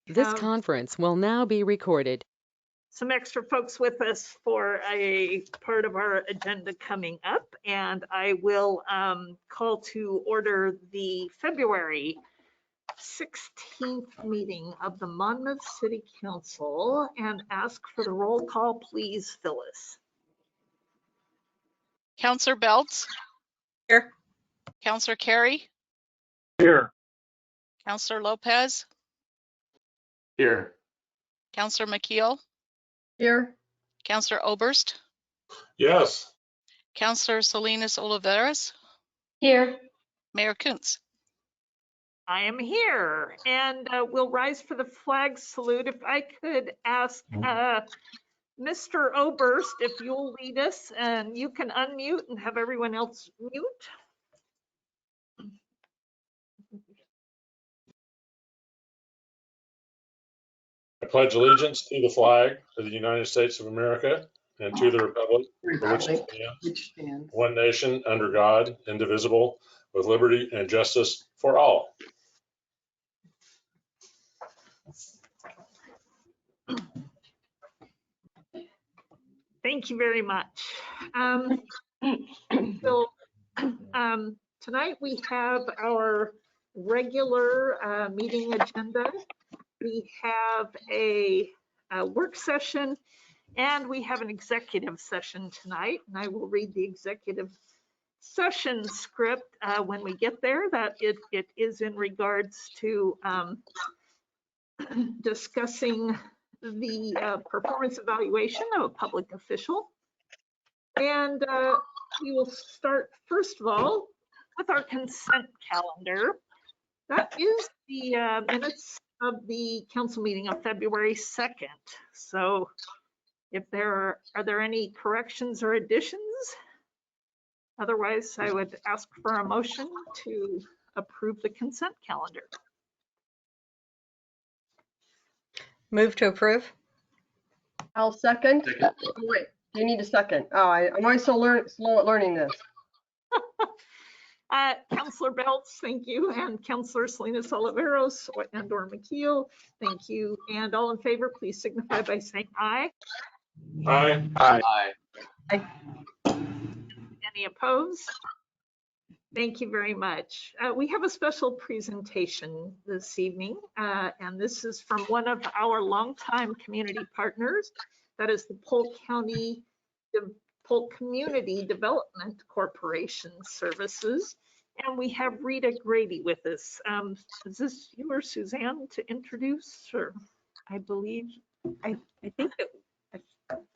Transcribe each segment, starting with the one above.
This conference will now be recorded. Some extra folks with us for a part of our agenda coming up, and I will call to order the February 16th meeting of the Monmouth City Council and ask for the roll call, please, Phyllis. Councillor Belts? Here. Councillor Carey? Here. Councillor Lopez? Here. Councillor McKeel? Here. Councillor Oberst? Yes. Councillor Salinas Oliveras? Here. Mayor Kuntz? I am here, and we'll rise for the flag salute. If I could ask Mr. Oberst, if you'll lead us, and you can unmute and have everyone else mute. I pledge allegiance to the flag of the United States of America and to the republic for which it stands, one nation, under God, indivisible, with liberty and justice for all. Thank you very much. Tonight we have our regular meeting agenda. We have a work session and we have an executive session tonight. And I will read the executive session script when we get there. That it is in regards to discussing the performance evaluation of a public official. And we will start, first of all, with our consent calendar. That is the minutes of the council meeting of February 2nd. So if are there any corrections or additions? Otherwise, I would ask for a motion to approve the consent calendar. Move to approve. I'll second. Oh, wait, you need a second. Oh, I'm always so slow at learning this. Councillor Belts, thank you, and Councillor Salinas Oliveros and/or McKeel, thank you. And all in favor, please signify by saying aye. Aye. Aye. Aye. Any opposed? Thank you very much. We have a special presentation this evening, and this is from one of our longtime community partners, that is the Polk Community Development Corporation Services. And we have Rita Grady with us. Is this you or Suzanne to introduce? Or I believe, I think that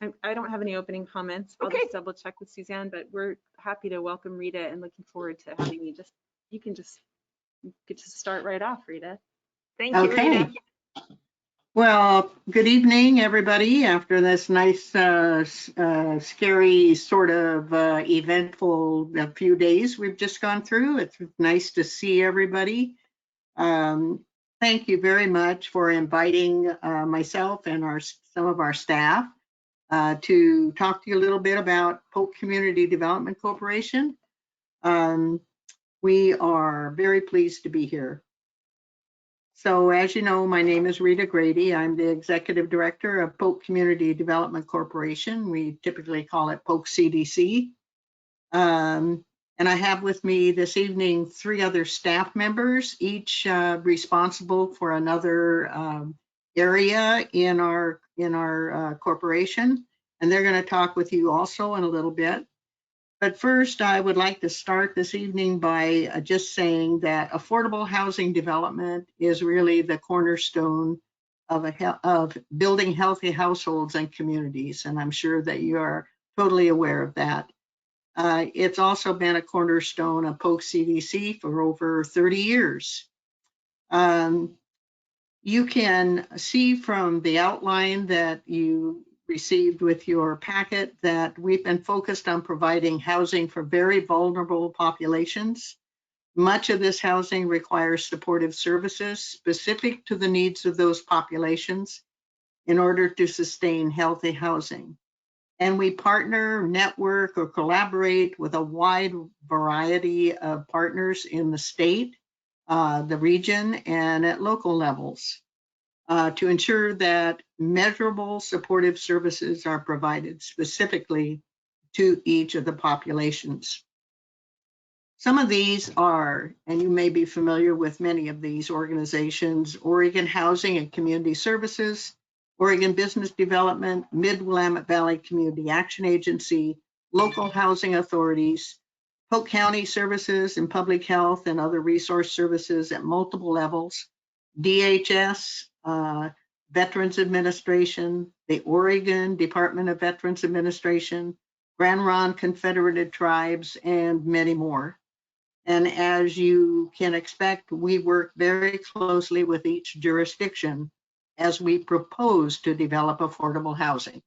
I don't have any opening comments. I'll just double check with Suzanne, but we're happy to welcome Rita and looking forward to having you. You can just get to start right off, Rita. Thank you, Rita. Well, good evening, everybody. After this nice, scary sort of eventful few days we've just gone through, it's nice to see everybody. Thank you very much for inviting myself and some of our staff to talk to you a little bit about Polk Community Development Corporation. We are very pleased to be here. So as you know, my name is Rita Grady. I'm the Executive Director of Polk Community Development Corporation. We typically call it Polk CDC. And I have with me this evening 3 other staff members, each responsible for another area in our corporation. And they're going to talk with you also in a little bit. But first, I would like to start this evening by just saying that affordable housing development is really the cornerstone of building healthy households and communities. And I'm sure that you are totally aware of that. It's also been a cornerstone of Polk CDC for over 30 years. You can see from the outline that you received with your packet that we've been focused on providing housing for very vulnerable populations. Much of this housing requires supportive services specific to the needs of those populations in order to sustain healthy housing. And we partner, network, or collaborate with a wide variety of partners in the state, the region, and at local levels. to ensure that measurable supportive services are provided specifically to each of the populations. Some of these are, and you may be familiar with many of these organizations: Oregon Housing and Community Services, Oregon Business Development, Mid-Willamette Valley Community Action Agency, local housing authorities, Polk County Services and Public Health and other resource services at multiple levels, DHS, Veterans Administration, the Oregon Department of Veterans Administration, Grand Ronde Confederated Tribes, and many more. And as you can expect, we work very closely with each jurisdiction as we propose to develop affordable housing.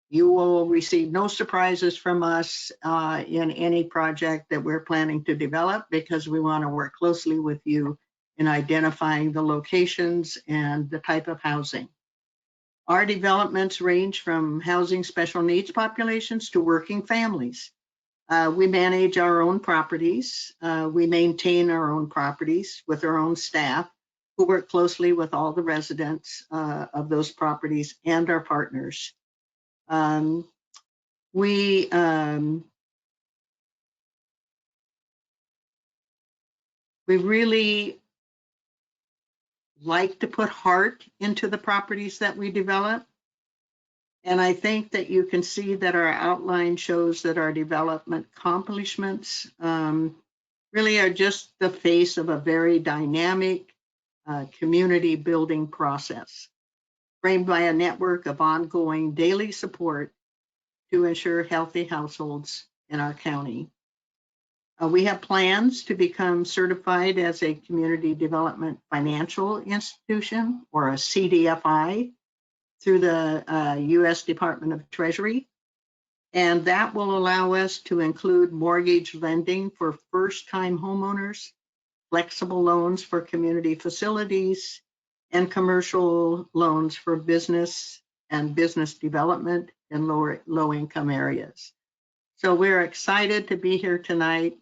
You will receive no surprises from us in any project that we're planning to develop, because we want to work closely with you in identifying the locations and the type of housing. Our developments range from housing special needs populations to working families. We manage our own properties. We maintain our own properties with our own staff, who work closely with all the residents of those properties and our partners. We really like to put heart into the properties that we develop. And I think that you can see that our outline shows that our development accomplishments really are just the face of a very dynamic community building process, framed by a network of ongoing daily support to ensure healthy households in our county. We have plans to become certified as a Community Development Financial Institution, or a CDFI, through the U.S. Department of Treasury. And that will allow us to include mortgage lending for first-time homeowners, flexible loans for community facilities, and commercial loans for business and business development in low-income areas. So we're excited to be here tonight.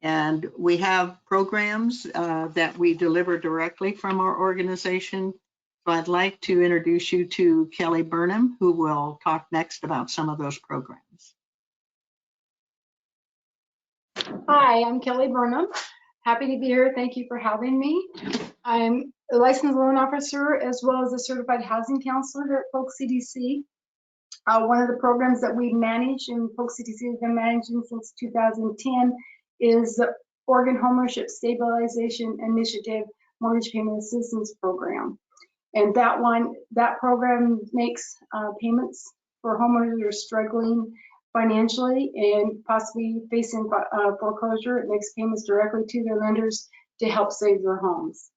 And we have programs that we deliver directly from our organization. So I'd like to introduce you to Kelly Burnham, who will talk next about some of those programs. Hi, I'm Kelly Burnham. Happy to be here. Thank you for having me. I'm a licensed loan officer as well as a certified housing counselor here at Polk CDC. One of the programs that we manage in Polk CDC has been managing since 2010 is the Oregon Homeownership Stabilization Initiative Mortgage Payment Assistance Program. And that program makes payments for homeowners who are struggling financially and possibly facing foreclosure. It makes payments directly to their lenders to help save their homes.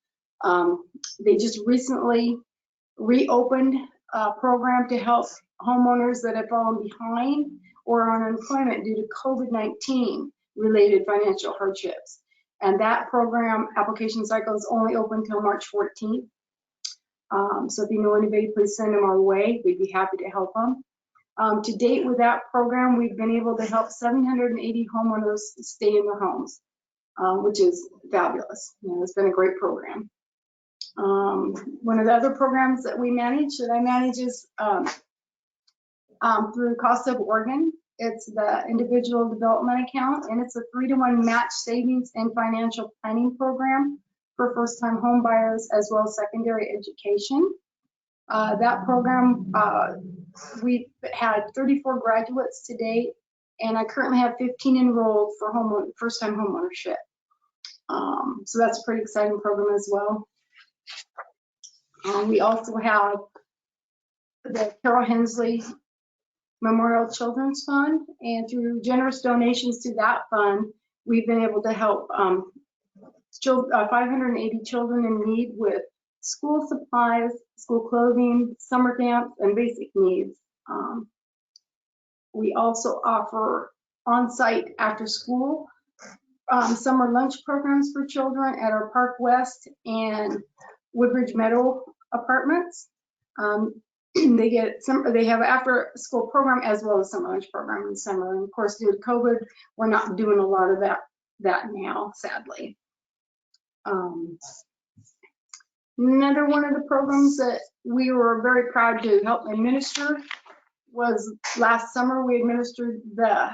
They just recently reopened a program to help homeowners that have fallen behind or on unemployment due to COVID-19 related financial hardships. And that program application cycle is only open until March 14th. So if you know anybody, please send them our way. We'd be happy to help them. To date with that program, we've been able to help 780 homeowners stay in their homes, which is fabulous. You know, it's been a great program. One of the other programs that I manage is through Cost of Oregon. It's the individual development account, and it's a 3-to-1 match savings and financial planning program for first-time home buyers as well as secondary education. That program, we've had 34 graduates to date, and I currently have 15 enrolled for first-time home ownership. So that's a pretty exciting program as well. We also have the Carol Hensley Memorial Children's Fund, and through generous donations to that fund, we've been able to help 580 children in need with school supplies, school clothing, summer camps, and basic needs. We also offer on-site after-school summer lunch programs for children at our Park West and Woodbridge Meadow apartments. They have an after-school program as well as summer lunch program in the summer. And of course, due to COVID, we're not doing a lot of that now, sadly. Another one of the programs that we were very proud to help administer was last summer. We administered the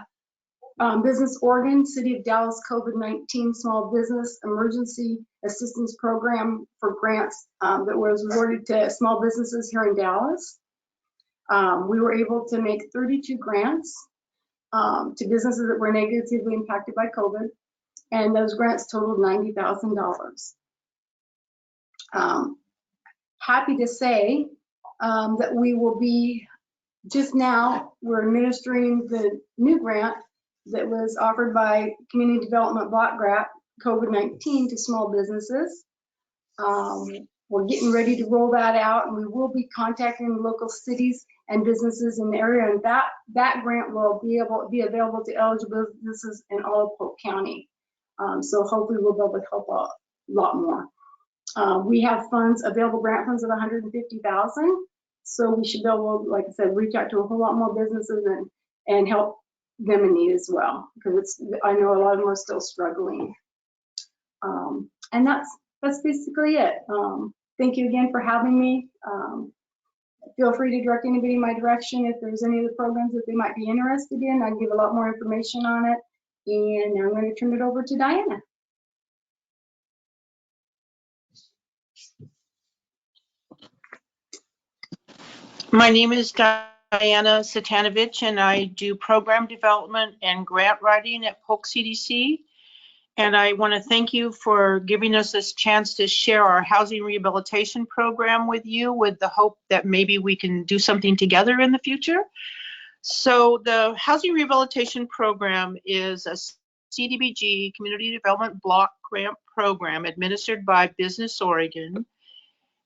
Business Oregon City of Dallas COVID-19 Small Business Emergency Assistance Program for grants that was awarded to small businesses here in Dallas. We were able to make 32 grants to businesses that were negatively impacted by COVID, and those grants totaled $90,000. Happy to say that we will be, just now, we're administering the new grant that was offered by Community Development Block Grant COVID-19 to small businesses. We're getting ready to roll that out, and we will be contacting local cities and businesses in the area, and that grant will be available to eligible businesses in all of Polk County. So hopefully we'll be able to help a lot more. We have funds, available grant funds of $150,000. So we should be able, like I said, reach out to a whole lot more businesses and help them in need as well, because I know a lot of them are still struggling. And that's basically it. Thank you again for having me. Feel free to direct anybody in my direction if there's any of the programs that they might be interested in. I'd give a lot more information on it. And now I'm going to turn it over to Diana. My name is Diana Satanovich, and I do program development and grant writing at Polk CDC. And I want to thank you for giving us this chance to share our housing rehabilitation program with you, with the hope that maybe we can do something together in the future. So the housing rehabilitation program is a CDBG, Community Development Block Grant Program, administered by Business Oregon.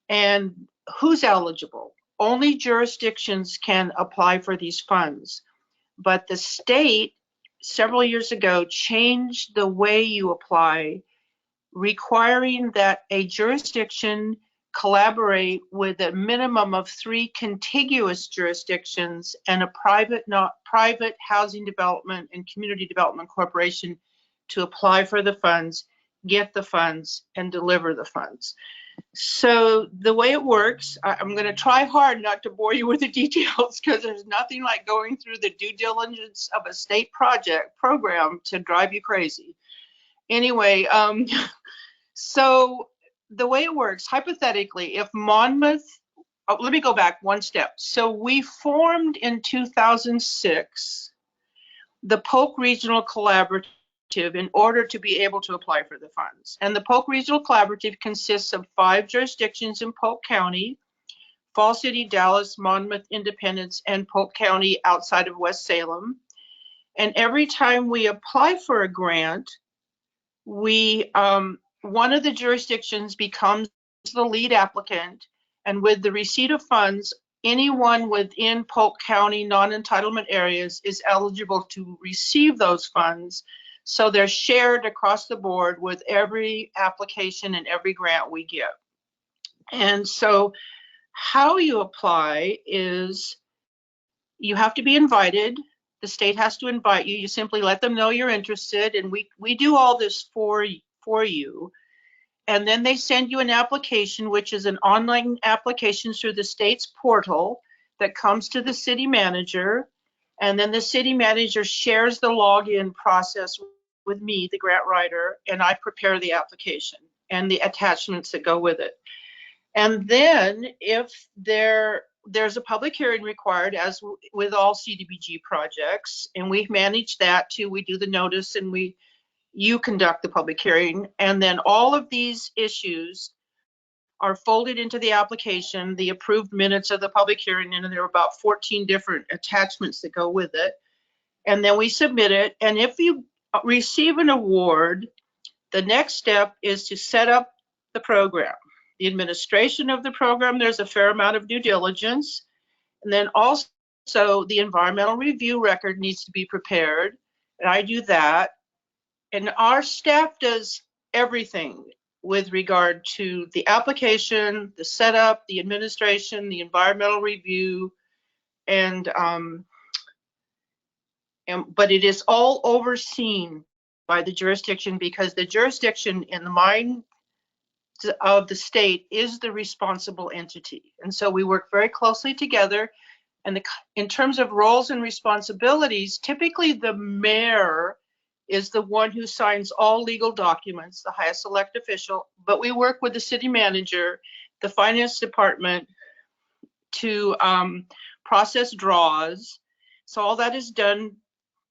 And who's eligible? Only jurisdictions can apply for these funds, but the state several years ago changed the way you apply, requiring that a jurisdiction collaborate with a minimum of 3 contiguous jurisdictions and a private housing development and community development corporation to apply for the funds, get the funds, and deliver the funds. So the way it works, I'm going to try hard not to bore you with the details, because there's nothing like going through the due diligence of a state program to drive you crazy. Anyway, so the way it works, hypothetically, if Monmouth, let me go back one step. So we formed in 2006 the Polk Regional Collaborative in order to be able to apply for the funds. And the Polk Regional Collaborative consists of 5 jurisdictions in Polk County: Fall City, Dallas, Monmouth, Independence, and Polk County outside of West Salem. And every time we apply for a grant, one of the jurisdictions becomes the lead applicant, and with the receipt of funds, anyone within Polk County non-entitlement areas is eligible to receive those funds. So they're shared across the board with every application and every grant we give. And so how you apply is you have to be invited. The state has to invite you. You simply let them know you're interested, and we do all this for you. And then they send you an application, which is an online application through the state's portal that comes to the city manager. And then the city manager shares the login process with me, the grant writer, and I prepare the application and the attachments that go with it. And then if there's a public hearing required, as with all CDBG projects, and we've managed that too. We do the notice and you conduct the public hearing, and then all of these issues are folded into the application, the approved minutes of the public hearing, and there are about 14 different attachments that go with it. And then we submit it, and if you receive an award, the next step is to set up the program. The administration of the program, there's a fair amount of due diligence. And then also the environmental review record needs to be prepared, and I do that. And our staff does everything with regard to the application, the setup, the administration, the environmental review, but it is all overseen by the jurisdiction, because the jurisdiction in the mine of the state is the responsible entity. And so we work very closely together. And in terms of roles and responsibilities, typically the mayor is the one who signs all legal documents, the highest elected official, but we work with the city manager, the finance department to process draws. So all that is done,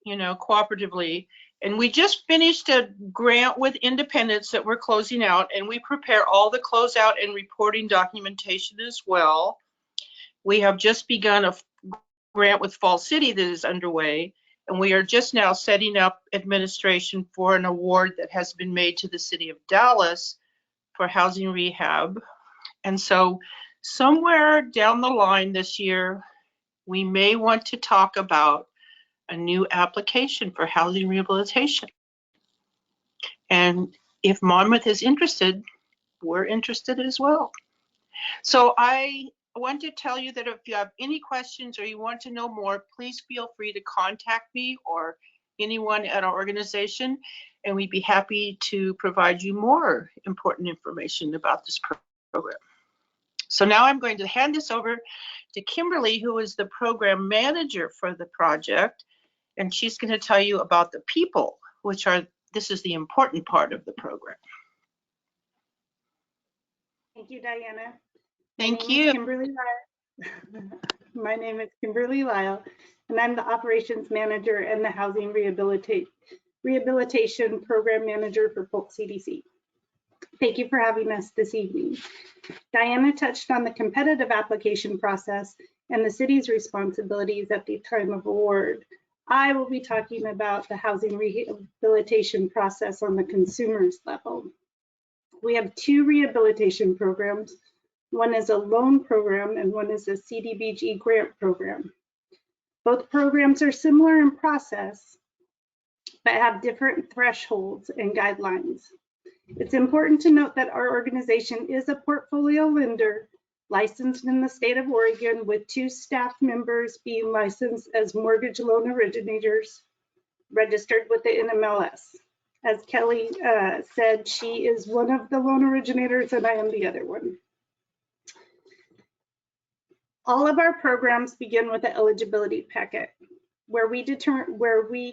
cooperatively. And we just finished a grant with Independence that we're closing out, and we prepare all the closeout and reporting documentation as well. We have just begun a grant with Fall City that is underway, and we are just now setting up administration for an award that has been made to the city of Dallas for housing rehab. And so somewhere down the line this year, we may want to talk about a new application for housing rehabilitation. And if Monmouth is interested, we're interested as well. So I want to tell you that if you have any questions or you want to know more, please feel free to contact me or anyone at our organization, and we'd be happy to provide you more important information about this program. So now I'm going to hand this over to Kimberly, who is the program manager for the project, and she's going to tell you about the people, this is the important part of the program. Thank you, Diana. Thank you. My name is Kimberly Lyle, and I'm the operations manager and the housing rehabilitation program manager for Polk CDC. Thank you for having us this evening. Diana touched on the competitive application process and the city's responsibilities at the time of award. I will be talking about the housing rehabilitation process on the consumer's level. We have two rehabilitation programs. One is a loan program and one is a CDBG grant program. Both programs are similar in process, but have different thresholds and guidelines. It's important to note that our organization is a portfolio lender licensed in the state of Oregon, with 2 staff members being licensed as mortgage loan originators registered with the NMLS. As Kelly said, she is one of the loan originators and I am the other one. All of our programs begin with an eligibility packet where we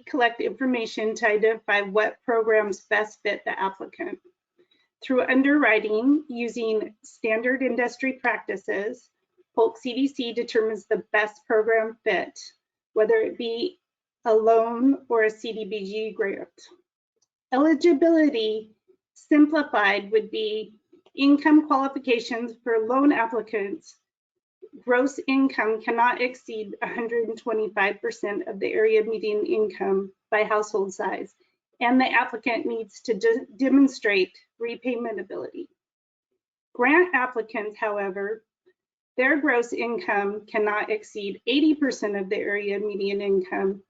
collect information to identify what programs best fit the applicant. Through underwriting using standard industry practices, Polk CDC determines the best program fit, whether it be a loan or a CDBG grant. Eligibility simplified would be income qualifications for loan applicants. Gross income cannot exceed 125% of the area median income by household size, and the applicant needs to demonstrate repayment ability. Grant applicants, however, their gross income cannot exceed 80% of the area median income,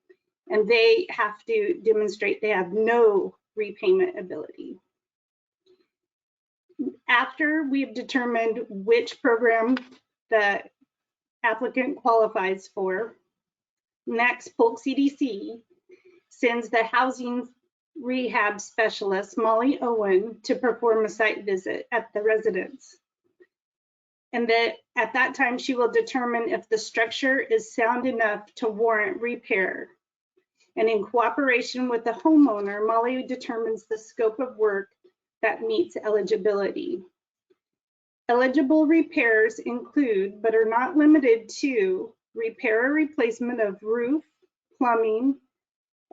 and they have to demonstrate they have no repayment ability. After we've determined which program the applicant qualifies for, next Polk CDC sends the housing rehab specialist, Molly Owen, to perform a site visit at the residence. And at that time, she will determine if the structure is sound enough to warrant repair. And in cooperation with the homeowner, Molly determines the scope of work that meets eligibility. Eligible repairs include, but are not limited to, repair or replacement of roof, plumbing,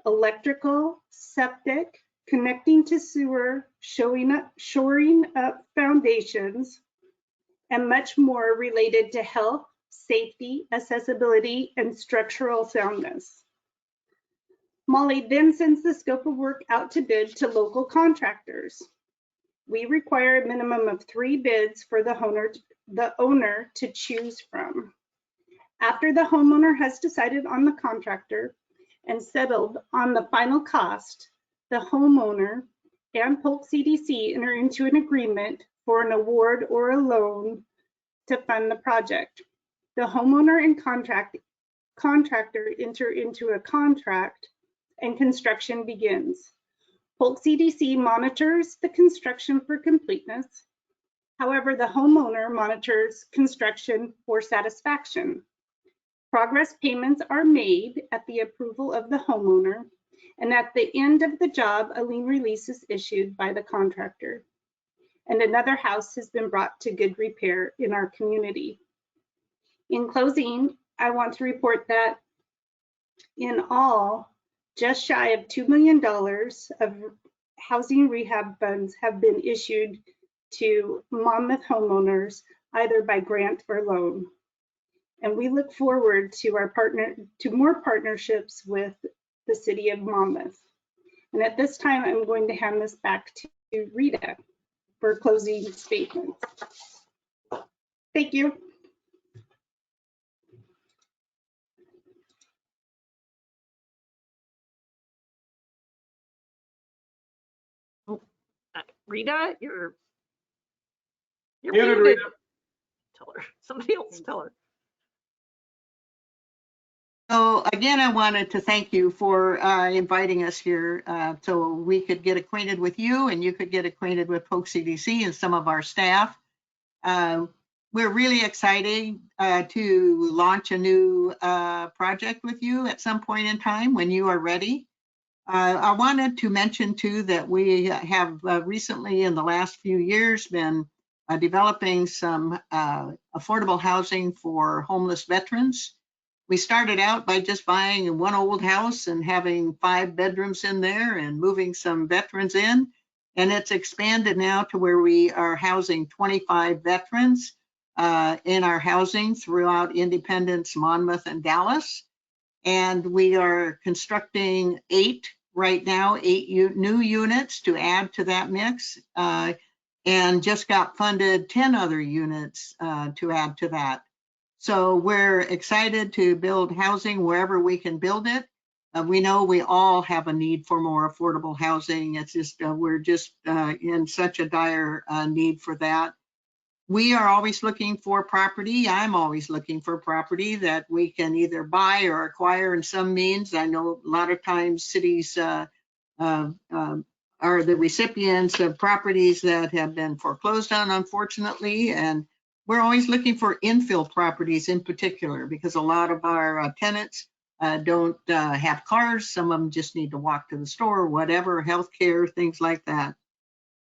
electrical, septic, connecting to sewer, shoring up foundations, and much more related to health, safety, accessibility, and structural soundness. Molly then sends the scope of work out to bid to local contractors. We require a minimum of 3 bids for the owner to choose from. After the homeowner has decided on the contractor and settled on the final cost, the homeowner and Polk CDC enter into an agreement for an award or a loan to fund the project. The homeowner and contractor enter into a contract and construction begins. Polk CDC monitors the construction for completeness, However, the homeowner monitors construction for satisfaction. Progress payments are made at the approval of the homeowner, and at the end of the job, a lien release is issued by the contractor. And another house has been brought to good repair in our community. In closing, I want to report that in all, just shy of $2 million of housing rehab funds have been issued to Monmouth homeowners, either by grant or loan. And we look forward to more partnerships with the city of Monmouth. And at this time, I'm going to hand this back to Rita for closing statements. Thank you. Rita, you're Muted, muted. Rita. Tell her. Somebody else tell her. So again, I wanted to thank you for inviting us here so we could get acquainted with you and you could get acquainted with Polk CDC and some of our staff. We're really excited to launch a new project with you at some point in time when you are ready. I wanted to mention too that we have recently in the last few years been developing some affordable housing for homeless veterans. We started out by just buying one old house and having 5 bedrooms in there and moving some veterans in. And it's expanded now to where we are housing 25 veterans in our housing throughout Independence, Monmouth, and Dallas. And we are constructing 8 right now, 8 new units to add to that mix. And just got funded 10 other units to add to that. So we're excited to build housing wherever we can build it. We know we all have a need for more affordable housing. It's just we're just in such a dire need for that. We are always looking for property. I'm always looking for property that we can either buy or acquire in some means. I know a lot of times cities are the recipients of properties that have been foreclosed on, unfortunately, and we're always looking for infill properties in particular because a lot of our tenants don't have cars. Some of them just need to walk to the store or whatever, healthcare, things like that.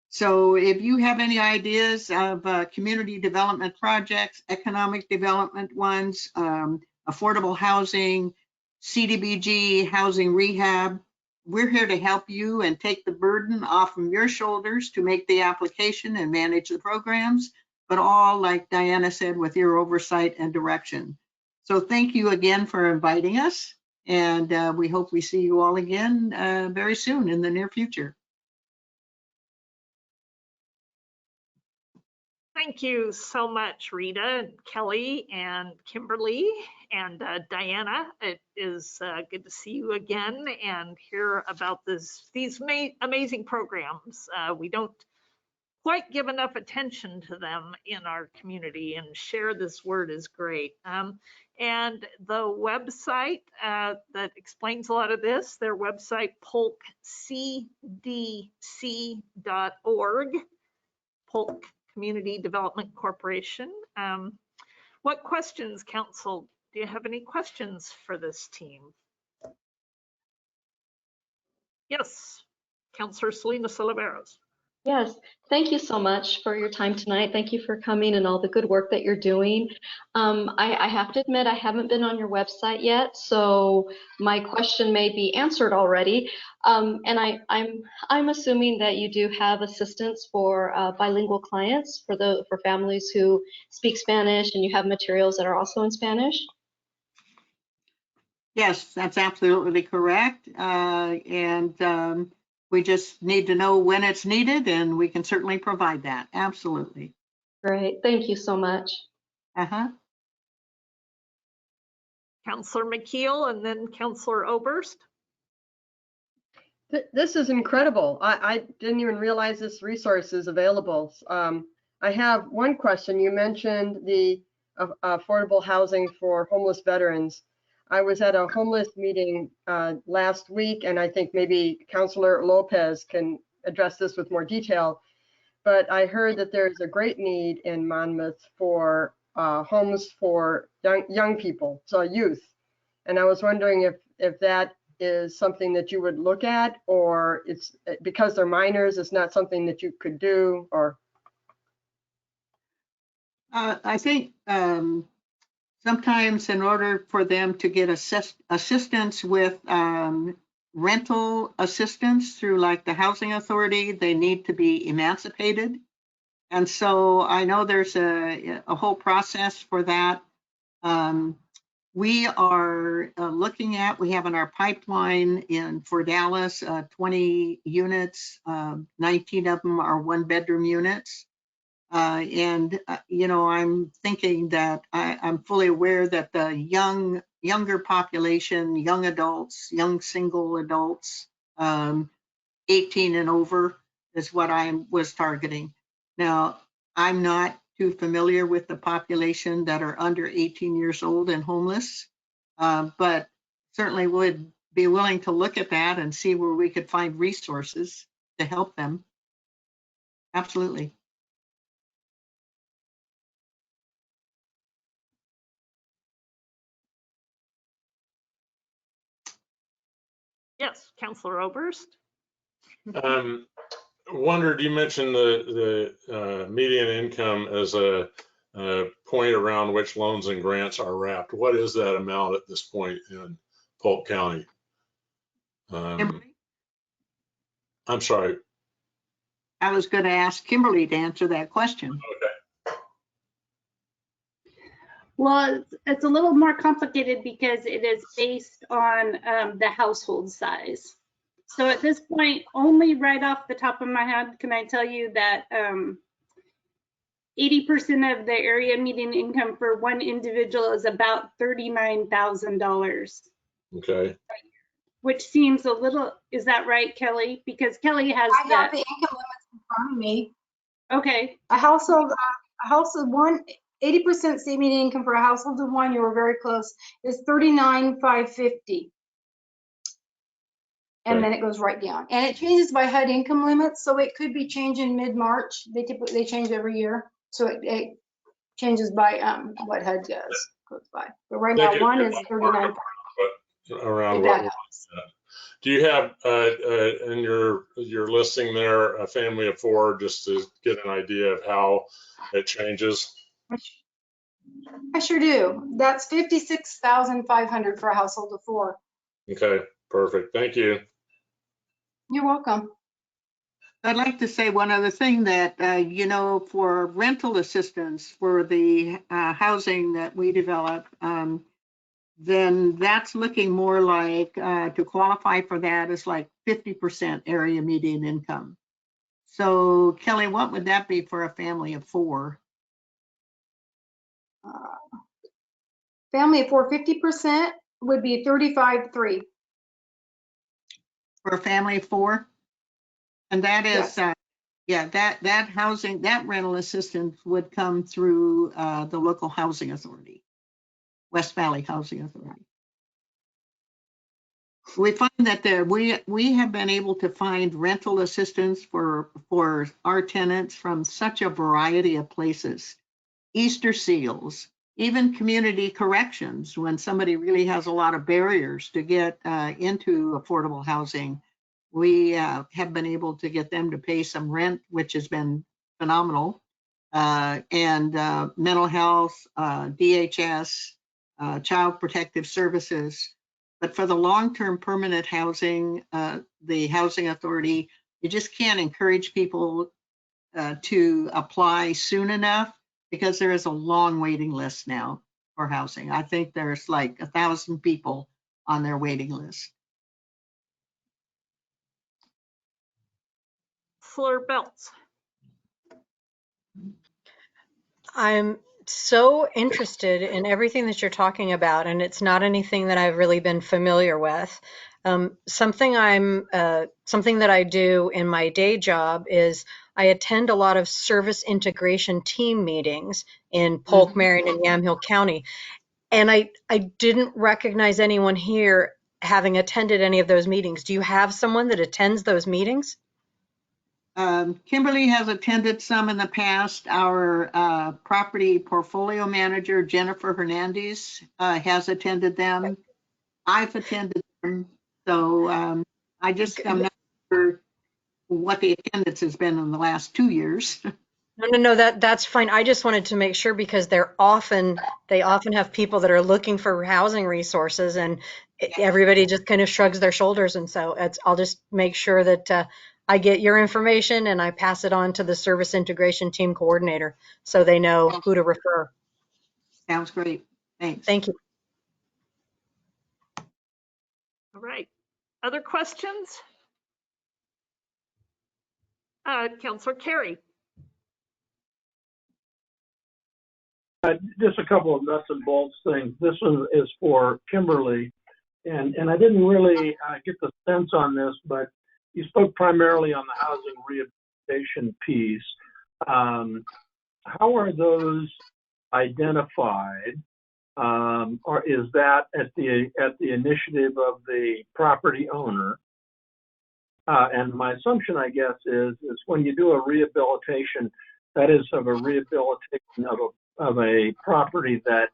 So if you have any ideas of community development projects, economic development ones, affordable housing, CDBG, housing rehab, we're here to help you and take the burden off from your shoulders to make the application and manage the programs, but all, like Diana said, with your oversight and direction. So thank you again for inviting us, and we hope we see you all again very soon in the near future. Thank you so much, Rita, and Kelly, and Kimberly, and Diana. It is good to see you again and hear about these amazing programs. We don't quite give enough attention to them in our community, and share this word is great. And the website that explains a lot of this, their website, polkcdc.org, Polk Community Development Corporation. What questions, Council? Do you have any questions for this team? Yes, Councillor Salinas Oliveros. Yes, thank you so much for your time tonight. Thank you for coming and all the good work that you're doing. I have to admit I haven't been on your website yet, so my question may be answered already. And I'm assuming that you do have assistance for bilingual clients for families who speak Spanish, and you have materials that are also in Spanish. Yes, that's absolutely correct. We just need to know when it's needed, and we can certainly provide that. Absolutely. Great. Thank you so much. Councillor McKeel and then Councillor Oberst. This is incredible. I didn't even realize this resource is available. I have one question. You mentioned the affordable housing for homeless veterans. I was at a homeless meeting last week, and I think maybe Councillor Lopez can address this with more detail. but I heard that there's a great need in Monmouth for homes for young people, so youth. And I was wondering if that is something that you would look at, or it's because they're minors, it's not something that you could do, or? I think sometimes in order for them to get assistance with rental assistance through like the housing authority, they need to be emancipated. And so I know there's a whole process for that. We are looking at, we have in our pipeline for Dallas, 20 units, 19 of them are 1-bedroom units. I'm thinking that I'm fully aware that the younger population, young adults, young single adults, 18 and over is what I was targeting. Now, I'm not too familiar with the population that are under 18 years old and homeless, but certainly would be willing to look at that and see where we could find resources to help them. Absolutely. Yes, Councilor Oberst. Wondered, you mentioned the median income as a point around which loans and grants are wrapped. What is that amount at this point in Polk County? I'm sorry. I was going to ask Kimberly to answer that question. Okay. Well, it's a little more complicated because it is based on the household size. So at this point, only right off the top of my head, can I tell you that 80% of the area median income for one individual is about $39,000. Okay. Which seems a little, is that right, Kelly? Because Kelly has I have the income limits in front of me. Okay. A household one, 80% state median income for a household of one, you were very close, is $39,550. And then it goes right down. And it changes by HUD income limits, so it could be changing mid-March. They change every year. So it changes by what HUD goes by. But right now, one is 39. Around what? Do you have in your listing there a family of 4, just to get an idea of how it changes? I sure do. That's $56,500 for a household of 4. Okay, perfect. Thank you. You're welcome. I'd like to say one other thing that, for rental assistance for the housing that we develop, then that's looking more like to qualify for that is like 50% area median income. So Kelly, what would that be for a family of 4? Family of 4, 50% would be 35,300. For a family of 4? And that is, yes. That housing, that rental assistance would come through the local housing authority, West Valley Housing Authority. We find that we have been able to find rental assistance for our tenants from such a variety of places. Easter seals, even community corrections, when somebody really has a lot of barriers to get into affordable housing, we have been able to get them to pay some rent, which has been phenomenal. And mental health, DHS, child protective services. But for the long-term permanent housing, the housing authority, you just can't encourage people to apply soon enough because there is a long waiting list now for housing. I think there's like 1,000 people on their waiting list. Fleur Belts. I'm so interested in everything that you're talking about, and it's not anything that I've really been familiar with. Something that I do in my day job is I attend a lot of service integration team meetings in Polk, Marion, and Yamhill County, and I didn't recognize anyone here having attended any of those meetings. Do you have someone that attends those meetings? Kimberly has attended some in the past. Our property portfolio manager, Jennifer Hernandez, has attended them. I've attended them. So I'm not sure what the attendance has been in the last 2 years. No, that's fine. I just wanted to make sure because they often have people that are looking for housing resources, and everybody just kind of shrugs their shoulders. And so I'll just make sure that I get your information and I pass it on to the service integration team coordinator so they know who to refer. Sounds great. Thanks. Thank you. All right. Other questions? Councilor Carey. Just a couple of nuts and bolts things. This one is for Kimberly, and I didn't really get the sense on this, but you spoke primarily on the housing rehabilitation piece. How are those identified, or is that at the initiative of the property owner? And my assumption, I guess, is when you do a rehabilitation, that is of a rehabilitation of a property that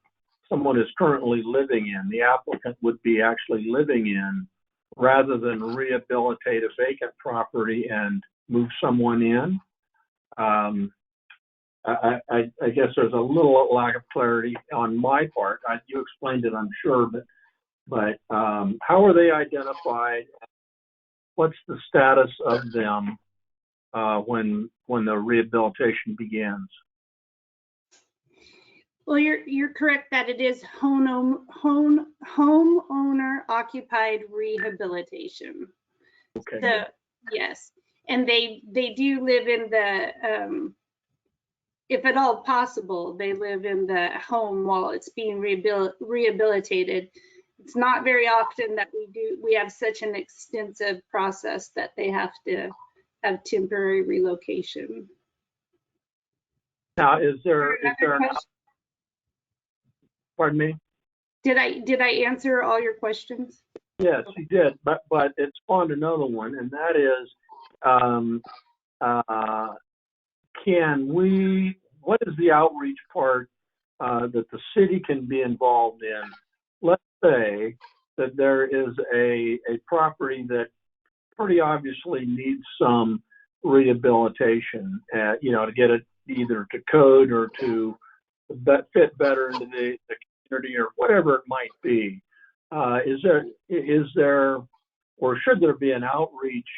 someone is currently living in. The applicant would be actually living in, rather than rehabilitate a vacant property and move someone in. I guess there's a little lack of clarity on my part. You explained it, I'm sure, but how are they identified? What's the status of them when the rehabilitation begins? Well, you're correct that it is homeowner occupied rehabilitation. Okay. Yes, and they do live in the, if at all possible, they live in the home while it's being rehabilitated. It's not very often that we have such an extensive process that they have to have temporary relocation. Now, is there pardon me? Did I answer all your questions? Yes, you did, but it spawned another one, and that is, what is the outreach part that the city can be involved in? Let's say that there is a property that pretty obviously needs some rehabilitation, to get it either to code or to fit better into the community or whatever it might be. Is there, or should there be an outreach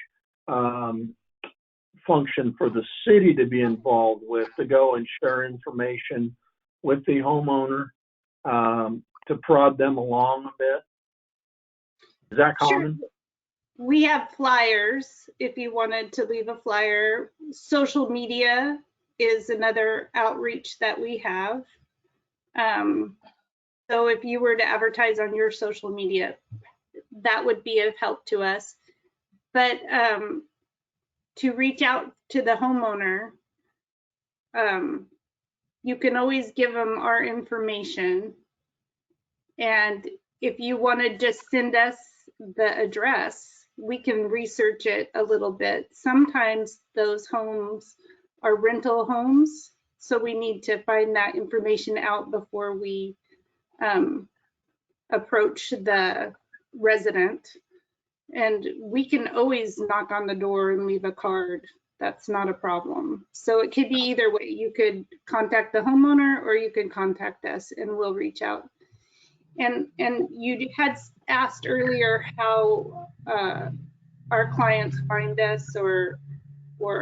function for the city to be involved with, to go and share information with the homeowner, to prod them along a bit? Is that common? Sure. We have flyers if you wanted to leave a flyer. Social media is another outreach that we have. So if you were to advertise on your social media, that would be of help to us. But to reach out to the homeowner, you can always give them our information. And if you want to just send us the address, we can research it a little bit. Sometimes those homes are rental homes, so we need to find that information out before we approach the resident. And we can always knock on the door and leave a card. That's not a problem. So it could be either way. You could contact the homeowner or you can contact us and we'll reach out. And you had asked earlier how our clients find us or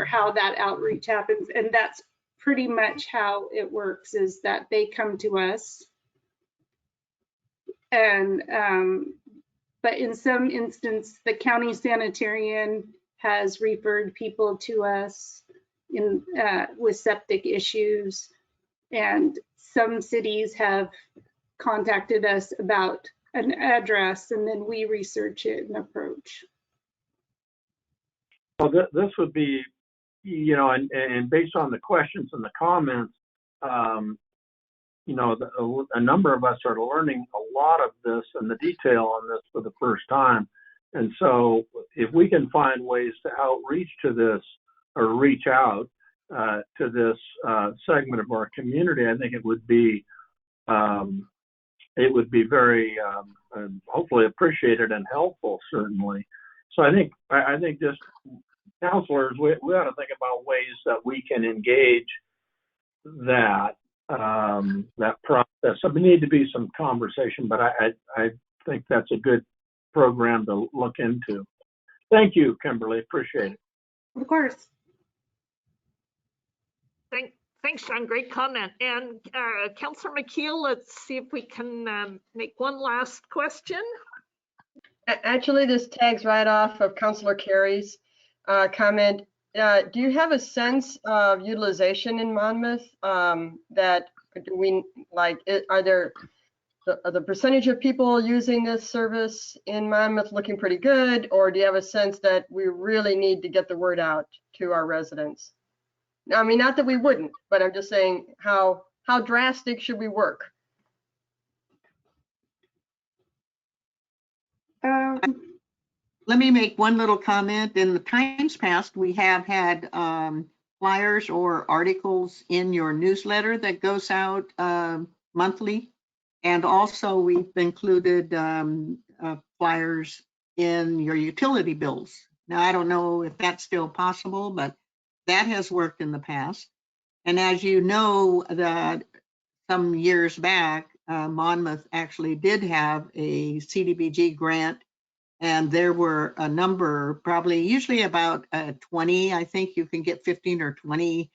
how that outreach happens. And that's pretty much how it works, is that they come to us. And but in some instance, the county sanitarian has referred people to us with septic issues, and some cities have contacted us about an address, and then we research it and approach. Well, this would be, and based on the questions and the comments, a number of us are learning a lot of this and the detail on this for the first time. And so if we can find ways to outreach to this or reach out to this segment of our community, I think it would be very hopefully appreciated and helpful, certainly. So I think just counselors, we ought to think about ways that we can engage that process. So there need to be some conversation, but I think that's a good program to look into. Thank you, Kimberly. Appreciate it. Of course. Thanks, John. Great comment. And Councillor McKeel, let's see if we can make one last question. Actually, this tags right off of Councillor Carey's comment. Do you have a sense of utilization in Monmouth? That we like? Are there the percentage of people using this service in Monmouth looking pretty good, or do you have a sense that we really need to get the word out to our residents? I mean, not that we wouldn't, but I'm just saying how drastic should we work? Let me make one little comment. In the times past, we have had flyers or articles in your newsletter that goes out monthly. And also we've included flyers in your utility bills. Now, I don't know if that's still possible, but that has worked in the past. And as you know, that some years back, Monmouth actually did have a CDBG grant, and there were a number, probably usually about 20. I think you can get 15 or 20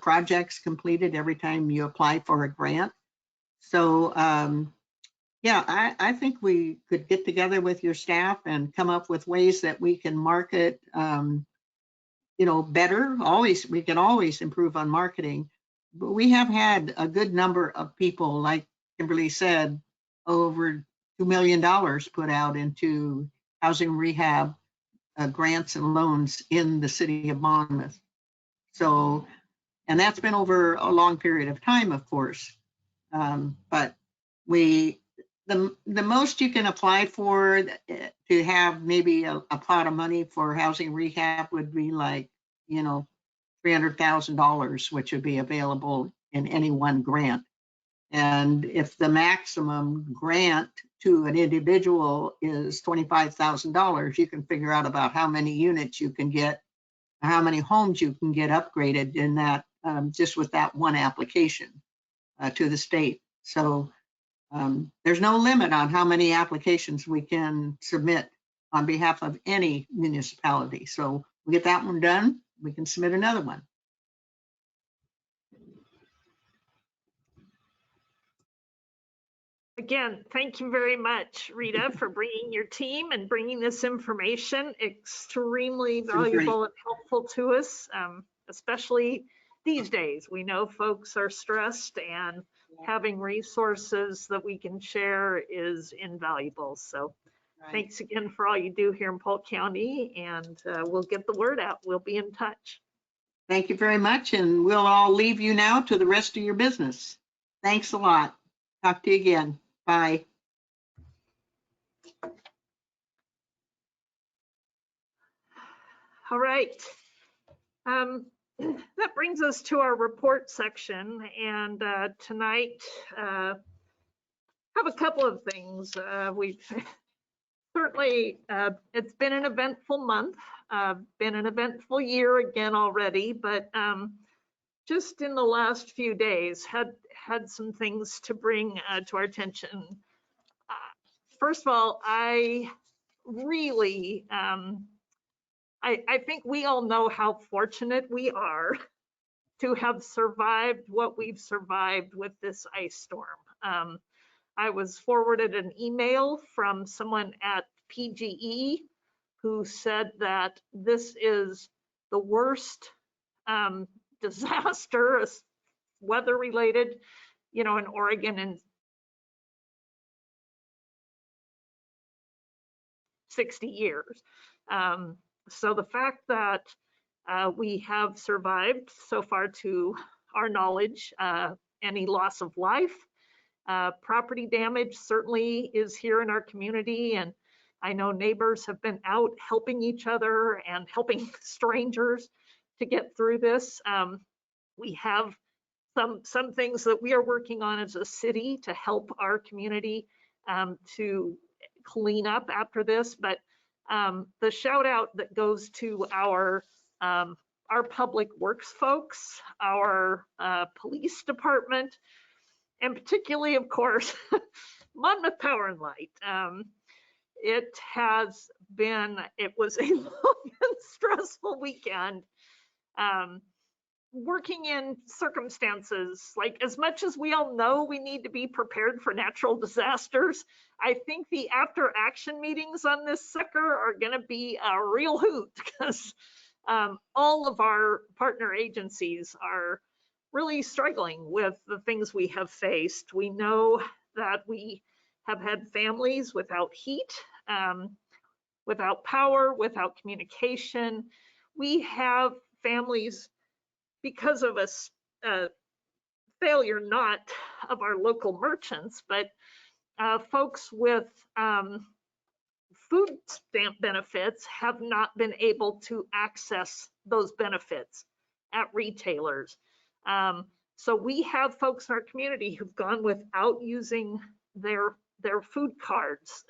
projects completed every time you apply for a grant. So yeah, I think we could get together with your staff and come up with ways that we can market better. We can always improve on marketing, but we have had a good number of people, like Kimberly said, over $2 million put out into housing rehab grants and loans in the city of Monmouth. So, and that's been over a long period of time, of course. But the most you can apply for to have maybe a pot of money for housing rehab would be like, $300,000, which would be available in any one grant. And if the maximum grant to an individual is $25,000, you can figure out about how many units you can get, how many homes you can get upgraded in that, just with that one application to the state. So there's no limit on how many applications we can submit on behalf of any municipality. So we get that one done, we can submit another one. Again, thank you very much, Rita, for bringing your team and bringing this information. Extremely valuable and helpful to us, especially these days. We know folks are stressed, and having resources that we can share is invaluable. So thanks again for all you do here in Polk County, and we'll get the word out. We'll be in touch. Thank you very much, and we'll all leave you now to the rest of your business. Thanks a lot. Talk to you again. Bye. All right. That brings us to our report section, and tonight have a couple of things. We've certainly, it's been an eventful month, been an eventful year again already, but just in the last few days had some things to bring to our attention. First of all, I really, I think we all know how fortunate we are to have survived what we've survived with this ice storm. I was forwarded an email from someone at PGE who said that this is the worst disaster, weather related, in Oregon in 60 years. So the fact that we have survived so far, to our knowledge, any loss of life, property damage certainly is here in our community, and I know neighbors have been out helping each other and helping strangers to get through this. We have some things that we are working on as a city to help our community to clean up after this. But the shout out that goes to our public works folks, our police department, and particularly, of course, Monmouth Power and Light. It was a long and stressful weekend. Working in circumstances, like as much as we all know we need to be prepared for natural disasters, I think the after action meetings on this sucker are going to be a real hoot, because all of our partner agencies are really struggling with the things we have faced. We know that we have had families without heat, without power, without communication. We have families because of a failure not of our local merchants, but folks with food stamp benefits have not been able to access those benefits at retailers. So we have folks in our community who've gone without using their food cards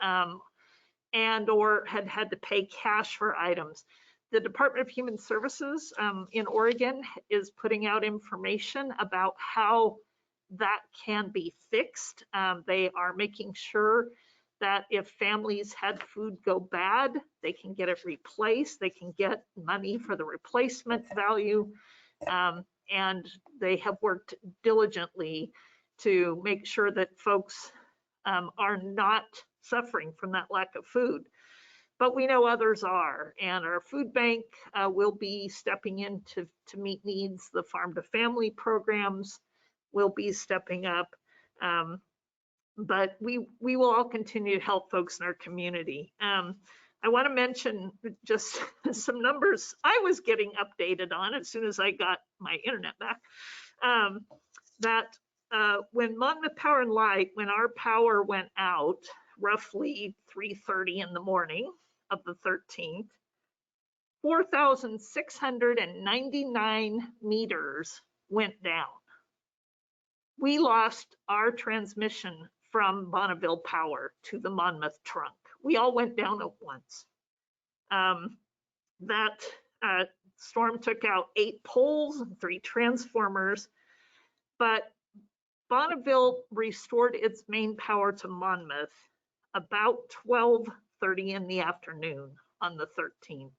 and or had to pay cash for items. The Department of Human Services in Oregon is putting out information about how that can be fixed. They are making sure that if families had food go bad, they can get it replaced. They can get money for the replacement value. And they have worked diligently to make sure that folks are not suffering from that lack of food. But we know others are, and our food bank will be stepping in to meet needs. The farm to family programs will be stepping up. But we will all continue to help folks in our community. I want to mention just some numbers I was getting updated on as soon as I got my internet back. When Monmouth Power and Light, when our power went out, roughly 3:30 in the morning of the 13th, 4,699 meters went down. We lost our transmission from Bonneville Power to the Monmouth trunk. We all went down at once. That storm took out 8 poles and 3 transformers, but Bonneville restored its main power to Monmouth about 12:30 in the afternoon on the 13th.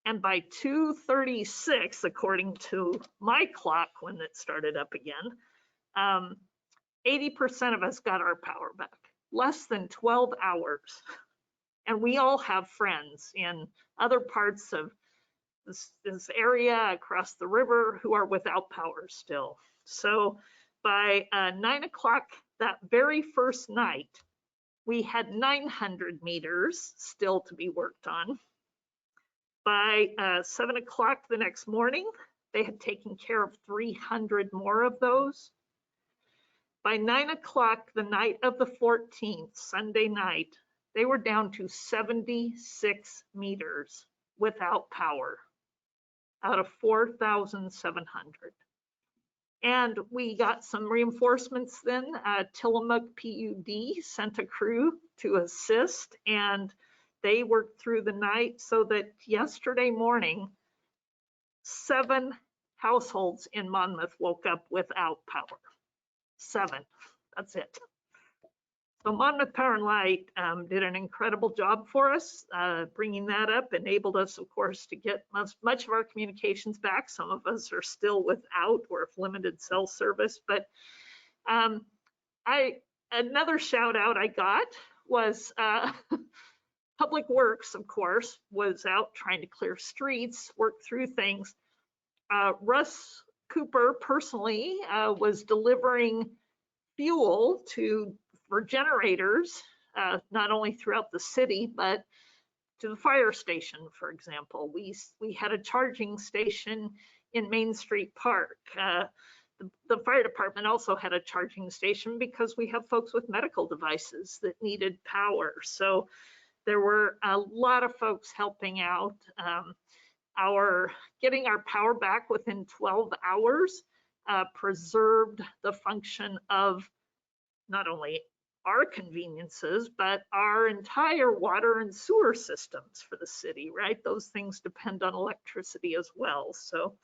And by 2:36, according to my clock when it started up again, 80% of us got our power back, less than 12 hours. And we all have friends in other parts of this area across the river who are without power still. So by 9 o'clock that very first night, we had 900 meters still to be worked on. By 7 o'clock the next morning, they had taken care of 300 more of those. By 9 o'clock the night of the 14th, Sunday night, they were down to 76 meters without power out of 4,700. And we got some reinforcements then. Tillamook PUD sent a crew to assist, and they worked through the night so that yesterday morning, 7 households in Monmouth woke up without power. 7, that's it. So Monmouth Power and Light did an incredible job for us. Bringing that up enabled us, of course, to get much of our communications back. Some of us are still without or have limited cell service. But another shout out I got was Public Works, of course, was out trying to clear streets, work through things. Russ Cooper personally was delivering fuel for generators, not only throughout the city, but to the fire station, for example. We had a charging station in Main Street Park. The fire department also had a charging station because we have folks with medical devices that needed power. So there were a lot of folks helping out. getting our power back within 12 hours preserved the function of not only our conveniences, but our entire water and sewer systems for the city, right? Those things depend on electricity as well. So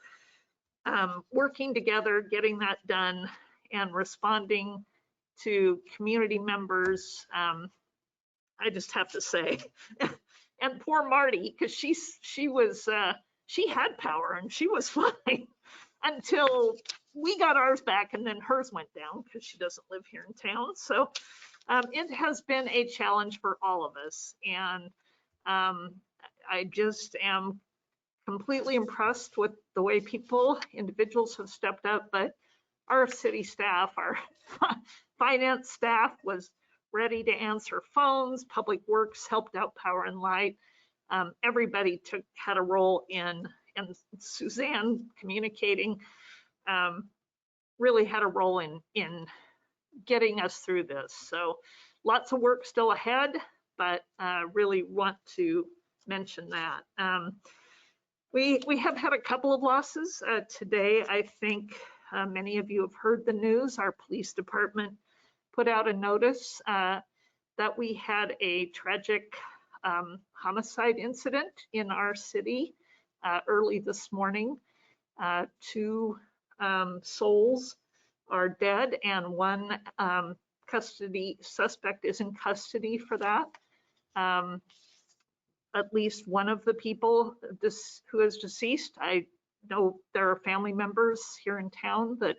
working together, getting that done, and responding to community members, I just have to say, and poor Marty, because she had power and she was fine until we got ours back, and then hers went down because she doesn't live here in town. So it has been a challenge for all of us, and I just am completely impressed with the way individuals have stepped up, but our city staff, our finance staff was ready to answer phones. Public Works helped out Power and Light. Everybody had a role in, and Suzanne communicating really had a role in getting us through this. So lots of work still ahead, but really want to mention that. We have had a couple of losses today. I think many of you have heard the news. Our police department put out a notice that we had a tragic homicide incident in our city early this morning. 2 souls are dead, and 1 custody suspect is in custody for that. At least one of the people who is deceased, I know there are family members here in town that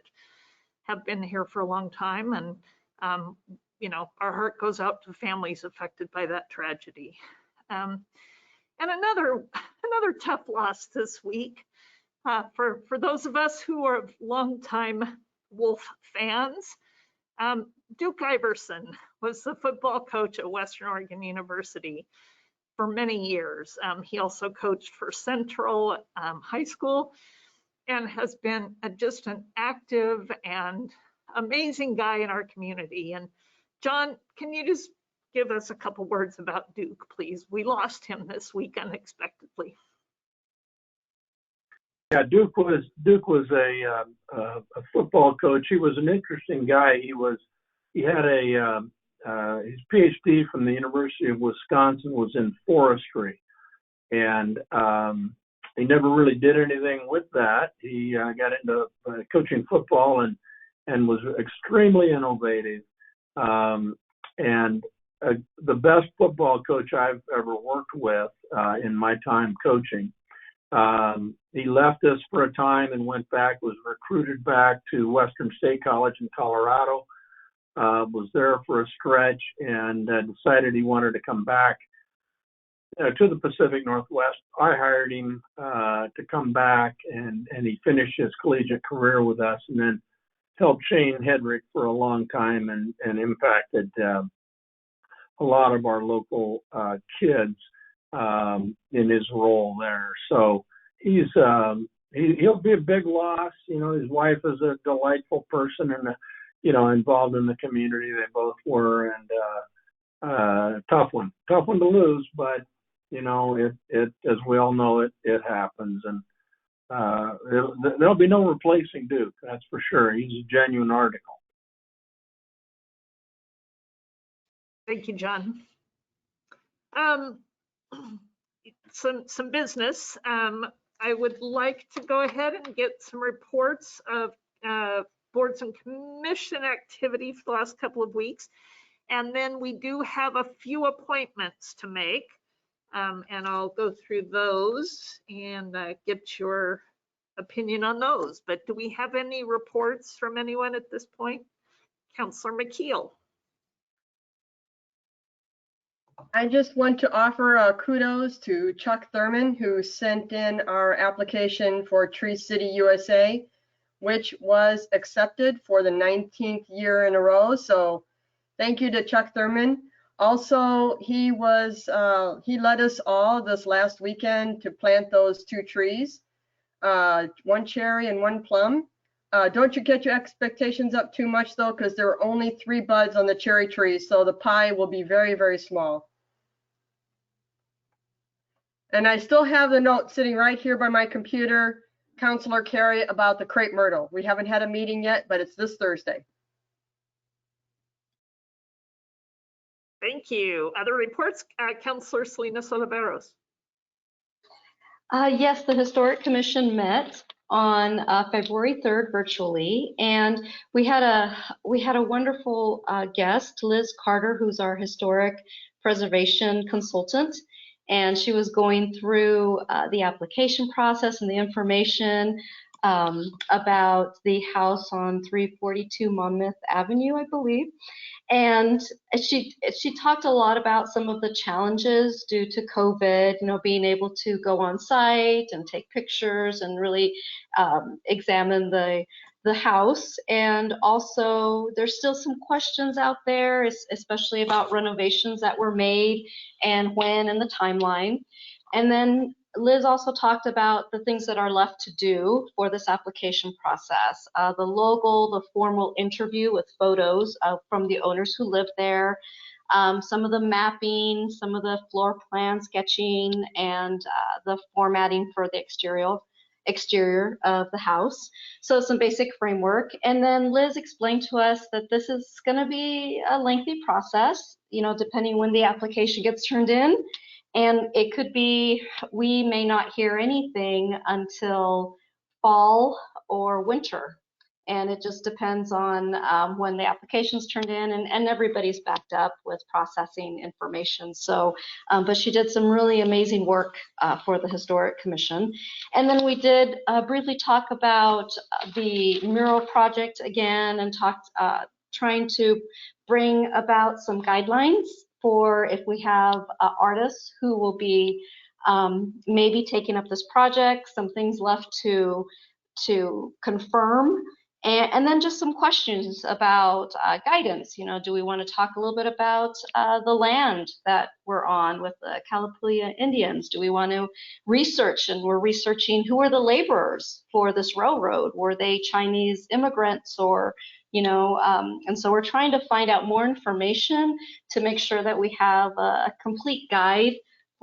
have been here for a long time, and you know, our heart goes out to families affected by that tragedy. And another tough loss this week for those of us who are longtime Wolf fans. Duke Iverson was the football coach at Western Oregon University for many years. He also coached for Central High School and has been just an active and amazing guy in our community. And John, can you just give us a couple words about Duke, please? We lost him this week unexpectedly. Yeah, Duke was a football coach. He was an interesting guy. He had his PhD from the University of Wisconsin was in forestry, and he never really did anything with that. He got into coaching football and was extremely innovative, and the best football coach I've ever worked with in my time coaching. He left us for a time and went back, was recruited back to Western State College in Colorado, was there for a stretch, and decided he wanted to come back to the Pacific Northwest. I hired him to come back, and he finished his collegiate career with us, and then helped Shane Hedrick for a long time and impacted a lot of our local kids in his role there. So he'll be a big loss. You know, his wife is a delightful person and involved in the community. They both were, and tough one to lose, but it as we all know, it happens, and there'll be no replacing Duke, that's for sure. He's a genuine article. Thank you, John. Some business. I would like to go ahead and get some reports of boards and commission activity for the last couple of weeks. And then we do have a few appointments to make. And I'll go through those and get your opinion on those. But do we have any reports from anyone at this point? Councillor McKeel. I just want to offer kudos to Chuck Thurman, who sent in our application for Tree City USA, which was accepted for the 19th year in a row. So thank you to Chuck Thurman. Also, he led us all this last weekend to plant those 2 trees, 1 cherry and 1 plum. Don't you get your expectations up too much though, because there are only 3 buds on the cherry tree, so the pie will be very, very small. And I still have the note sitting right here by my computer, Councilor Carey, about the crepe myrtle. We haven't had a meeting yet, but it's this Thursday. Thank you. Other reports, Councilor Salinas Oliveros. Yes, the Historic Commission met on February 3rd virtually, and we had a wonderful guest, Liz Carter, who's our historic preservation consultant, and she was going through the application process and the information about the house on 342 Monmouth Avenue, I believe. And she talked a lot about some of the challenges due to COVID, being able to go on site and take pictures and really examine the house. And also there's still some questions out there, especially about renovations that were made and when and the timeline. And then Liz also talked about the things that are left to do for this application process. The logo, the formal interview with photos from the owners who live there, some of the mapping, some of the floor plan sketching, and the formatting for the exterior of the house. So some basic framework. And then Liz explained to us that this is going to be a lengthy process, depending when the application gets turned in. And it could be, we may not hear anything until fall or winter. And it just depends on when the application's turned in, and everybody's backed up with processing information. So, but she did some really amazing work for the Historic Commission. And then we did briefly talk about the mural project again, and talked, trying to bring about some guidelines for if we have artists who will be maybe taking up this project, some things left to confirm, and then just some questions about guidance. Do we want to talk a little bit about the land that we're on with the Calapooya Indians? Do we want to research, and we're researching who are the laborers for this railroad? Were they Chinese immigrants, or and so we're trying to find out more information to make sure that we have a complete guide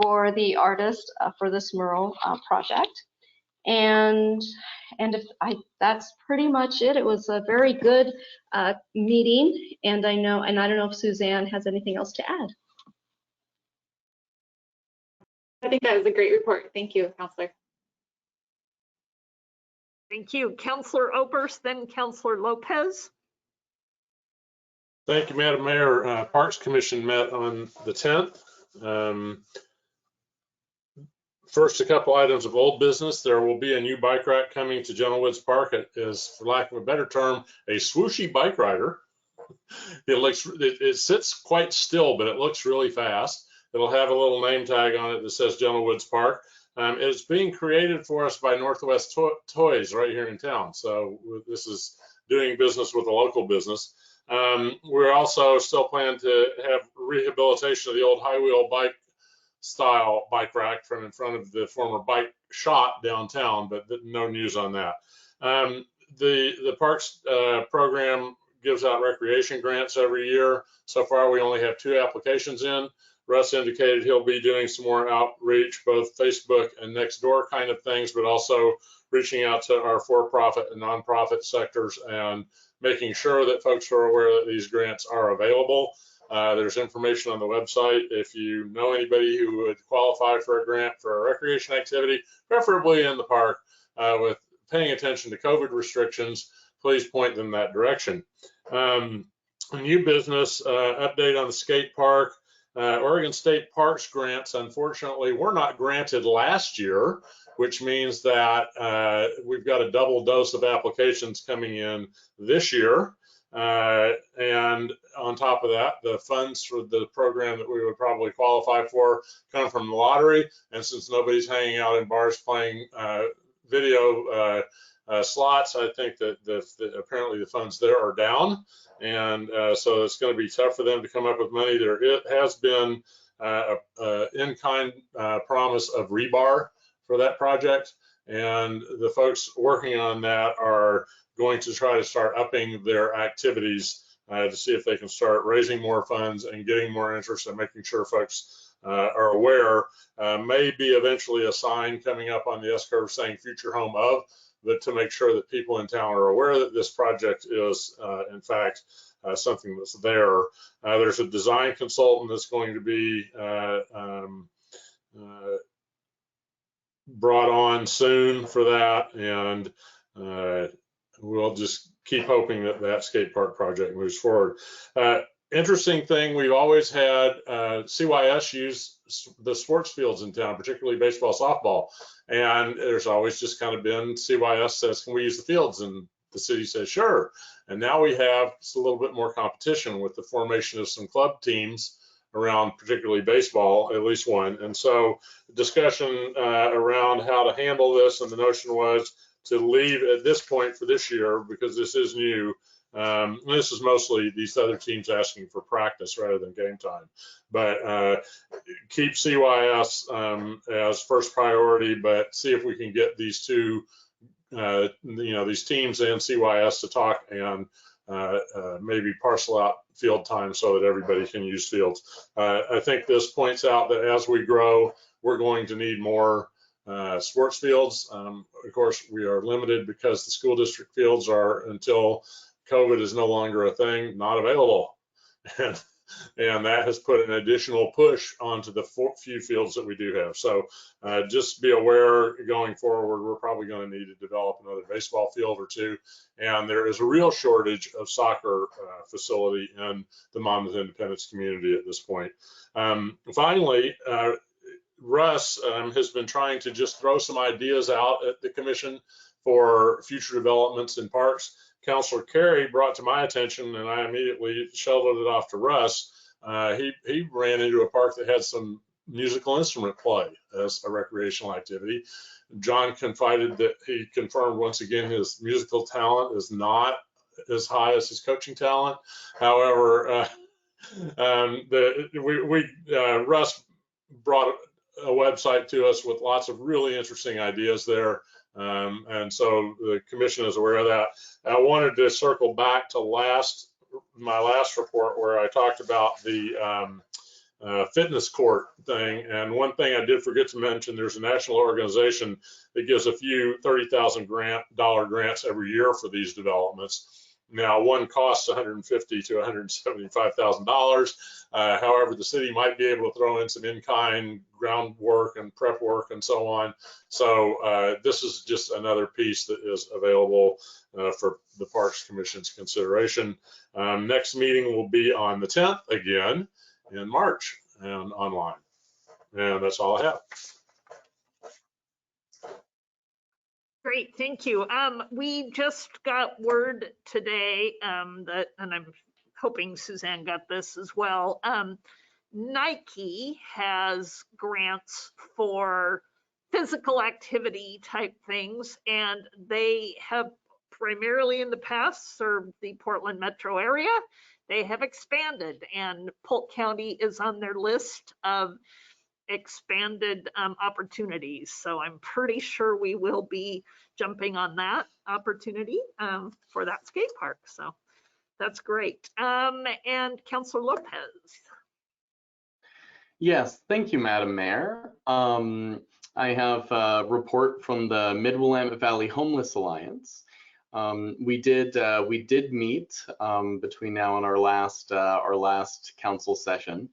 for the artist for this mural project. And that's pretty much it. It was a very good meeting, and I don't know if Suzanne has anything else to add. I think that was a great report. Thank you, Counselor. Thank you. Councilor Oberst, then Councilor Lopez. Thank you, Madam Mayor. Parks Commission met on the 10th. First, a couple items of old business. There will be a new bike rack coming to General Woods Park. It is, for lack of a better term, a swooshy bike rider. It sits quite still, but it looks really fast. It'll have a little name tag on it that says General Woods Park. It's being created for us by Northwest Toys right here in town. So this is doing business with a local business. We're also still planning to have rehabilitation of the old high wheel bike style bike rack from in front of the former bike shop downtown, but no news on that. The Parks program gives out recreation grants every year. So far, we only have 2 applications in. Russ indicated he'll be doing some more outreach, both Facebook and next door kind of things, but also reaching out to our for-profit and nonprofit sectors and making sure that folks are aware that these grants are available. There's information on the website. If you know anybody who would qualify for a grant for a recreation activity, preferably in the park, with paying attention to COVID restrictions, please point them that direction. New business update on the skate park. Oregon State Parks grants, unfortunately, were not granted last year, which means that we've got a double dose of applications coming in this year. And on top of that, the funds for the program that we would probably qualify for come from the lottery. And since nobody's hanging out in bars playing video slots, I think that apparently the funds there are down. And so it's going to be tough for them to come up with money. There has been in-kind promise of rebar for that project. And the folks working on that are going to try to start upping their activities to see if they can start raising more funds and getting more interest and making sure folks are aware, may be eventually a sign coming up on the S-curve saying future home of, but to make sure that people in town are aware that this project is, in fact, something that's there. There's a design consultant that's going to be brought on soon for that, and we'll just keep hoping that that skate park project moves forward. Interesting thing, we've always had CYS use the sports fields in town, particularly baseball, softball, and there's always just kind of been CYS says, can we use the fields? And the city says, sure. And now we have just a little bit more competition with the formation of some club teams around particularly baseball, at least one. And so discussion around how to handle this, and the notion was to leave at this point for this year, because this is new. This is mostly these other teams asking for practice rather than game time. But keep CYS as first priority, but see if we can get these two, these teams and CYS to talk and maybe parcel out field time so that everybody can use fields. I think this points out that as we grow, we're going to need more sports fields. Of course, we are limited because the school district fields are, until COVID is no longer a thing, not available. And that has put an additional push onto the few fields that we do have. So just be aware going forward, we're probably going to need to develop another baseball field or two. And there is a real shortage of soccer facility in the Monmouth Independence community at this point. Finally, Russ has been trying to just throw some ideas out at the commission for future developments in parks. Councilor Carey brought to my attention, and I immediately shoveled it off to Russ. He ran into a park that had some musical instrument play as a recreational activity. John confided that he confirmed once again his musical talent is not as high as his coaching talent. However, Russ brought a website to us with lots of really interesting ideas there. And so the commission is aware of that. I wanted to circle back to my last report where I talked about the fitness court thing. And one thing I did forget to mention, there's a national organization that gives a few $30,000 grants every year for these developments. Now, one costs $150,000 to $175,000. However, the city might be able to throw in some in-kind groundwork and prep work and so on. So this is just another piece that is available for the Parks Commission's consideration. Next meeting will be on the 10th again in March and online. And that's all I have. Great, thank you. We just got word today that, and I'm hoping Suzanne got this as well, Nike has grants for physical activity type things, and they have primarily in the past served the Portland metro area. They have expanded, and Polk County is on their list of expanded opportunities. So I'm pretty sure we will be jumping on that opportunity for that skate park. So that's great. And Councilor Lopez. Yes, thank you, Madam Mayor. I have a report from the Mid-Willamette Valley Homeless Alliance. We did meet between now and our last council session.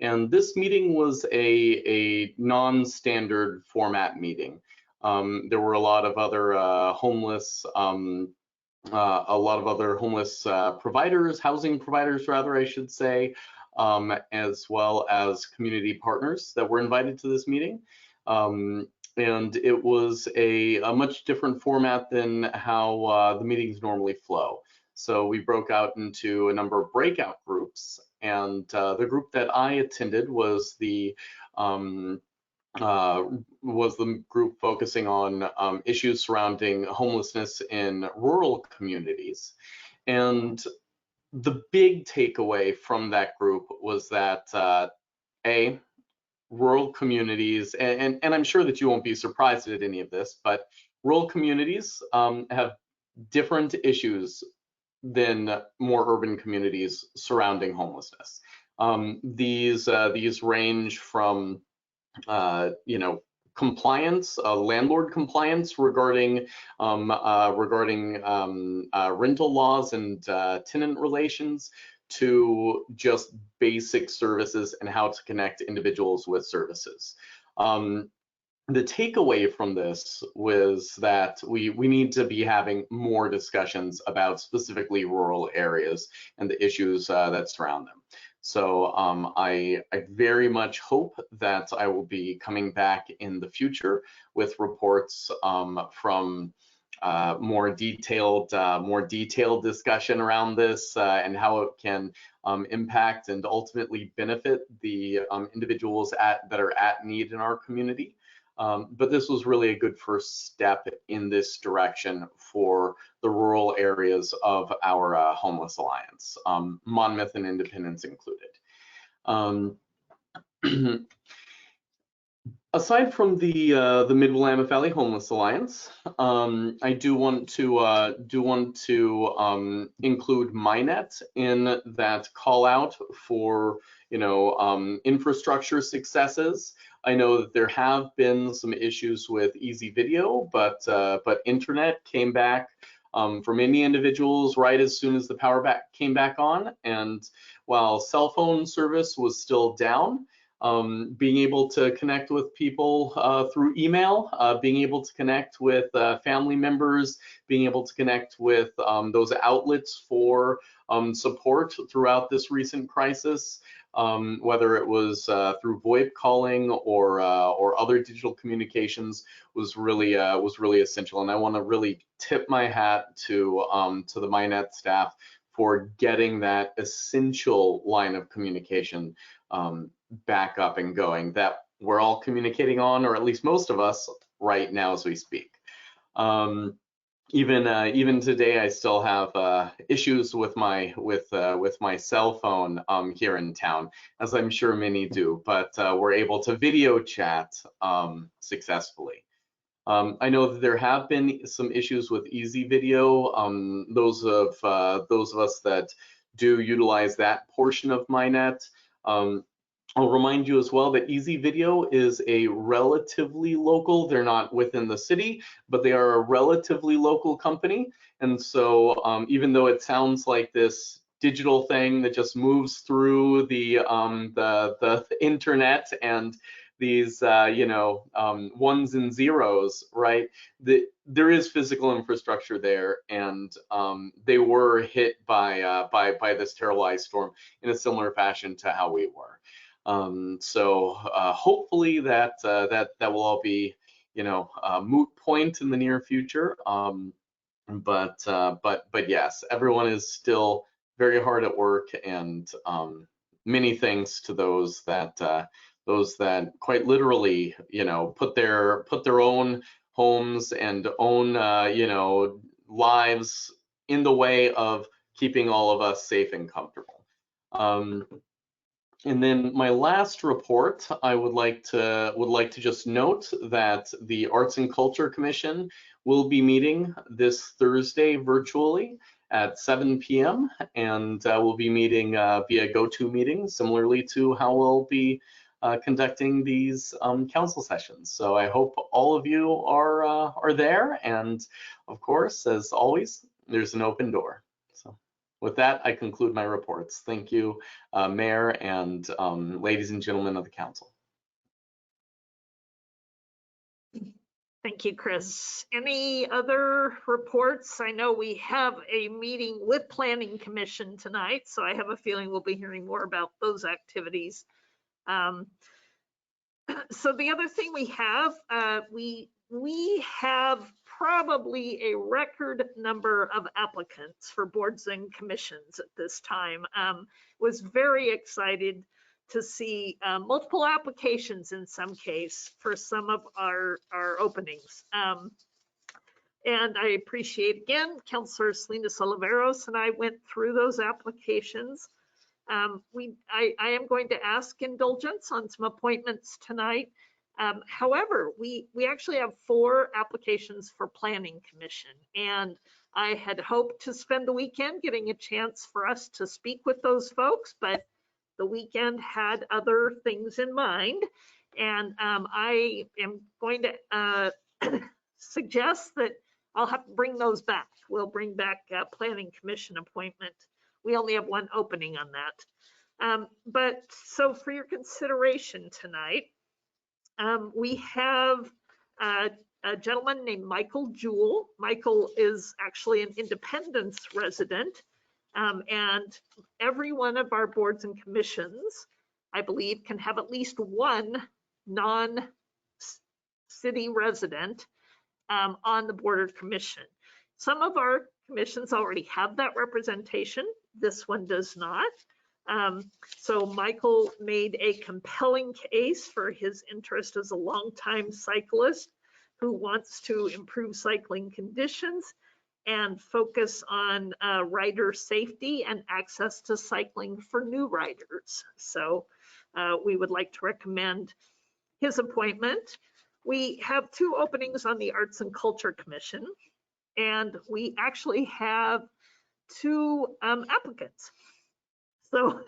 And this meeting was a non-standard format meeting. There were a lot of other homeless providers, housing providers rather, I should say, as well as community partners that were invited to this meeting. And it was a much different format than how the meetings normally flow. So we broke out into a number of breakout groups, and the group that I attended was the group focusing on issues surrounding homelessness in rural communities. And the big takeaway from that group was that rural communities, and I'm sure that you won't be surprised at any of this, but rural communities have different issues than more urban communities surrounding homelessness. These range from compliance, landlord compliance regarding rental laws and tenant relations, to just basic services and how to connect individuals with services. The takeaway from this was that we need to be having more discussions about specifically rural areas and the issues that surround them. So I very much hope that I will be coming back in the future with reports from more detailed discussion around this and how it can impact and ultimately benefit the individuals that are at need in our community. But this was really a good first step in this direction for the rural areas of our Homeless Alliance, Monmouth and Independence included. Aside from the Mid-Willamette Valley Homeless Alliance, I do want to include MyNet in that call out for infrastructure successes. I know that there have been some issues with Easy Video, but internet came back for many individuals right as soon as the power came back on, and while cell phone service was still down, being able to connect with people through email, being able to connect with family members, being able to connect with those outlets for support throughout this recent crisis, whether it was through VoIP calling or other digital communications, was really essential. And I want to really tip my hat to the MyNet staff for getting that essential line of communication back up and going that we're all communicating on, or at least most of us right now as we speak. Even today, I still have issues with my cell phone here in town, as I'm sure many do. But we're able to video chat successfully. I know that there have been some issues with Easy Video. Those of us that do utilize that portion of MyNet. I'll remind you as well that Easy Video is a relatively local, they're not within the city, but they are a relatively local company. And so even though it sounds like this digital thing that just moves through the internet and these ones and zeros, right? There is physical infrastructure there, and they were hit by this terrible ice storm in a similar fashion to how we were. So hopefully that will all be, a moot point in the near future. But yes, everyone is still very hard at work, and many thanks to those that quite literally, put their own homes and own, lives in the way of keeping all of us safe and comfortable. And then my last report, I would like to just note that the Arts and Culture Commission will be meeting this Thursday virtually at 7 p.m. and we'll be meeting via GoToMeeting, similarly to how we'll be conducting these council sessions. So I hope all of you are there, and of course, as always, there's an open door. So with that, I conclude my reports. Thank you, Mayor and ladies and gentlemen of the council. Thank you, Chris. Any other reports? I know we have a meeting with Planning Commission tonight, so I have a feeling we'll be hearing more about those activities. So the other thing we have, we have probably a record number of applicants for boards and commissions at this time. Was very excited to see multiple applications in some case for some of our openings. And I appreciate, again, Councilor Salinas Oliveros and I went through those applications. I am going to ask indulgence on some appointments tonight. However, we actually have 4 applications for Planning Commission, and I had hoped to spend the weekend getting a chance for us to speak with those folks, but the weekend had other things in mind, and I am going to suggest that I'll have to bring those back. We'll bring back Planning Commission appointment. We only have one opening on that. But so for your consideration tonight, we have a gentleman named Michael Jewell. Michael is actually an Independence resident, and every one of our boards and commissions, I believe, can have at least one non-city resident on the board or commission. Some of our commissions already have that representation. This one does not. So Michael made a compelling case for his interest as a longtime cyclist who wants to improve cycling conditions and focus on rider safety and access to cycling for new riders. So we would like to recommend his appointment. We have 2 openings on the Arts and Culture Commission, and we actually have 2 applicants. So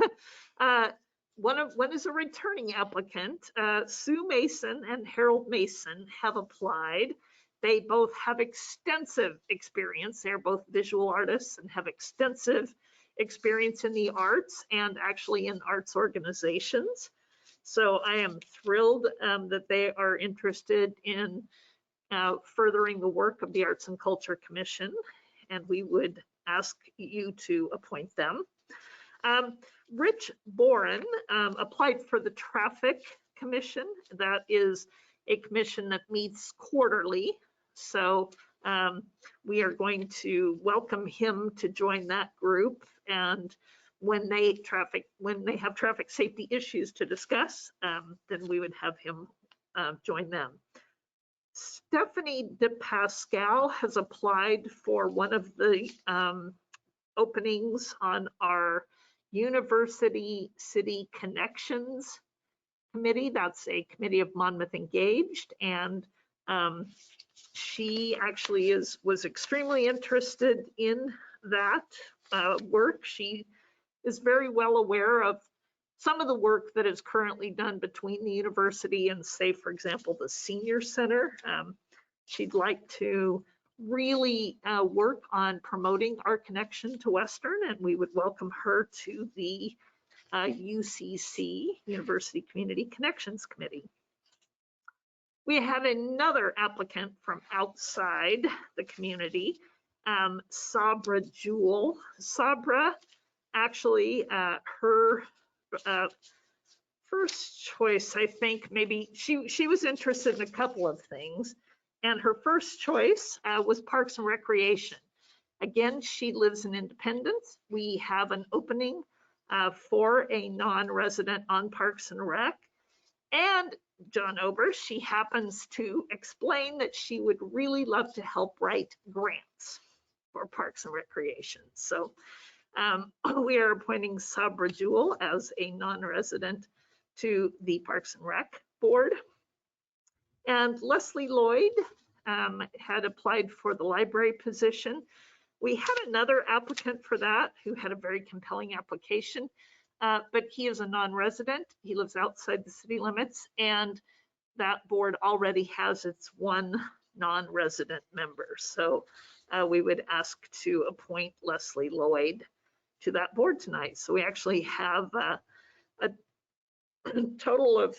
one is a returning applicant. Sue Mason and Harold Mason have applied. They both have extensive experience. They're both visual artists and have extensive experience in the arts and actually in arts organizations. So I am thrilled that they are interested in furthering the work of the Arts and Culture Commission, and we would ask you to appoint them. Rich Boren applied for the Traffic Commission. That is a commission that meets quarterly. So we are going to welcome him to join that group. And when they have traffic safety issues to discuss, then we would have him join them. Stephanie DePascal has applied for one of the openings on our University City Connections Committee. That's a committee of Monmouth Engaged, and she actually was extremely interested in that work. She is very well aware of some of the work that is currently done between the university and, say, for example, the Senior Center. She'd like to really work on promoting our connection to Western, and we would welcome her to the UCC, University Community Connections Committee. We have another applicant from outside the community, Sabra Jewell. Sabra, actually, her first choice, I think, maybe she was interested in a couple of things. And her first choice was Parks and Recreation. Again, she lives in Independence. We have an opening for a non-resident on Parks and Rec. And John Oberst, she happens to explain that she would really love to help write grants for Parks and Recreation. So we are appointing Sabra Jewell as a non-resident to the Parks and Rec board. And Leslie Lloyd had applied for the library position. We had another applicant for that who had a very compelling application, but he is a non-resident. He lives outside the city limits, and that board already has its one non-resident member. So we would ask to appoint Leslie Lloyd to that board tonight. So we actually have a total of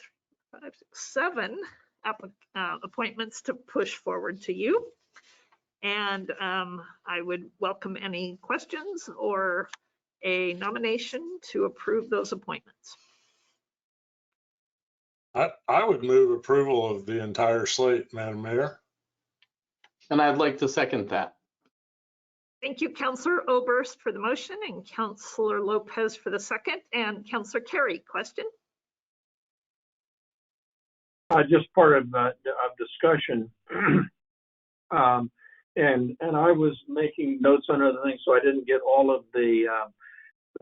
7 appointments to push forward to you. And I would welcome any questions or a nomination to approve those appointments. I would move approval of the entire slate, Madam Mayor. And I'd like to second that. Thank you, Councillor Oberst, for the motion, and Councillor Lopez for the second, and Councillor Carey, question? Just part of discussion, and I was making notes on other things, so I didn't get all of the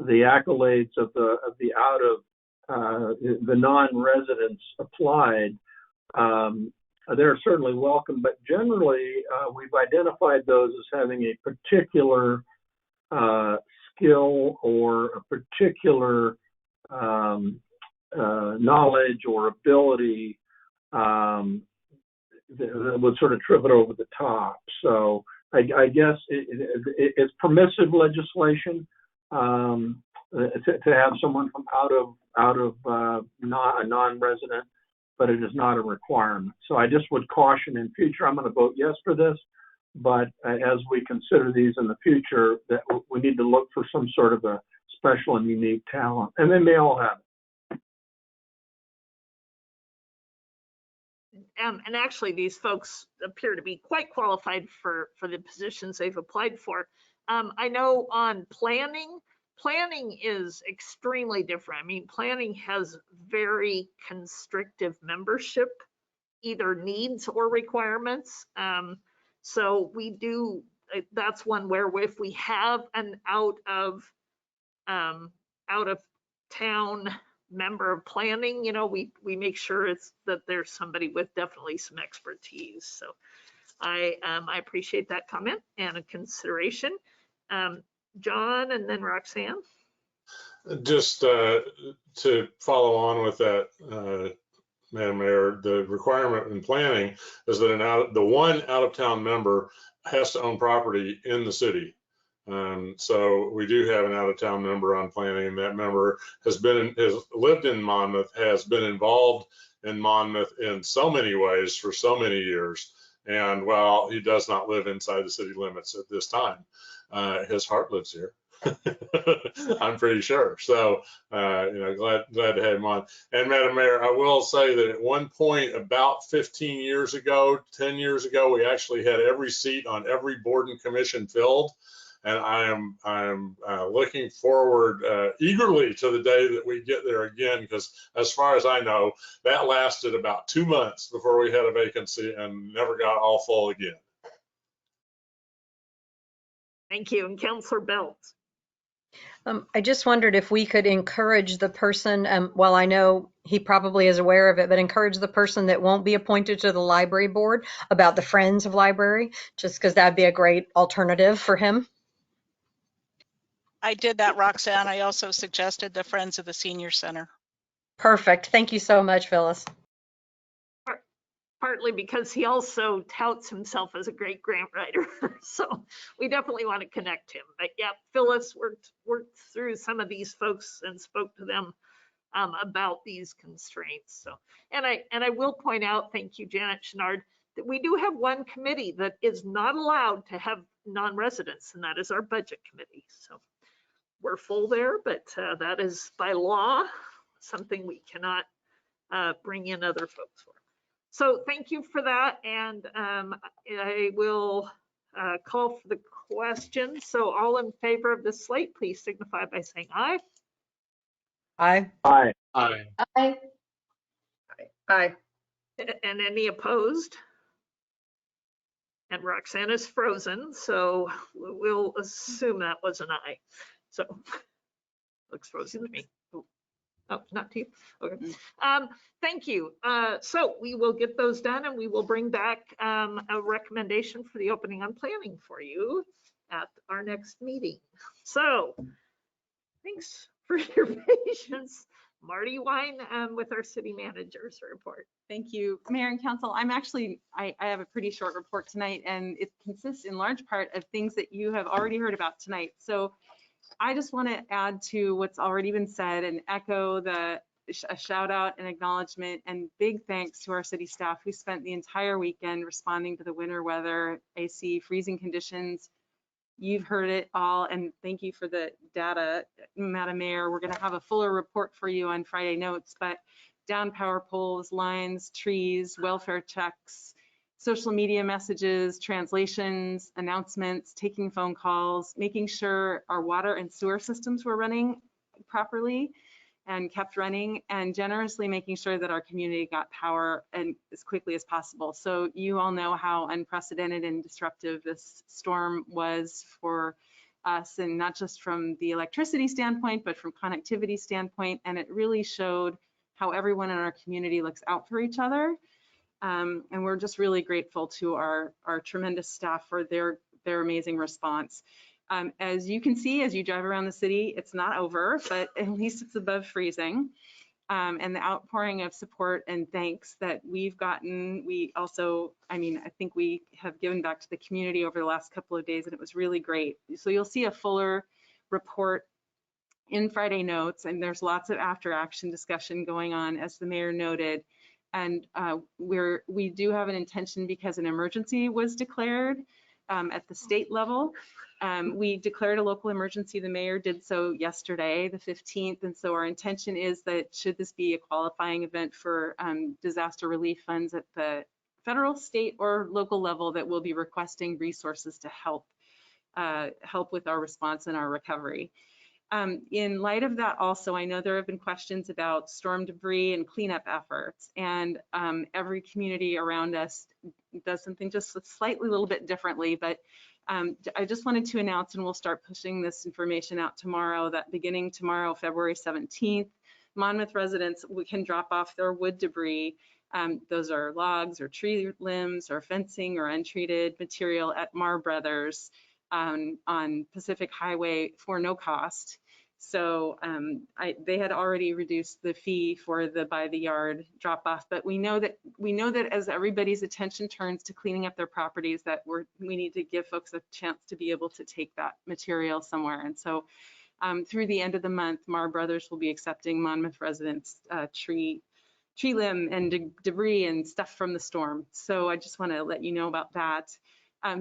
accolades of the non-residents applied. They're certainly welcome, but generally we've identified those as having a particular skill or a particular knowledge or ability that would sort of trip it over the top. So I guess it's permissive legislation to have someone from out of a non-resident, but it is not a requirement. So I just would caution in future. I'm going to vote yes for this, but as we consider these in the future, that we need to look for some sort of a special and unique talent, and they may all have it. And actually, these folks appear to be quite qualified for the positions they've applied for. I know on planning is extremely different. I mean, planning has very constrictive membership, either needs or requirements. So we do, that's one where if we have an out of town member of planning, you know, we make sure it's that there's somebody with definitely some expertise. So I appreciate that comment and a consideration. John and then Roxanne. Just to follow on with that, Madam Mayor, the requirement in planning is that the one out-of-town member has to own property in the city. So we do have an out-of-town member on planning, and that member has lived in Monmouth, has been involved in Monmouth in so many ways for so many years. And while he does not live inside the city limits at this time, his heart lives here. I'm pretty sure. So, you know, glad to have him on. And Madam Mayor, I will say that at one point, about 15 years ago, 10 years ago, we actually had every seat on every board and commission filled. And I am looking forward eagerly to the day that we get there again, because as far as I know, that lasted about 2 months before we had a vacancy and never got all full again. Thank you. And Councillor Belt. I just wondered if we could encourage the person, well, I know he probably is aware of it, but encourage the person that won't be appointed to the library board about the Friends of Library, just because that'd be a great alternative for him. I did that, Roxanne. I also suggested the Friends of the Senior Center. Perfect. Thank you so much, Phyllis. Partly because he also touts himself as a great grant writer. So we definitely want to connect him. But yeah, Phyllis worked through some of these folks and spoke to them about these constraints. So, and I will point out, thank you, Janet Chenard, that we do have one committee that is not allowed to have non-residents, and that is our budget committee. So we're full there, but that is by law something we cannot bring in other folks for. So thank you for that, and I will call for the question. So all in favor of the slate, please signify by saying aye. Aye. Aye. Aye. Aye. Aye. And any opposed? And Roxanne is frozen, so we'll assume that was an aye. So looks frozen to me. Oh, not to you. Okay. Thank you. So we will get those done, and we will bring back a recommendation for the opening on planning for you at our next meeting. So thanks for your patience. Marty Wine with our city manager's report. Thank you, Mayor and Council. I have a pretty short report tonight, and it consists in large part of things that you have already heard about tonight. So I just want to add to what's already been said and echo a shout out and acknowledgement and big thanks to our city staff who spent the entire weekend responding to the winter weather, AC, freezing conditions. You've heard it all, and thank you for the data, Madam Mayor. We're going to have a fuller report for you on Friday notes, but down power poles, lines, trees, welfare checks, social media messages, translations, announcements, taking phone calls, making sure our water and sewer systems were running properly and kept running, and generously making sure that our community got power and as quickly as possible. So you all know how unprecedented and disruptive this storm was for us, and not just from the electricity standpoint, but from connectivity standpoint. And it really showed how everyone in our community looks out for each other. And we're just really grateful to our tremendous staff for their amazing response. As you can see, as you drive around the city, it's not over, but at least it's above freezing. And the outpouring of support and thanks that we've gotten, we also, I think we have given back to the community over the last couple of days, and it was really great. So you'll see a fuller report in Friday Notes, and there's lots of after action discussion going on, as the mayor noted. And we do have an intention, because an emergency was declared at the state level. We declared a local emergency. The mayor did so yesterday, the 15th. And so our intention is that should this be a qualifying event for disaster relief funds at the federal, state, or local level, that we'll be requesting resources to help with our response and our recovery. In light of that also, I know there have been questions about storm debris and cleanup efforts, and every community around us does something just slightly a little bit differently, but I just wanted to announce, and we'll start pushing this information out tomorrow, that beginning tomorrow, February 17th, Monmouth residents can drop off their wood debris. Those are logs or tree limbs or fencing or untreated material at Mar Brothers on Pacific Highway for no cost. So they had already reduced the fee for the by the yard drop off, but we know that as everybody's attention turns to cleaning up their properties, that we need to give folks a chance to be able to take that material somewhere. And so through the end of the month, Mar Brothers will be accepting Monmouth residents tree limb and debris and stuff from the storm. So I just want to let you know about that.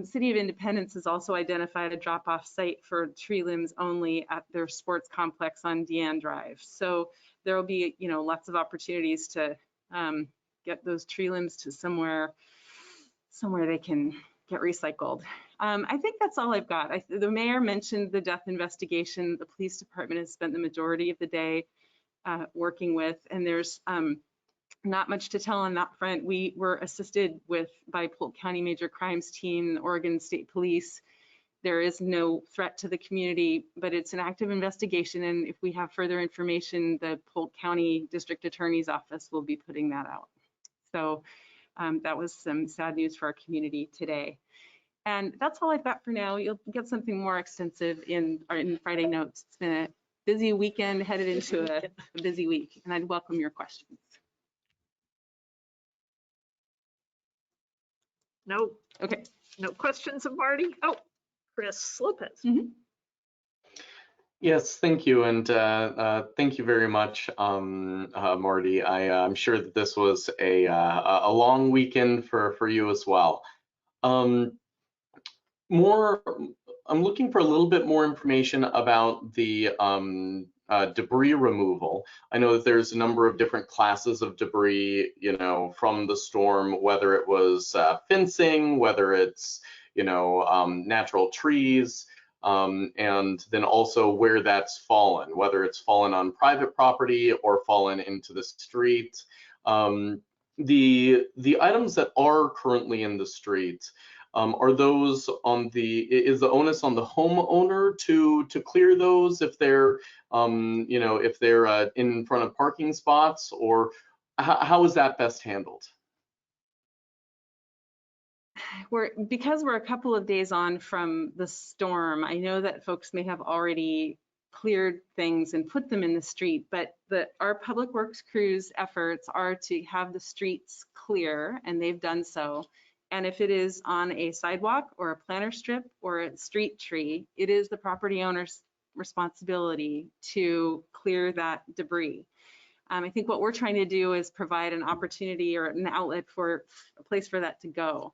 City of Independence has also identified a drop-off site for tree limbs only at their sports complex on Deanne Drive. So there will be, lots of opportunities to get those tree limbs to somewhere they can get recycled. I think that's all I've got. The mayor mentioned the death investigation. The police department has spent the majority of the day working with, and there's not much to tell on that front. We were assisted by Polk County Major Crimes Team, Oregon State Police. There is no threat to the community, but it's an active investigation. And if we have further information, the Polk County District Attorney's Office will be putting that out. So that was some sad news for our community today. And that's all I've got for now. You'll get something more extensive in Friday Notes. It's been a busy weekend, headed into a busy week, and I'd welcome your questions. No. Okay. No questions of Marty? Oh, Chris Lopez. Yes, thank you, and thank you very much, Marty. I'm sure that this was a long weekend for you as well. I'm looking for a little bit more information about the debris removal. I know that there's a number of different classes of debris, from the storm, whether it was fencing, whether it's, natural trees, and then also where that's fallen, whether it's fallen on private property or fallen into the street. The items that are currently in the street, are those is the onus on the homeowner to clear those if they're, if they're in front of parking spots, or how is that best handled? Because we're a couple of days on from the storm, I know that folks may have already cleared things and put them in the street, but our public works crews' efforts are to have the streets clear, and they've done so. And if it is on a sidewalk or a planter strip or a street tree, it is the property owner's responsibility to clear that debris. I think what we're trying to do is provide an opportunity or an outlet for a place for that to go.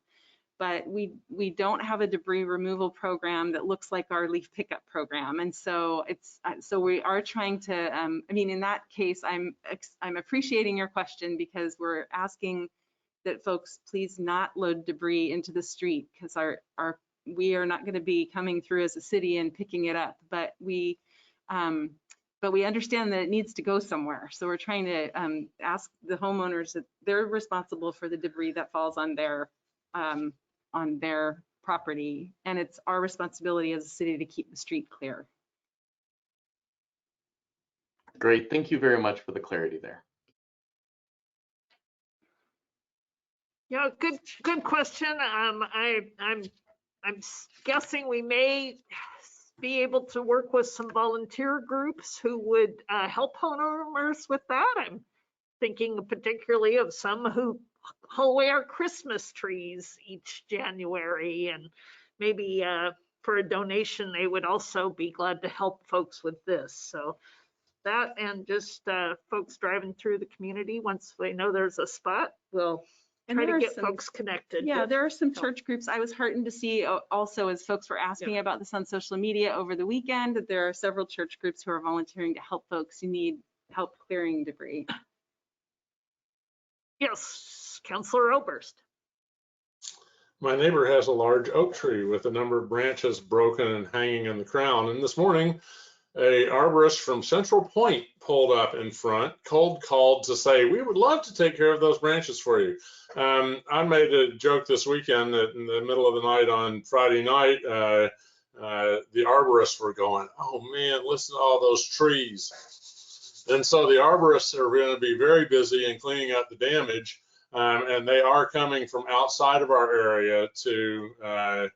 But we don't have a debris removal program that looks like our leaf pickup program, and so we are trying to. In that case, I'm appreciating your question, because we're asking that folks please not load debris into the street, because we are not going to be coming through as a city and picking it up, but we understand that it needs to go somewhere. So we're trying to ask the homeowners that they're responsible for the debris that falls on their property, and it's our responsibility as a city to keep the street clear. Great, thank you very much for the clarity there. Yeah, good question. I'm guessing we may be able to work with some volunteer groups who would help homeowners with that. I'm thinking particularly of some who haul away our Christmas trees each January, and maybe for a donation, they would also be glad to help folks with this. So that, and just folks driving through the community, once they know there's a spot, we'll try to get folks connected. Yeah, there are some church groups. I was heartened to see also, as folks were asking about this on social media over the weekend, that there are several church groups who are volunteering to help folks who need help clearing debris. Yes, Councilor Oberst. My neighbor has a large oak tree with a number of branches broken and hanging in the crown. And this morning, a arborist from Central Point pulled up in front, cold called to say, we would love to take care of those branches for you. I made a joke this weekend that in the middle of the night on Friday night, the arborists were going, oh man, listen to all those trees. And so the arborists are going to be very busy in cleaning up the damage. And they are coming from outside of our area to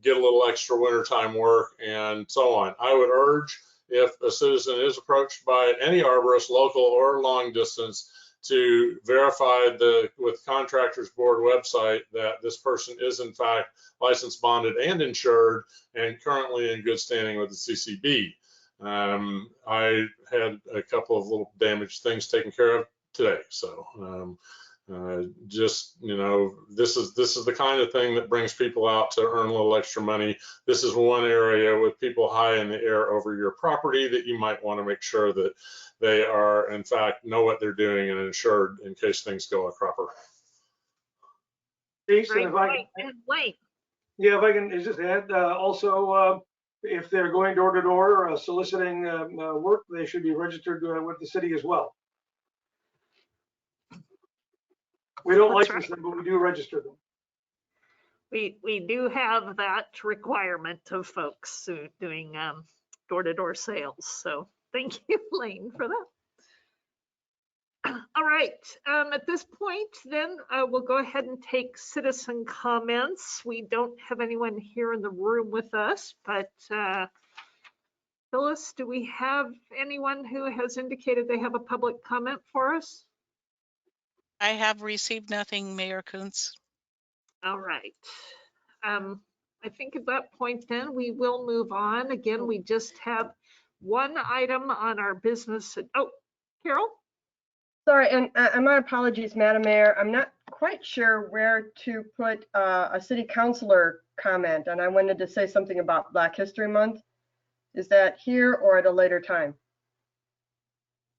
get a little extra wintertime work and so on. I would urge, if a citizen is approached by any arborist, local or long distance, to verify with Contractors Board website that this person is in fact licensed, bonded, and insured, and currently in good standing with the CCB. I had a couple of little damaged things taken care of today, so just, you know, this is the kind of thing that brings people out to earn a little extra money. This is one area with people high in the air over your property that you might want to make sure that they are, in fact, know what they're doing and insured in case things go a cropper. Jason, if I can just add, also, if they're going door to door soliciting work, they should be registered with the city as well. We don't license them, but we do register them. We do have that requirement of folks doing door-to-door sales. So thank you, Lane, for that. All right, at this point, then we'll go ahead and take citizen comments. We don't have anyone here in the room with us, but Phyllis, do we have anyone who has indicated they have a public comment for us? I have received nothing, Mayor Kuntz. All right. I think at that point then we will move on. Again, we just have one item on our business. Oh, Carol? Sorry, and my apologies, Madam Mayor. I'm not quite sure where to put a city councilor comment, and I wanted to say something about Black History Month. Is that here or at a later time?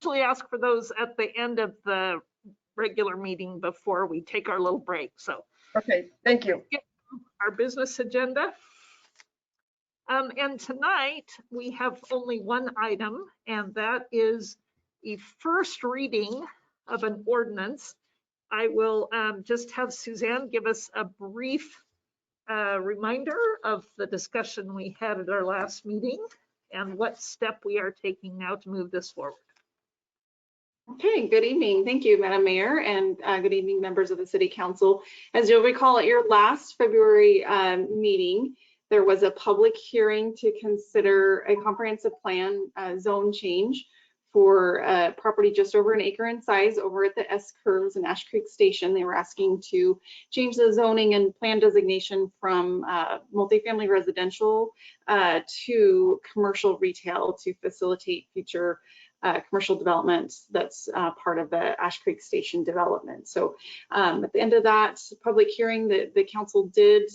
Usually ask for those at the end of the regular meeting before we take our little break. So okay, thank you. Our business agenda. And tonight we have only one item, and that is a first reading of an ordinance. I will just have Suzanne give us a brief reminder of the discussion we had at our last meeting and what step we are taking now to move this forward. Okay, good evening. Thank you, Madam Mayor, and good evening, members of the City Council. As you'll recall, at your last February meeting, there was a public hearing to consider a comprehensive plan zone change for property just over an acre in size over at the S Curves and Ash Creek Station. They were asking to change the zoning and plan designation from multifamily residential to commercial retail to facilitate future commercial development that's part of the Ash Creek Station development. So at the end of that public hearing, the council did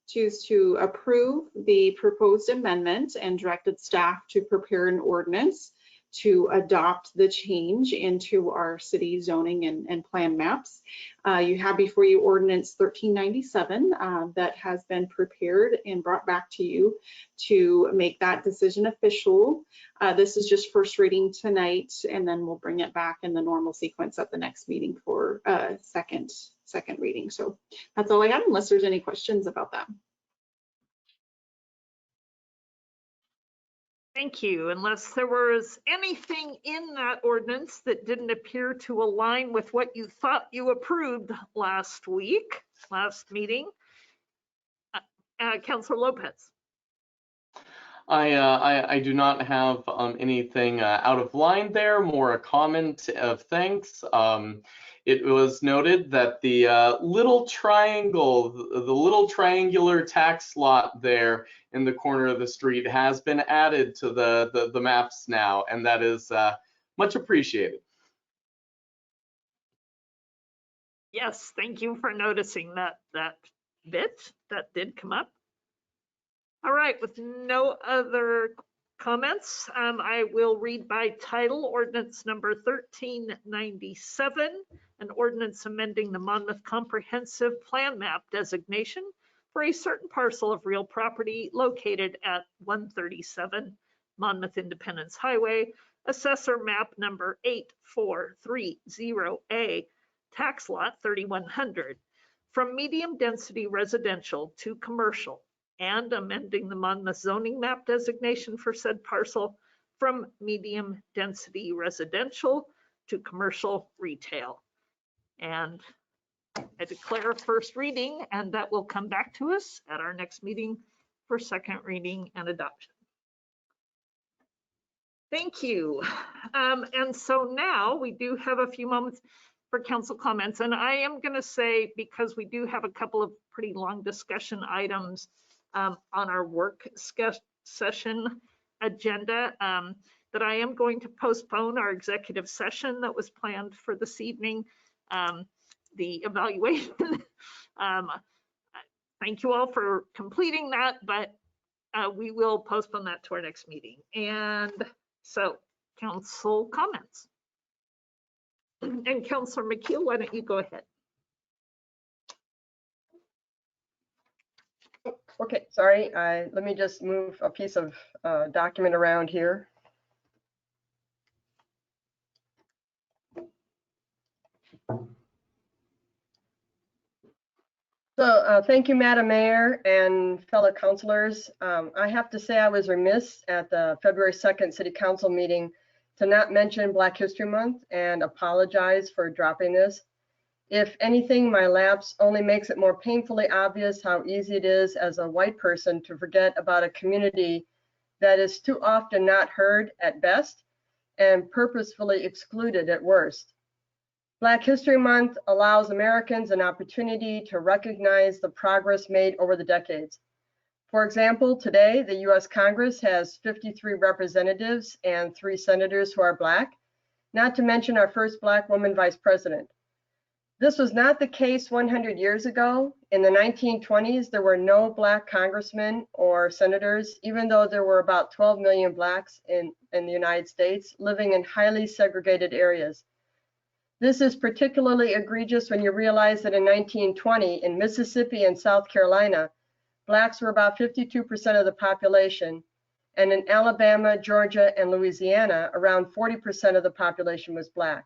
choose to approve the proposed amendment and directed staff to prepare an ordinance to adopt the change into our city zoning and plan maps. You have before you ordinance 1397 that has been prepared and brought back to you to make that decision official. This is just first reading tonight, and then we'll bring it back in the normal sequence at the next meeting for second reading. So that's all I have, unless there's any questions about that. Thank you. Unless there was anything in that ordinance that didn't appear to align with what you thought you approved last meeting. Councilor Lopez. I do not have anything out of line there, more a comment of thanks. It was noted that the little triangle, the little triangular tax lot there in the corner of the street has been added to the maps now, and that is much appreciated. Yes, thank you for noticing that bit. That did come up. All right, with no other comments, I will read by title ordinance number 1397, an ordinance amending the Monmouth Comprehensive Plan Map designation for a certain parcel of real property located at 137 Monmouth Independence Highway, assessor map number 8430A, tax lot 3100, from medium density residential to commercial, and amending the Monmouth zoning map designation for said parcel from medium density residential to commercial retail. And I declare a first reading, and that will come back to us at our next meeting for second reading and adoption. Thank you. And so now we do have a few moments for council comments. And I am going to say, because we do have a couple of pretty long discussion items on our work session agenda, that I am going to postpone our executive session that was planned for this evening, the evaluation. Thank you all for completing that, but we will postpone that to our next meeting. And so, council comments. And Councilor McKeel, why don't you go ahead? Okay, sorry. Let me just move a piece of document around here. So thank you, Madam Mayor and fellow councilors. I have to say I was remiss at the February 2nd City Council meeting to not mention Black History Month and apologize for dropping this. If anything, my lapse only makes it more painfully obvious how easy it is as a white person to forget about a community that is too often not heard at best and purposefully excluded at worst. Black History Month allows Americans an opportunity to recognize the progress made over the decades. For example, today, the US Congress has 53 representatives and 3 senators who are Black, not to mention our first Black woman vice president. This was not the case 100 years ago. In the 1920s, there were no Black congressmen or senators, even though there were about 12 million Blacks in the United States living in highly segregated areas. This is particularly egregious when you realize that in 1920, in Mississippi and South Carolina, Blacks were about 52% of the population, and in Alabama, Georgia, and Louisiana, around 40% of the population was Black.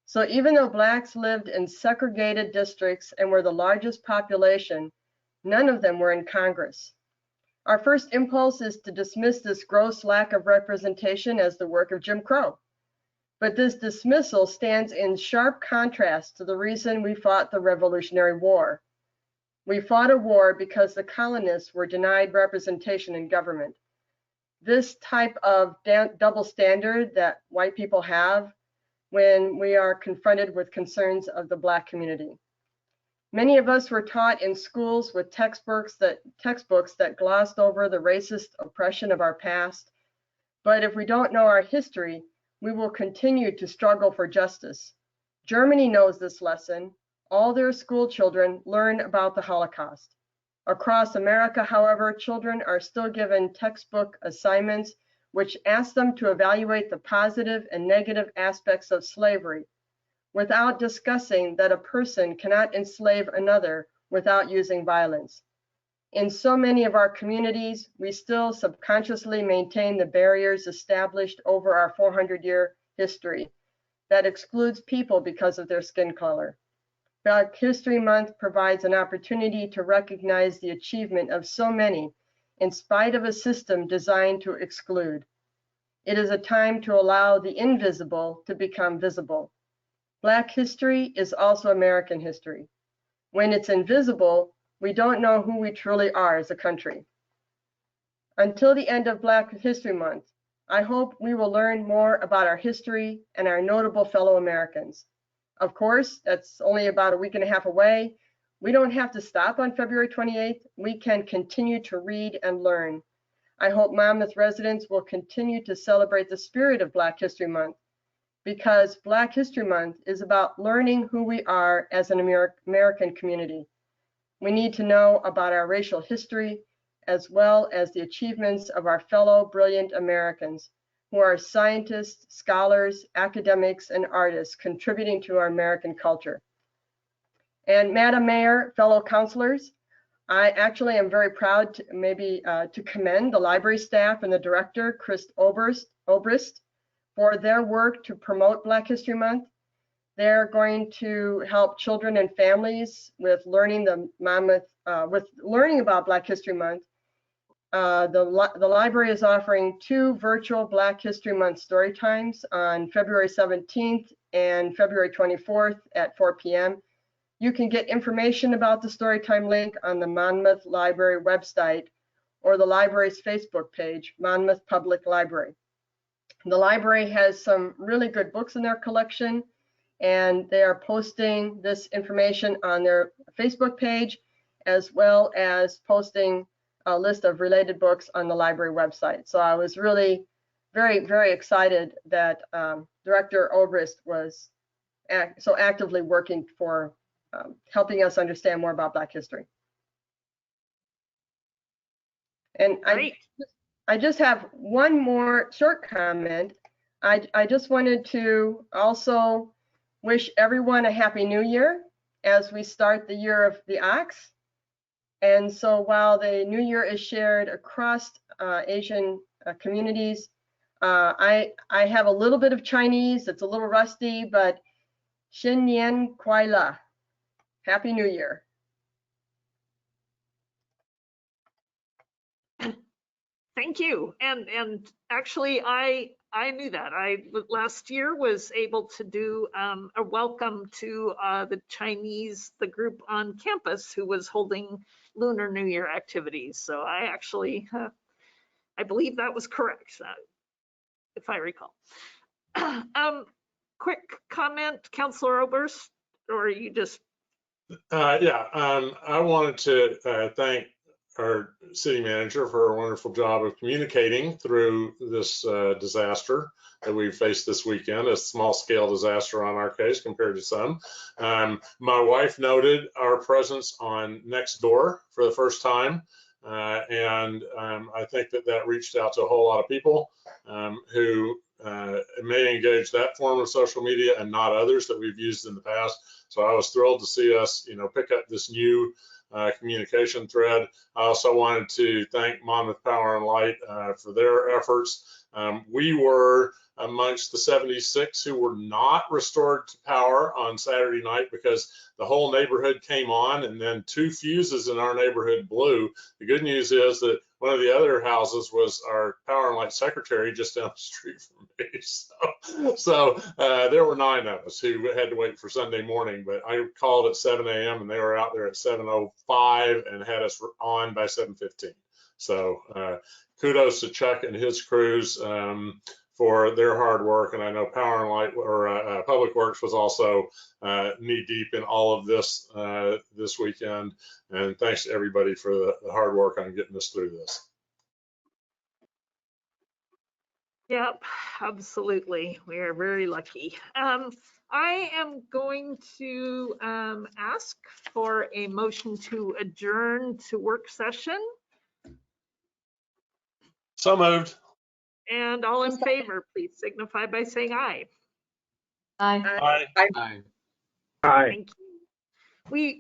So even though Blacks lived in segregated districts and were the largest population, none of them were in Congress. Our first impulse is to dismiss this gross lack of representation as the work of Jim Crow. But this dismissal stands in sharp contrast to the reason we fought the Revolutionary War. We fought a war because the colonists were denied representation in government. This type of double standard that white people have when we are confronted with concerns of the Black community. Many of us were taught in schools with textbooks that glossed over the racist oppression of our past. But if we don't know our history, we will continue to struggle for justice. Germany knows this lesson. All their school children learn about the Holocaust. Across America, however, children are still given textbook assignments which ask them to evaluate the positive and negative aspects of slavery without discussing that a person cannot enslave another without using violence. In so many of our communities, we still subconsciously maintain the barriers established over our 400-year history that excludes people because of their skin color. Black History Month provides an opportunity to recognize the achievement of so many in spite of a system designed to exclude. It is a time to allow the invisible to become visible. Black history is also American history. When it's invisible, we don't know who we truly are as a country. Until the end of Black History Month, I hope we will learn more about our history and our notable fellow Americans. Of course, that's only about a week and a half away. We don't have to stop on February 28th. We can continue to read and learn. I hope Monmouth residents will continue to celebrate the spirit of Black History Month, because Black History Month is about learning who we are as an American community. We need to know about our racial history, as well as the achievements of our fellow brilliant Americans who are scientists, scholars, academics, and artists contributing to our American culture. And Madam Mayor, fellow councilors, I actually am very proud to commend the library staff and the director, Chris Obrist, for their work to promote Black History Month. They're going to help children and families with learning about Black History Month. The library is offering 2 virtual Black History Month story times on February 17th and February 24th at 4 p.m. You can get information about the Storytime link on the Monmouth Library website or the library's Facebook page, Monmouth Public Library. The library has some really good books in their collection, and they are posting this information on their Facebook page, as well as posting a list of related books on the library website. So I was really very, very excited that Director Obrist was so actively working for helping us understand more about Black history. And I just have one more short comment. I just wanted to also wish everyone a Happy New Year as we start the year of the ox. And so while the New Year is shared across Asian communities, I have a little bit of Chinese. It's a little rusty, but Xin Nian Kuai La. Happy New Year. Thank you. And actually, I knew that. I last year was able to do a welcome to the group on campus who was holding Lunar New Year activities. So I actually, I believe that was correct, if I recall. Quick comment, Councilor Oberst, or you just? I wanted to thank our city manager for a wonderful job of communicating through this disaster that we faced this weekend, a small scale disaster on our case compared to some. My wife noted our presence on Nextdoor for the first time. And I think that reached out to a whole lot of people who may engage that form of social media and not others that we've used in the past. So I was thrilled to see us, pick up this new communication thread. I also wanted to thank Monmouth Power and Light for their efforts. We were amongst the 76 who were not restored to power on Saturday night because the whole neighborhood came on and then 2 fuses in our neighborhood blew. The good news is that one of the other houses was our Power and Light secretary just down the street from me. So there were 9 of us who had to wait for Sunday morning, but I called at 7 a.m. and they were out there at 7:05 and had us on by 7:15. So kudos to Chuck and his crews for their hard work. And I know Power and Light or Public Works was also knee deep in all of this this weekend. And thanks to everybody for the hard work on getting us through this. Yep, absolutely. We are very lucky. I am going to ask for a motion to adjourn to work session. So moved. And all in favor, please signify by saying aye. Aye. Aye. Aye. Thank you. We're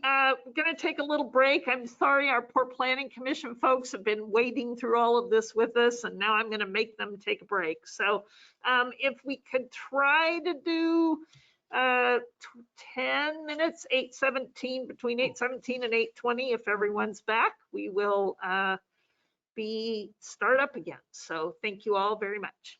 going to take a little break. I'm sorry, our poor planning commission folks have been wading through all of this with us, and now I'm going to make them take a break. So if we could try to do 10 minutes, 8:17, between 8:17 and 8:20, if everyone's back, we will start up again. So thank you all very much.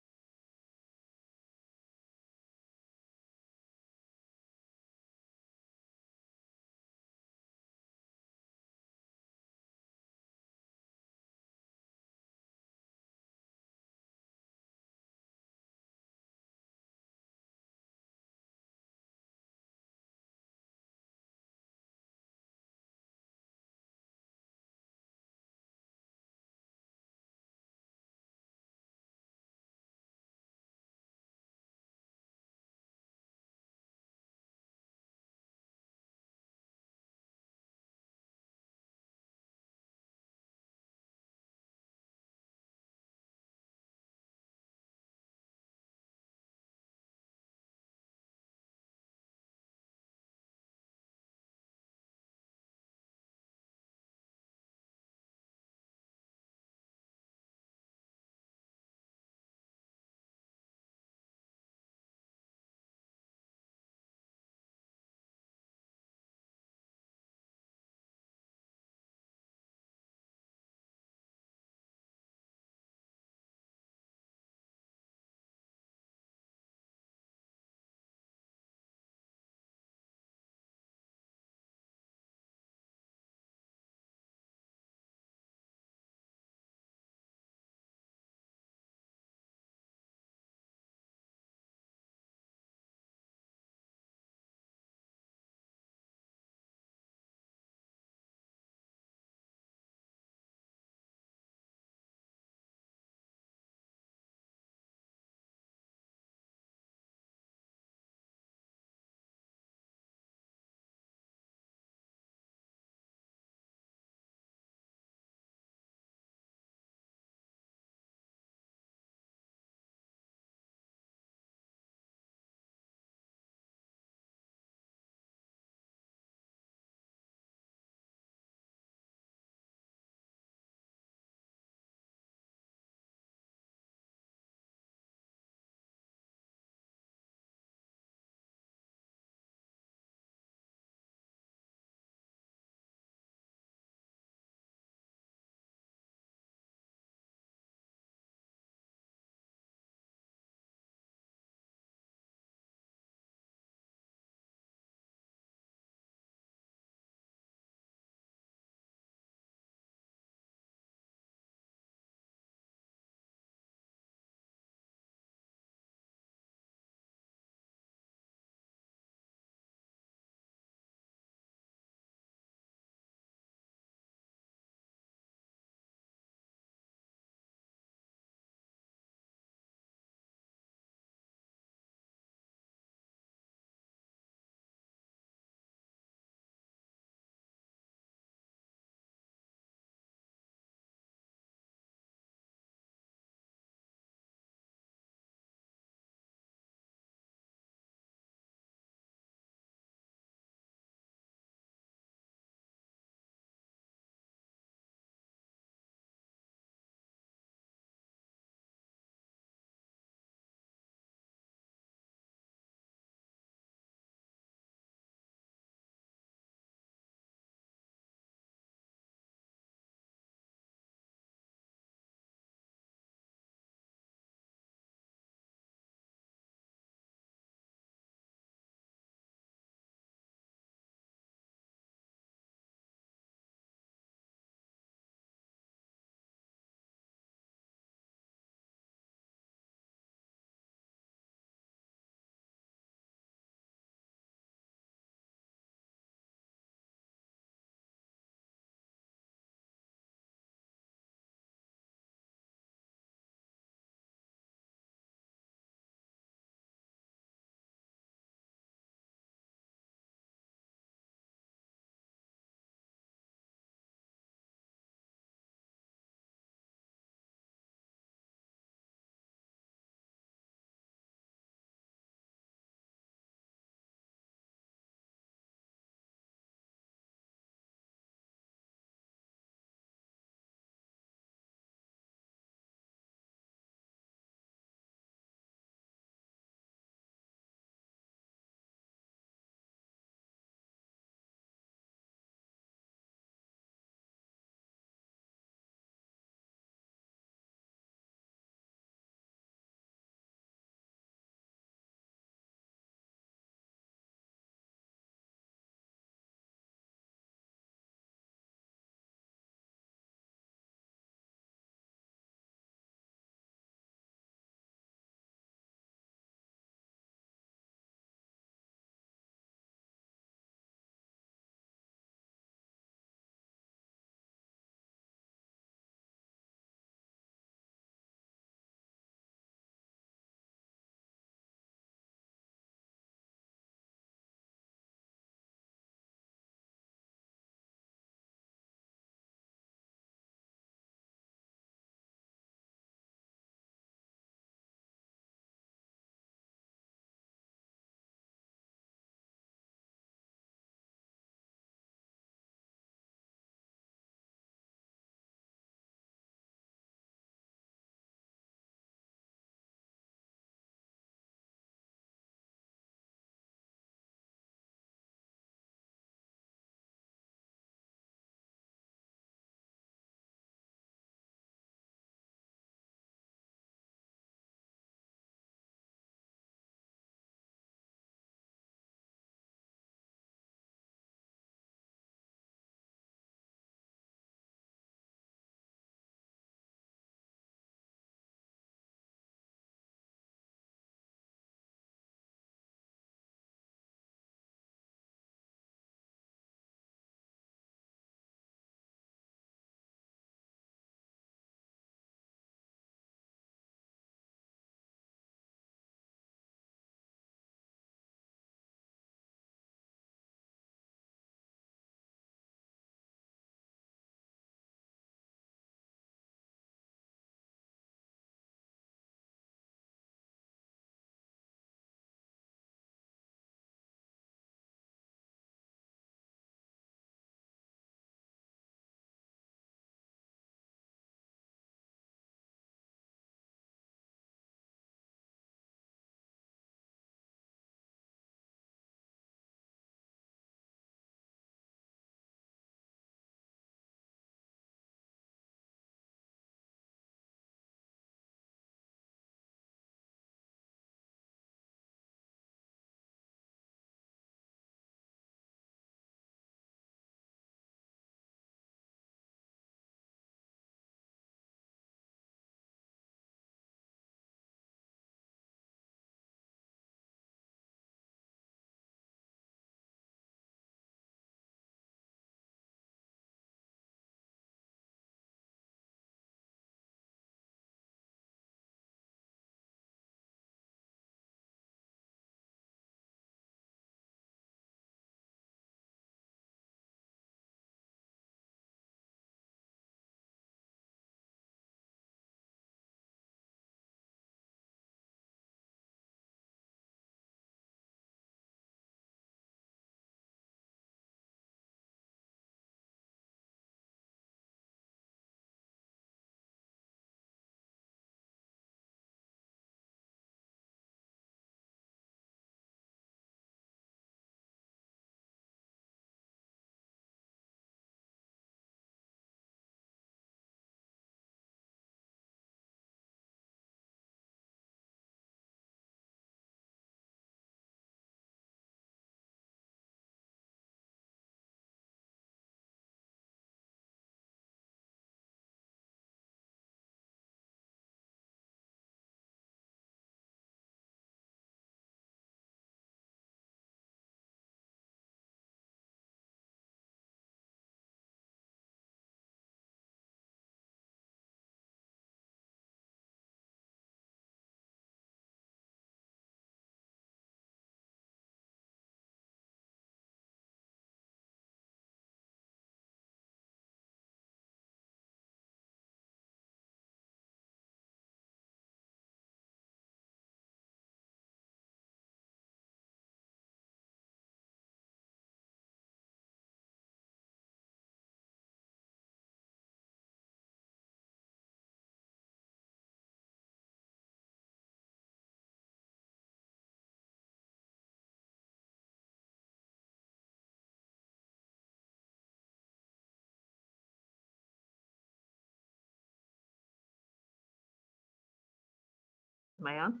Am I on?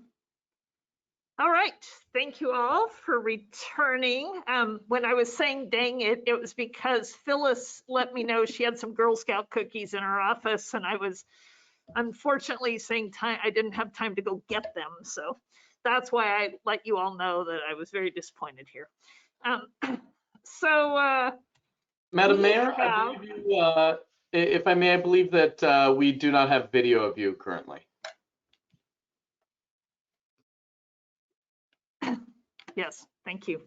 All right, thank you all for returning. When I was saying dang it, it was because Phyllis let me know she had some Girl Scout cookies in her office, and I was unfortunately saying I didn't have time to go get them. So that's why I let you all know that I was very disappointed here. Madam Mayor, I believe you, if I may, I believe that we do not have video of you currently. Yes, thank you.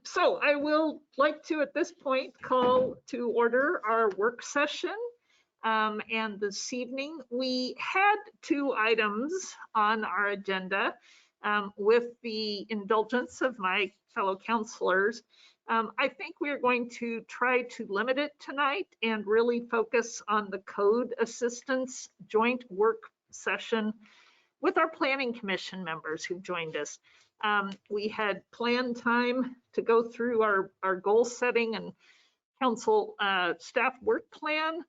So I will like to, at this point, call to order our work session. And this evening, we had 2 items on our agenda. With the indulgence of my fellow counselors, I think we are going to try to limit it tonight and really focus on the code assistance joint work session with our planning commission members who joined us. We had planned time to go through our goal setting and council staff work plan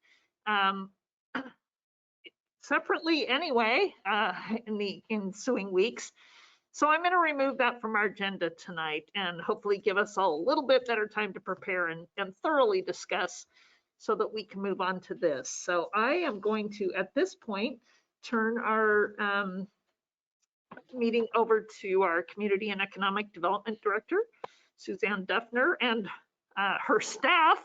separately anyway in the ensuing weeks. So I'm going to remove that from our agenda tonight and hopefully give us all a little bit better time to prepare and thoroughly discuss so that we can move on to this. So I am going to, at this point, turn our meeting over to our Community and Economic Development Director, Suzanne Duffner, and her staff,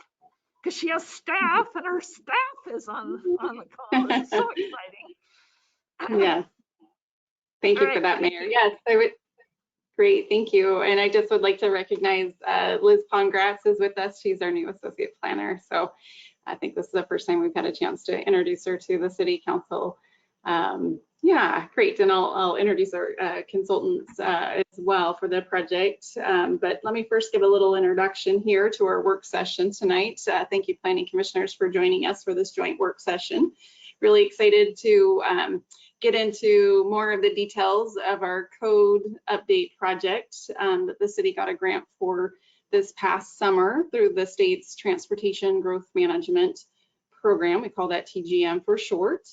because she has staff and her staff is on the call. It's so exciting. Yes. Thank you for that, Mayor. Yes, I would. Great, thank you. And I just would like to recognize Liz Pongratz is with us. She's our new associate planner. So I think this is the first time we've had a chance to introduce her to the City Council. Yeah, great. And I'll introduce our consultants as well for the project. But let me first give a little introduction here to our work session tonight. Thank you, Planning Commissioners, for joining us for this joint work session. Really excited to get into more of the details of our code update project that the city got a grant for this past summer through the state's Transportation Growth Management Program. We call that TGM for short.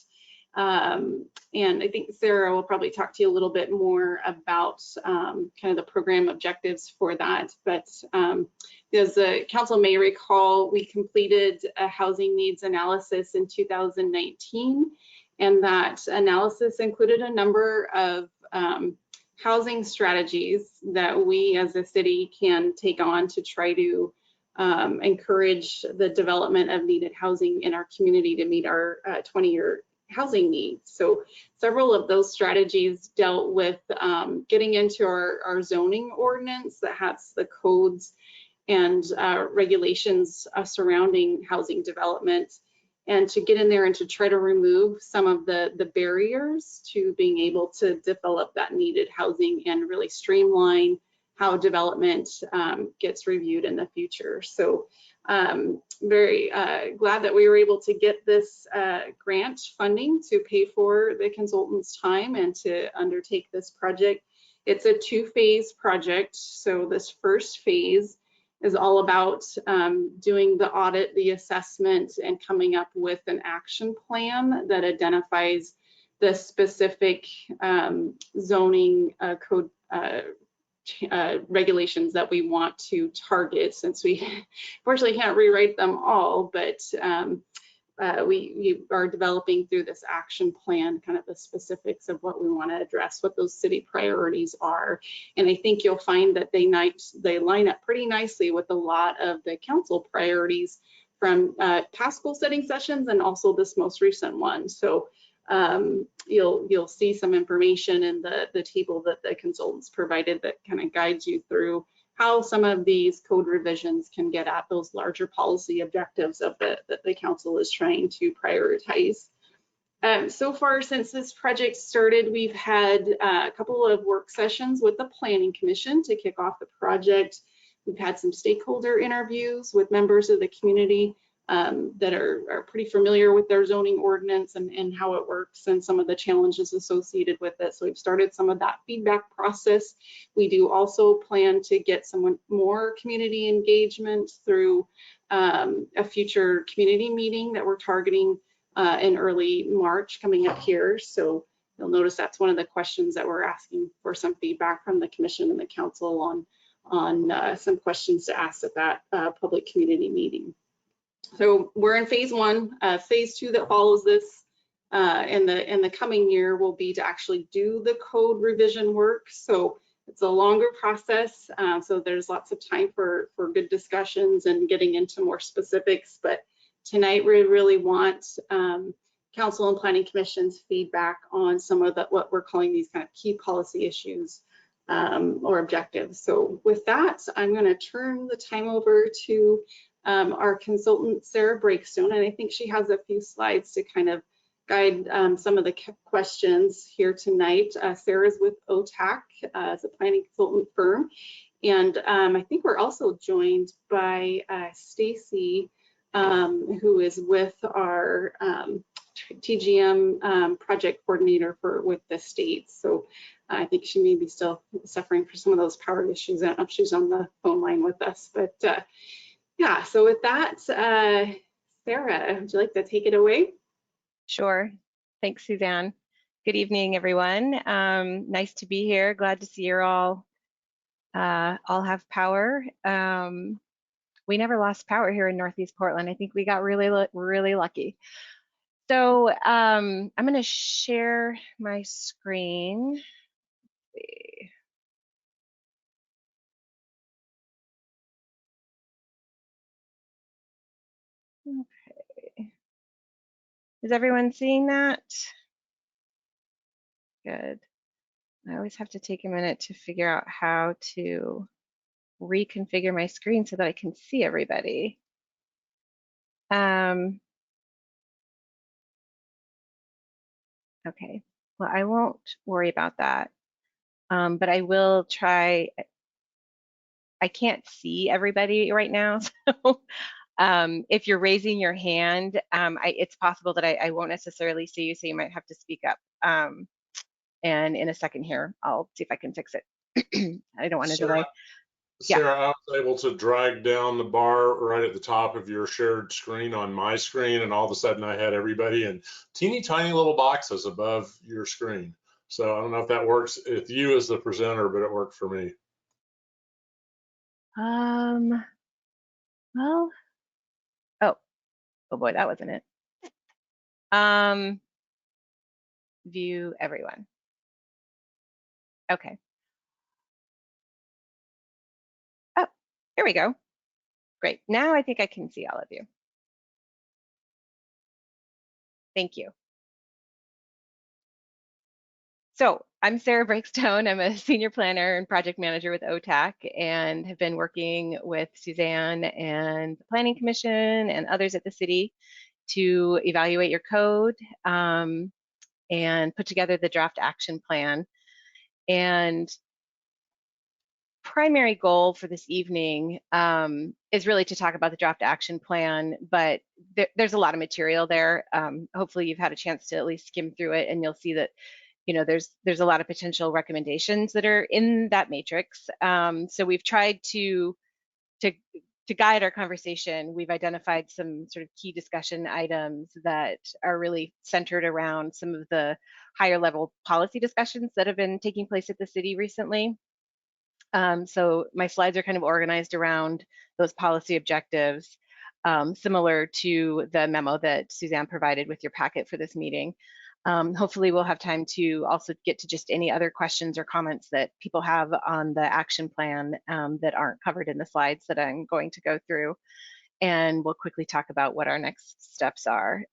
And I think Sarah will probably talk to you a little bit more about kind of the program objectives for that. But as the council may recall, we completed a housing needs analysis in 2019. And that analysis included a number of housing strategies that we as a city can take on to try to encourage the development of needed housing in our community to meet our 20-year housing needs. So several of those strategies dealt with getting into our zoning ordinance that has the codes and regulations surrounding housing development, and to get in there and to try to remove some of the barriers to being able to develop that needed housing and really streamline how development gets reviewed in the future. So very glad that we were able to get this grant funding to pay for the consultant's time and to undertake this project. It's a 2-phase project. So this first phase is all about doing the audit, the assessment, and coming up with an action plan that identifies the specific zoning code regulations that we want to target, since we unfortunately can't rewrite them all, but we are developing through this action plan kind of the specifics of what we want to address, what those city priorities are. And I think you'll find that they line up pretty nicely with a lot of the council priorities from past goal setting sessions and also this most recent one. So you'll see some information in the table that the consultants provided that kind of guides you through how some of these code revisions can get at those larger policy objectives of that the council is trying to prioritize. So far, since this project started, we've had a couple of work sessions with the Planning Commission to kick off the project. We've had some stakeholder interviews with members of the community that are pretty familiar with their zoning ordinance and how it works and some of the challenges associated with it. So we've started some of that feedback process. We do also plan to get some more community engagement through a future community meeting that we're targeting in early March coming up here. So you'll notice that's one of the questions that we're asking for some feedback from the commission and the council on some questions to ask at that public community meeting. So we're in phase 1. Phase 2 that follows this in the coming year will be to actually do the code revision work. So it's a longer process. So there's lots of time for good discussions and getting into more specifics. But tonight we really want Council and Planning Commission's feedback on some of what we're calling these kind of key policy issues or objectives. So with that, I'm going to turn the time over to our consultant, Sarah Breakstone, and I think she has a few slides to kind of guide some of the questions here tonight. Sarah's with OTAC as a planning consultant firm, and I think we're also joined by Stacy, who is with our TGM project coordinator with the state. So I think she may be still suffering from some of those power issues. I don't know if she's on the phone line with us, but yeah, so with that, Sarah, would you like to take it away? Sure. Thanks, Suzanne. Good evening, everyone. Nice to be here. Glad to see you're all have power. We never lost power here in Northeast Portland. I think we got really lucky. So I'm going to share my screen. Let's see. Okay. Is everyone seeing that? Good. I always have to take a minute to figure out how to reconfigure my screen so that I can see everybody. Okay, well, I won't worry about that, but I will try. I can't see everybody right now, so if you're raising your hand, it's possible that I won't necessarily see you, so you might have to speak up. And in a second here, I'll see if I can fix it. I don't want to delay. Sarah, I was able to drag down the bar right at the top of your shared screen on my screen, and all of a sudden I had everybody in teeny tiny little boxes above your screen. So I don't know if that works with you as the presenter, but it worked for me. Well, oh boy, that wasn't it. View everyone. Okay. Oh, here we go. Great. Now I think I can see all of you. Thank you. So I'm Sarah Breakstone. I'm a senior planner and project manager with OTAC and have been working with Suzanne and the Planning Commission and others at the city to evaluate your code and put together the draft action plan. And primary goal for this evening is really to talk about the draft action plan, but there's a lot of material there. Hopefully you've had a chance to at least skim through it, and you'll see that there's a lot of potential recommendations that are in that matrix. So we've tried to guide our conversation. We've identified some sort of key discussion items that are really centered around some of the higher level policy discussions that have been taking place at the city recently. So my slides are kind of organized around those policy objectives, similar to the memo that Suzanne provided with your packet for this meeting. Hopefully we'll have time to also get to just any other questions or comments that people have on the action plan that aren't covered in the slides that I'm going to go through. And we'll quickly talk about what our next steps are.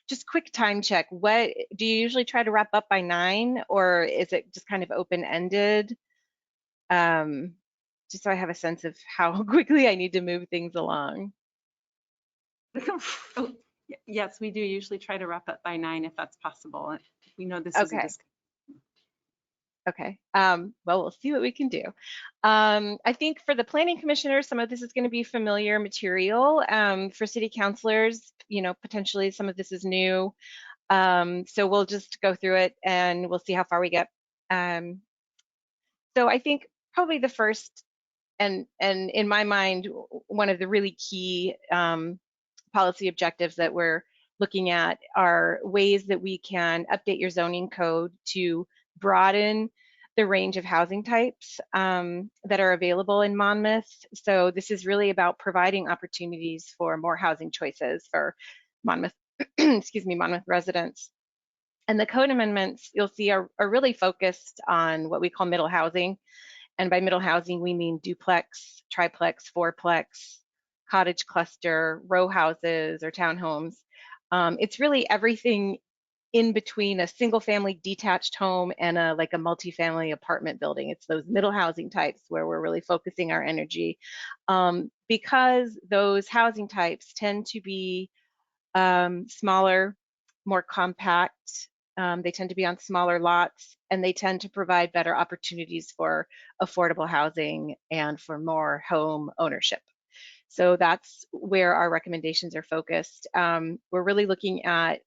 Just quick time check. What do you usually try to wrap up by 9, or is it just kind of open-ended? Just so I have a sense of how quickly I need to move things along. Oh, yes, we do usually try to wrap up by 9 if that's possible. We know this is a discussion. Okay. Well, we'll see what we can do. I think for the planning commissioners, some of this is going to be familiar material. For city councilors, potentially some of this is new. So we'll just go through it and we'll see how far we get. So I think probably the first and in my mind, one of the really key policy objectives that we're looking at are ways that we can update your zoning code to broaden the range of housing types that are available in Monmouth. So this is really about providing opportunities for more housing choices for Monmouth, excuse me, Monmouth residents. And the code amendments you'll see are really focused on what we call middle housing. And by middle housing, we mean duplex, triplex, fourplex, cottage cluster, row houses, or townhomes. It's really everything in between a single family detached home and a multifamily apartment building. It's those middle housing types where we're really focusing our energy, because those housing types tend to be smaller, more compact. They tend to be on smaller lots, and they tend to provide better opportunities for affordable housing and for more home ownership. So that's where our recommendations are focused. We're really looking at,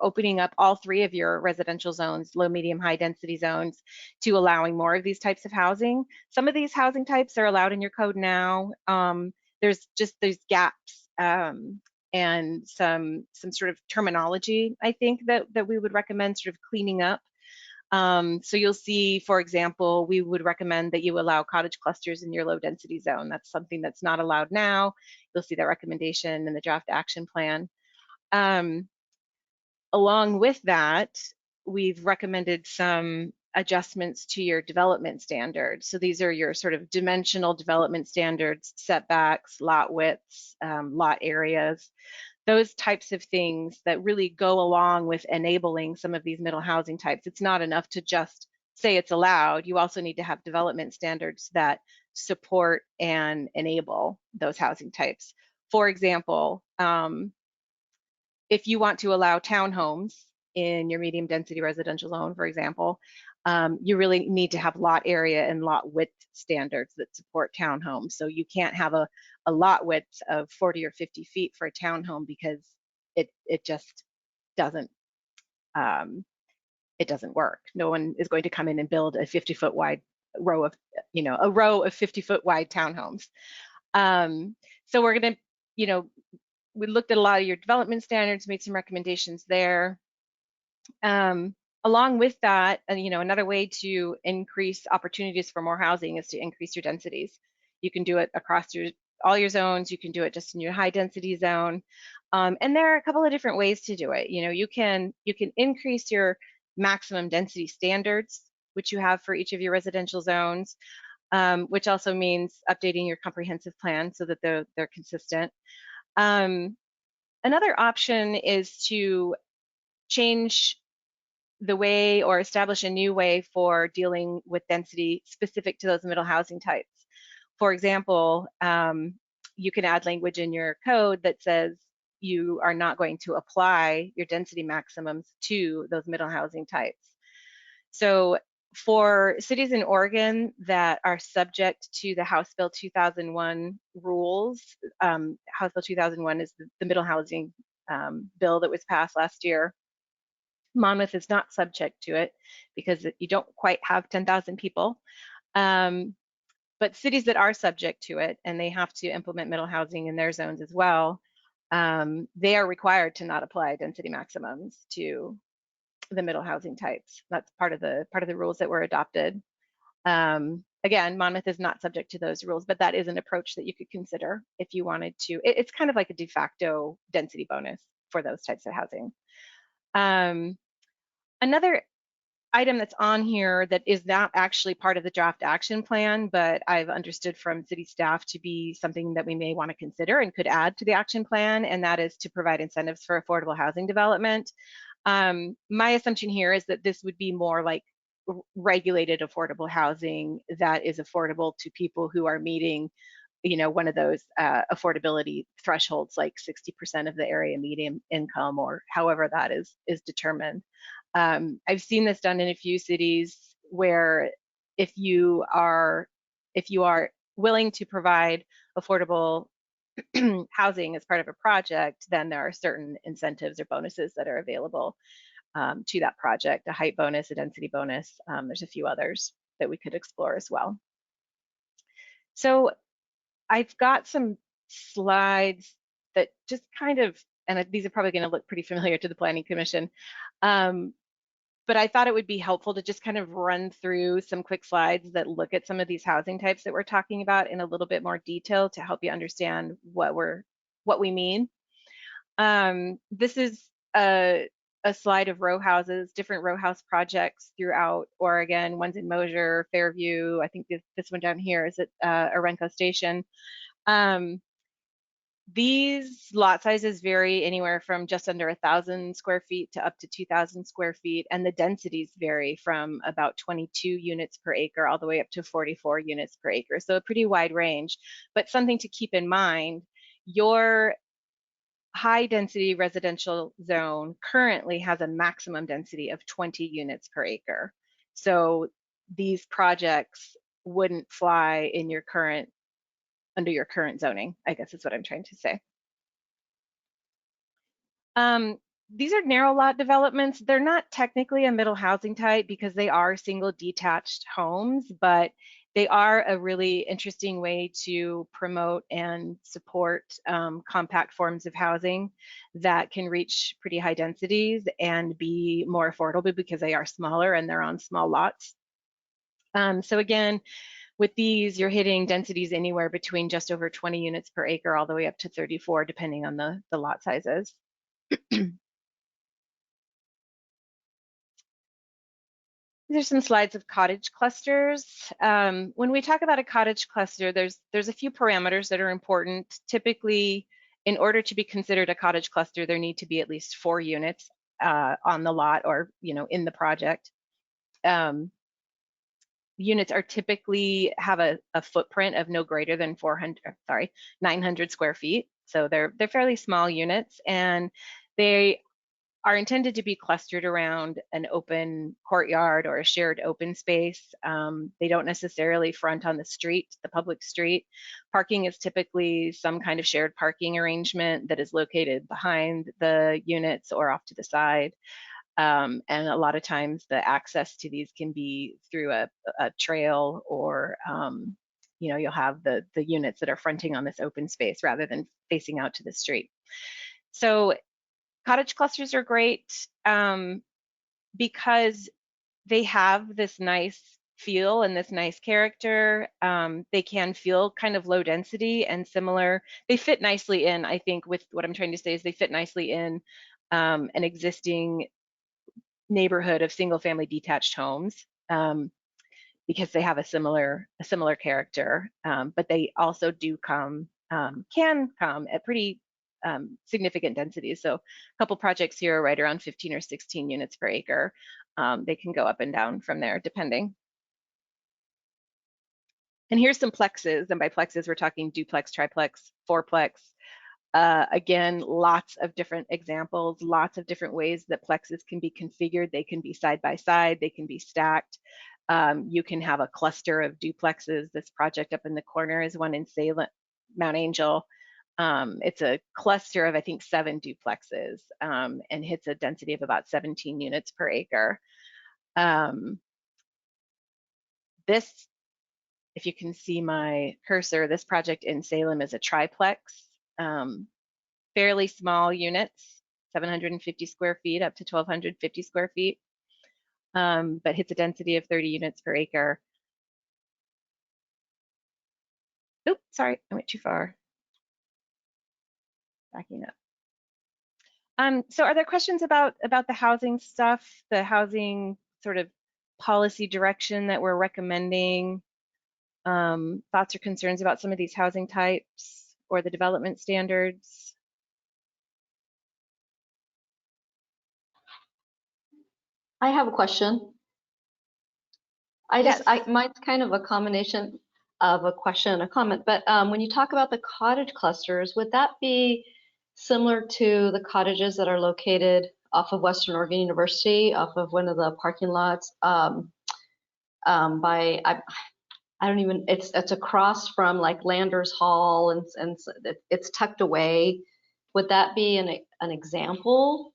opening up all 3 of your residential zones, low, medium, high density zones, to allowing more of these types of housing. Some of these housing types are allowed in your code now. There's just these gaps and some sort of terminology, I think, that we would recommend sort of cleaning up. So you'll see, for example, we would recommend that you allow cottage clusters in your low density zone. That's something that's not allowed now. You'll see that recommendation in the draft action plan. Along with that, we've recommended some adjustments to your development standards. So these are your sort of dimensional development standards, setbacks, lot widths, lot areas, those types of things that really go along with enabling some of these middle housing types. It's not enough to just say it's allowed. You also need to have development standards that support and enable those housing types. For example, if you want to allow townhomes in your medium density residential zone, for example, you really need to have lot area and lot width standards that support townhomes. So you can't have a lot width of 40 or 50 feet for a townhome, because it just doesn't work. No one is going to come in and build a 50-foot wide row of, a row of 50-foot wide townhomes. So we're going to, we looked at a lot of your development standards, made some recommendations there. Along with that, another way to increase opportunities for more housing is to increase your densities. You can do it across all your zones. You can do it just in your high density zone. And there are a couple of different ways to do it. You can increase your maximum density standards, which you have for each of your residential zones, which also means updating your comprehensive plan so that they're consistent. Another option is to change the way or establish a new way for dealing with density specific to those middle housing types. For example, you can add language in your code that says you are not going to apply your density maximums to those middle housing types. So for cities in Oregon that are subject to the House Bill 2001 rules, House Bill 2001 is the middle housing bill that was passed last year. Monmouth is not subject to it because you don't quite have 10,000 people. But cities that are subject to it, and they have to implement middle housing in their zones as well, they are required to not apply density maximums to the middle housing types. That's part of the rules that were adopted. Again, Monmouth is not subject to those rules, but that is an approach that you could consider if you wanted to. It's kind of like a de facto density bonus for those types of housing. Another item that's on here that is not actually part of the draft action plan, but I've understood from city staff to be something that we may want to consider and could add to the action plan, and that is to provide incentives for affordable housing development. My assumption here is that this would be more like regulated affordable housing that is affordable to people who are meeting, one of those affordability thresholds, like 60% of the area median income, or however that is determined. I've seen this done in a few cities where if you are willing to provide affordable housing as part of a project, then there are certain incentives or bonuses that are available to that project, a height bonus, a density bonus. There's a few others that we could explore as well. So I've got some slides that just kind of and these are probably going to look pretty familiar to the Planning Commission. But I thought it would be helpful to just kind of run through some quick slides that look at some of these housing types that we're talking about in a little bit more detail to help you understand what we mean. This is a slide of row houses, different row house projects throughout Oregon. One's in Mosier, Fairview. I think this one down here is at Orenco Station. These lot sizes vary anywhere from just under 1,000 square feet to up to 2,000 square feet, and the densities vary from about 22 units per acre all the way up to 44 units per acre. So a pretty wide range, but something to keep in mind, your high density residential zone currently has a maximum density of 20 units per acre. So these projects wouldn't fly in your current under your current zoning, I guess is what I'm trying to say. These are narrow lot developments. They're not technically a middle housing type because they are single detached homes, but they are a really interesting way to promote and support compact forms of housing that can reach pretty high densities and be more affordable because they are smaller and they're on small lots. So again, with these, you're hitting densities anywhere between just over 20 units per acre all the way up to 34, depending on the lot sizes. These are some slides of cottage clusters. When we talk about a cottage cluster, there's a few parameters that are important. Typically, in order to be considered a cottage cluster, there need to be at least 4 units on the lot or in the project. Units are typically have a footprint of no greater than 900 square feet. So they're fairly small units, and they are intended to be clustered around an open courtyard or a shared open space. They don't necessarily front on the street, the public street. Parking is typically some kind of shared parking arrangement that is located behind the units or off to the side. And a lot of times the access to these can be through a trail or, you'll have the units that are fronting on this open space rather than facing out to the street. So cottage clusters are great because they have this nice feel and this nice character. They can feel kind of low density and similar. They fit nicely in, I think, with what I'm trying to say is they fit nicely in an existing neighborhood of single family detached homes because they have a similar character, but they also do can come at pretty significant densities. So a couple projects here are right around 15 or 16 units per acre. They can go up and down from there depending. And here's some plexes, and by plexes we're talking duplex, triplex, fourplex. Again, lots of different examples, lots of different ways that plexes can be configured. They can be side by side, they can be stacked. You can have a cluster of duplexes. This project up in the corner is one in Salem, Mount Angel. It's a cluster of, I think, 7 duplexes and hits a density of about 17 units per acre. This, if you can see my cursor, this project in Salem is a triplex. Fairly small units, 750 square feet up to 1,250 square feet, but hits a density of 30 units per acre. Oops, sorry, I went too far. Backing up. So are there questions about the housing stuff, the housing sort of policy direction that we're recommending? Thoughts or concerns about some of these housing types or the development standards? I have a question. Mine's kind of a combination of a question and a comment, but when you talk about the cottage clusters, would that be similar to the cottages that are located off of Western Oregon University, off of one of the parking lots I don't even, it's across from like Landers Hall and it's tucked away. Would that be an example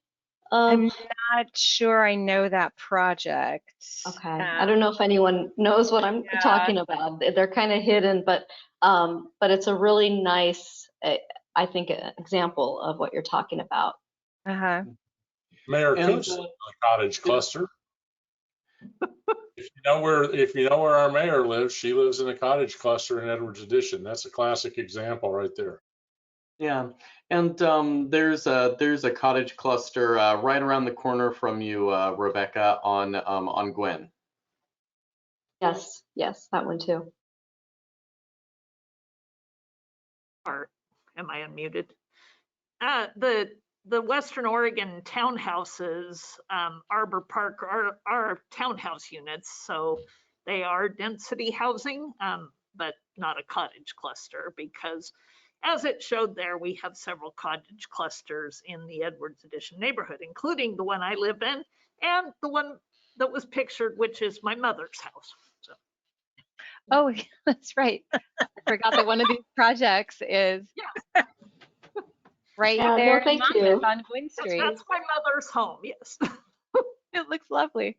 of? I'm not sure I know that project. Okay, I don't know if anyone knows what I'm talking about. They're kind of hidden, but it's a really nice I think, an example of what you're talking about. Mayor And, Coots lives in a cottage cluster. If you know where our mayor lives, she lives in a cottage cluster in Edwards Addition. That's a classic example right there. Yeah, and there's a cottage cluster right around the corner from you, Rebecca, on Gwen. Yes, yes, that one too. Am I unmuted? The Western Oregon townhouses, Arbor Park, are townhouse units, so they are density housing, but not a cottage cluster, because as it showed there, we have several cottage clusters in the Edwards Addition neighborhood, including the one I live in and the one that was pictured, which is my mother's house. So. Oh, that's right. I forgot that one of these projects is right Yeah, there no, in thank Monmouth you. on Gwynn Street. That's my mother's home, yes. It looks lovely.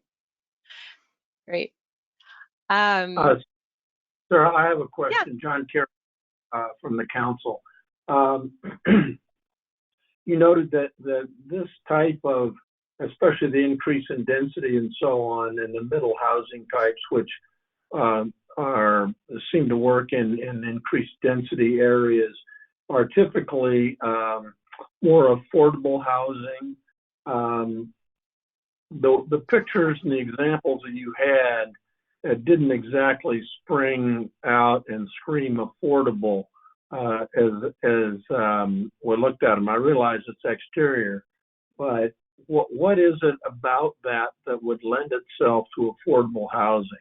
Great. Sarah, I have a question. Yeah. John Kerr from the council. You noted that this type of, especially the increase in density and so on, and the middle housing types, which seem to work in increased density areas, are typically more affordable housing. The pictures and the examples that you had didn't exactly spring out and scream affordable as we looked at them. I realize it's exterior, but what is it about that would lend itself to affordable housing?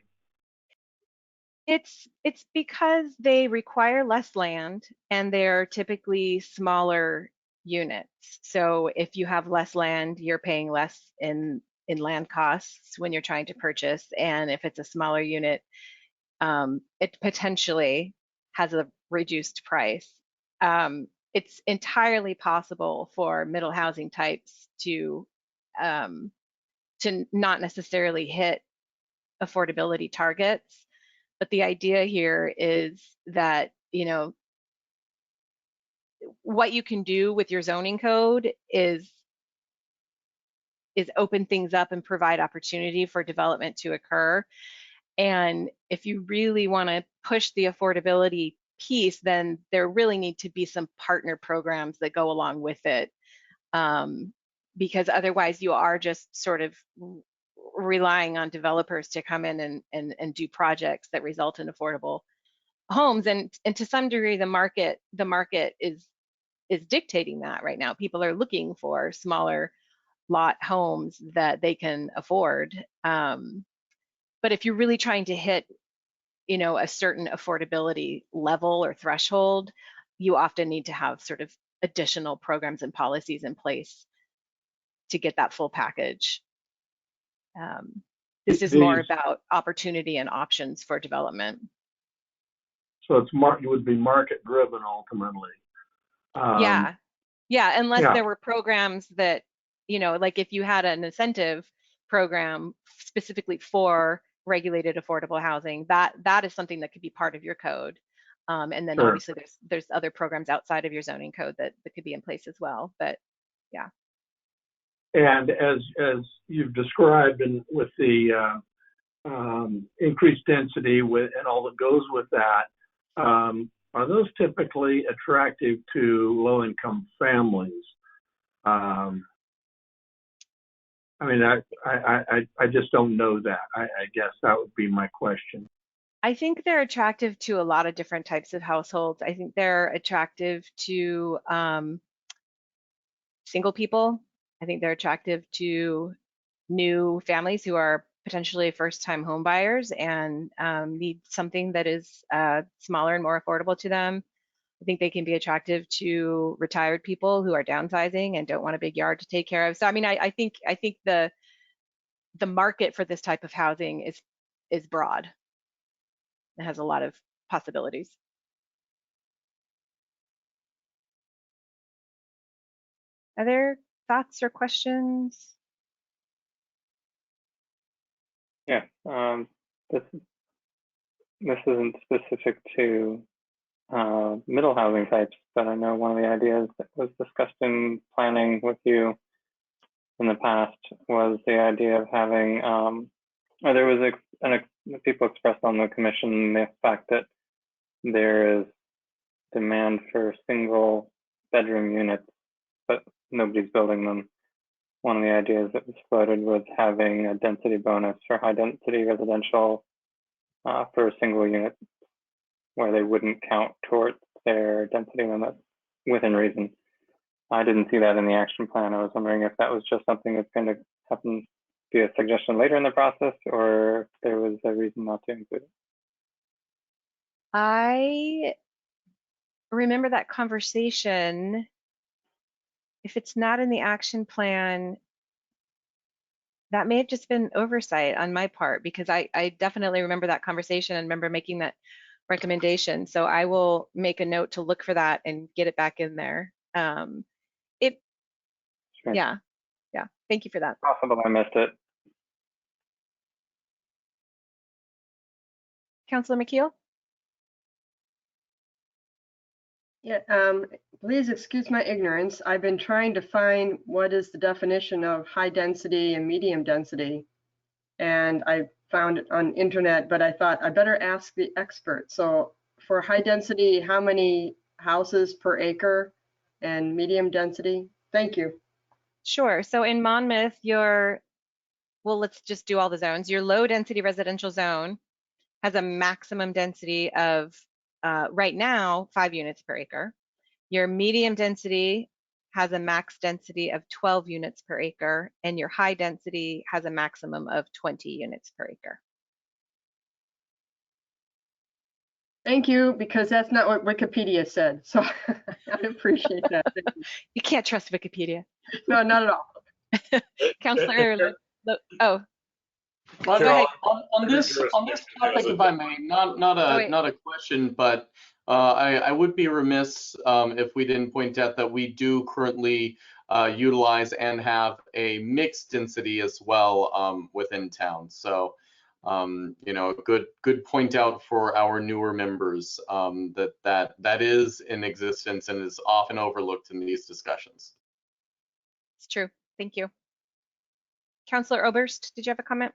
It's because they require less land and they're typically smaller units. So if you have less land, you're paying less in land costs when you're trying to purchase. And if it's a smaller unit, it potentially has a reduced price. It's entirely possible for middle housing types to not necessarily hit affordability targets. But the idea here is that, you know, what you can do with your zoning code is open things up and provide opportunity for development to occur. And if you really want to push the affordability piece, then there really need to be some partner programs that go along with it. Because otherwise you are just sort of relying on developers to come in and do projects that result in affordable homes. And to some degree, the market is dictating that right now. People are looking for smaller lot homes that they can afford. But if you're really trying to hit, you know, a certain affordability level or threshold, you often need to have sort of additional programs and policies in place to get that full package. This is more about opportunity and options for development. So it would be market driven ultimately. Yeah, unless there were programs that, you know, like if you had an incentive program specifically for regulated affordable housing, that is something that could be part of your code. And then obviously there's other programs outside of your zoning code that could be in place as well. But yeah. And as you've described, and with the increased density and all that goes with that, are those typically attractive to low-income families? I mean, I just don't know that. I guess that would be my question. I think they're attractive to a lot of different types of households. I think they're attractive to single people. I think they're attractive to new families who are potentially first-time home buyers and need something that is smaller and more affordable to them. I think they can be attractive to retired people who are downsizing and don't want a big yard to take care of. So I mean, I think the market for this type of housing is broad. It has a lot of possibilities. Are there thoughts or questions? Yeah, this isn't specific to middle housing types, but I know one of the ideas that was discussed in planning with you in the past was the idea of having, there was people expressed on the commission the fact that there is demand for single bedroom units, but nobody's building them. One of the ideas that was floated was having a density bonus for high density residential for a single unit, where they wouldn't count towards their density limit within reason. I didn't see that in the action plan. I was wondering if that was just something that's going to happen, be a suggestion later in the process, or if there was a reason not to include it. I remember that conversation. If it's not in the action plan, that may have just been oversight on my part, because I definitely remember that conversation and remember making that recommendation. So I will make a note to look for that and get it back in there. Sure. Yeah. Thank you for that. Possible I missed it. Councilor McKeel? Yeah, please excuse my ignorance. I've been trying to find what is the definition of high density and medium density. And I found it on internet, but I thought I better ask the expert. So for high density, how many houses per acre, and medium density? Thank you. Sure. So in Monmouth, well, let's just do all the zones. Your low density residential zone has a maximum density of, right now, 5 units per acre. Your medium density has a max density of 12 units per acre, and your high density has a maximum of 20 units per acre. Thank you, because that's not what Wikipedia said. So I appreciate that. You can't trust Wikipedia. No, not at all. Councilor, oh. Well, Go ahead. on this topic, if I may, not a question, but I would be remiss if we didn't point out that we do currently utilize and have a mixed density as well within town. So, you know, a good point out for our newer members that is in existence and is often overlooked in these discussions. It's true. Thank you. Councilor Oberst, did you have a comment?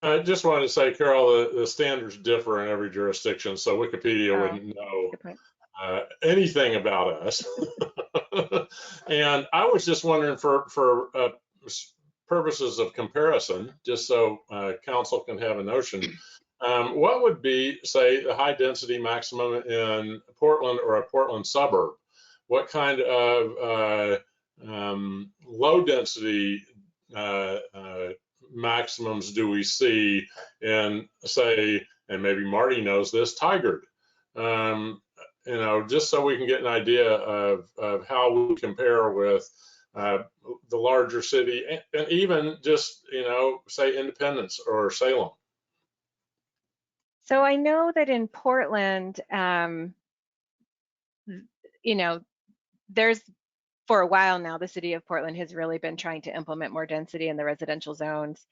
I just wanted to say, Carol, the standards differ in every jurisdiction, so Wikipedia wouldn't know anything about us. And I was just wondering, for purposes of comparison, just so council can have a notion, what would be, say, the high density maximum in Portland or a Portland suburb? What kind of low density maximums do we see in, say, and maybe Marty knows this, Tigard? You know, just so we can get an idea of how we compare with the larger city, and even just, you know, say Independence or Salem. So I know that in Portland, you know, for a while now, the city of Portland has really been trying to implement more density in the residential zones.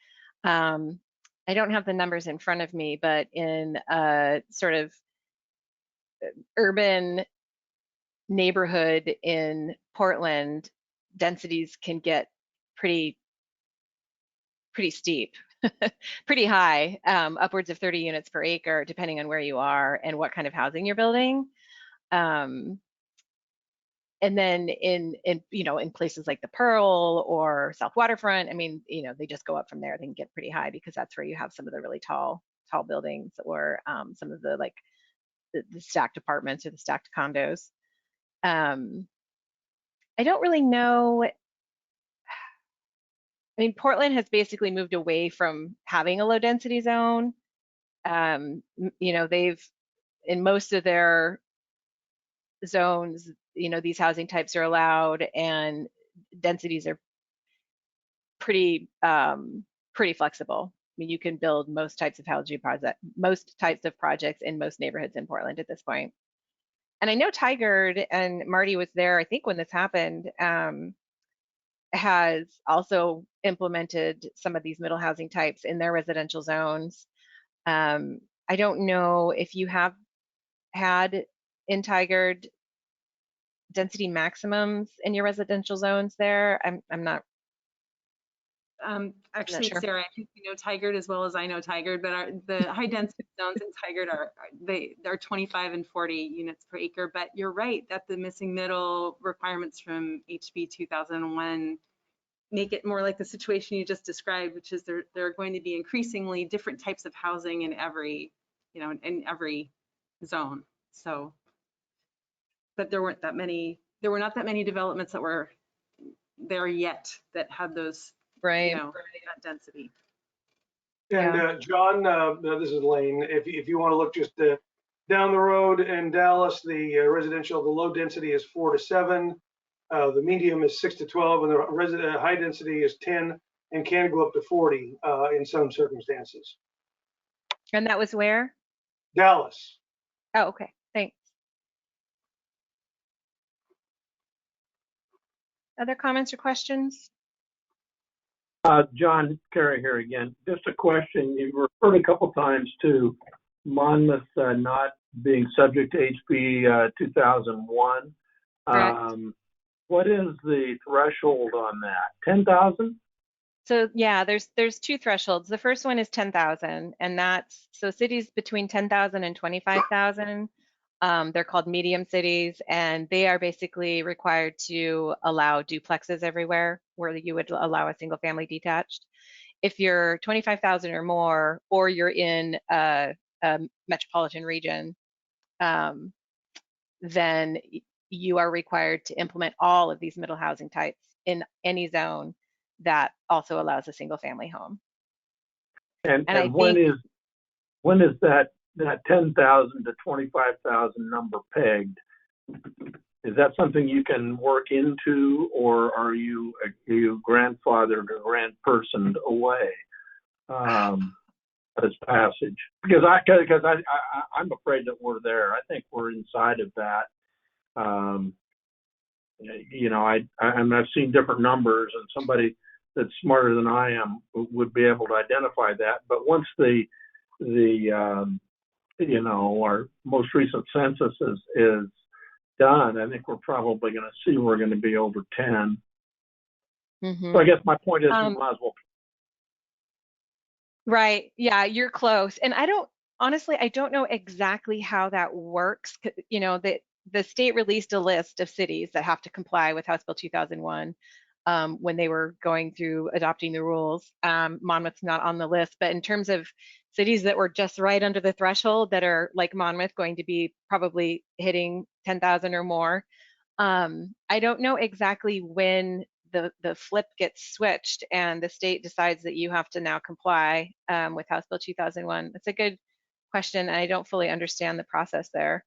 I don't have the numbers in front of me, but in a sort of urban neighborhood in Portland, densities can get pretty steep, pretty high, upwards of 30 units per acre, depending on where you are and what kind of housing you're building. And then in you know, in places like the Pearl or South Waterfront, I mean, you know, they just go up from there. They can get pretty high because that's where you have some of the really tall buildings, or some of the, like, the stacked apartments or the stacked condos. I don't really know. I mean, Portland has basically moved away from having a low density zone. You know, they've, in most of their zones, you know, these housing types are allowed, and densities are pretty flexible. I mean, you can build most types of projects in most neighborhoods in Portland at this point. And I know Tigard, and Marty was there, I think, when this happened, has also implemented some of these middle housing types in their residential zones. I don't know if you have had in Tigard density maximums in your residential zones there? I'm not Actually, sure. Sarah, I think you know Tigard as well as I know Tigard, but the high density zones in Tigard are 25 and 40 units per acre. But you're right that the missing middle requirements from HB 2001 make it more like the situation you just described, which is there are going to be increasingly different types of housing in every, in every zone. So, but there were not that many developments that were there yet that had those, right, that density. And John, this is Lane. If you want to look just down the road in Dallas, the residential, the low density is 4 to 7. The medium is 6 to 12, and the high density is 10 and can go up to 40 in some circumstances. And that was where? Dallas. Oh, okay. Thanks. Other comments or questions? John Kerry here again. Just a question. You referred a couple times to Monmouth not being subject to HB 2001. What is the threshold on that? 10,000? So yeah, there's two thresholds. The first one is 10,000, and that's so cities between 10,000 and 25,000. They're called medium cities, and they are basically required to allow duplexes everywhere where you would allow a single family detached. If you're 25,000 or more, or you're in a metropolitan region, then you are required to implement all of these middle housing types in any zone that also allows a single family home. And when is that 10,000 to 25,000 number pegged? Is that something you can work into, or are you grandfathered or grandpersoned away this passage? Because I'm afraid that we're there. I think we're inside of that. I've seen different numbers, and somebody that's smarter than I am would be able to identify that. But once our most recent census is done, I think we're probably going to see we're going to be over 10. Mm-hmm. So I guess my point is you might as well. Right. Yeah, you're close. And I don't know exactly how that works. The state released a list of cities that have to comply with House Bill 2001 when they were going through adopting the rules. Monmouth's not on the list, but in terms of cities that were just right under the threshold that are like Monmouth going to be probably hitting 10,000 or more, I don't know exactly when the flip gets switched and the state decides that you have to now comply with House Bill 2001. It's a good question, and I don't fully understand the process there.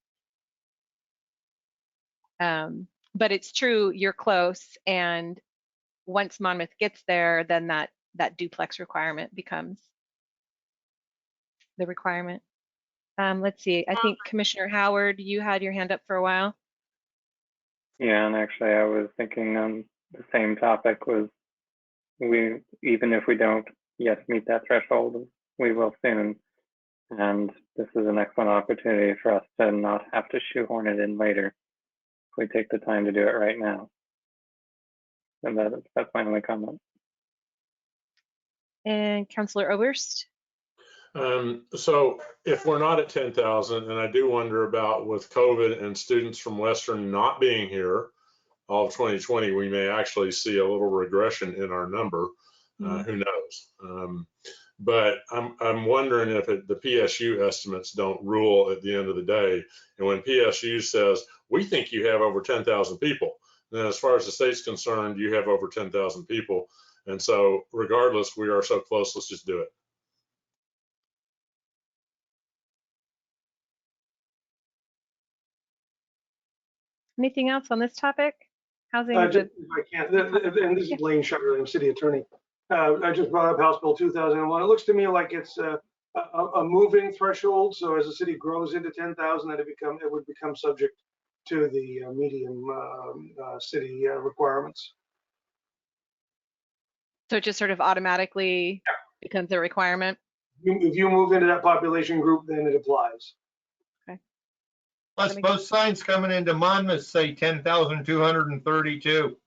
But it's true, you're close, and once Monmouth gets there, then that duplex requirement becomes the requirement. Let's see, I think Commissioner Howard, you had your hand up for a while. Yeah, and actually I was thinking on the same topic was even if we don't yet meet that threshold, we will soon. And this is an excellent opportunity for us to not have to shoehorn it in later if we take the time to do it right now. And that's my only comment. And Councillor Oberst? So if we're not at 10,000, and I do wonder about with COVID and students from Western not being here all of 2020, we may actually see a little regression in our number. Who knows? But I'm wondering if the PSU estimates don't rule at the end of the day. And when PSU says, we think you have over 10,000 people, then as far as the state's concerned, you have over 10,000 people. And so regardless, we are so close, let's just do it. Anything else on this topic? Housing If I can, and this is Blaine Shutter, I'm city attorney. I just brought up House Bill 2001. It looks to me like it's a moving threshold. So as the city grows into 10,000, that it would become subject to the medium city requirements. So it just sort of automatically becomes a requirement? If you move into that population group, then it applies. Okay. Plus, both signs coming into Monmouth say 10,232.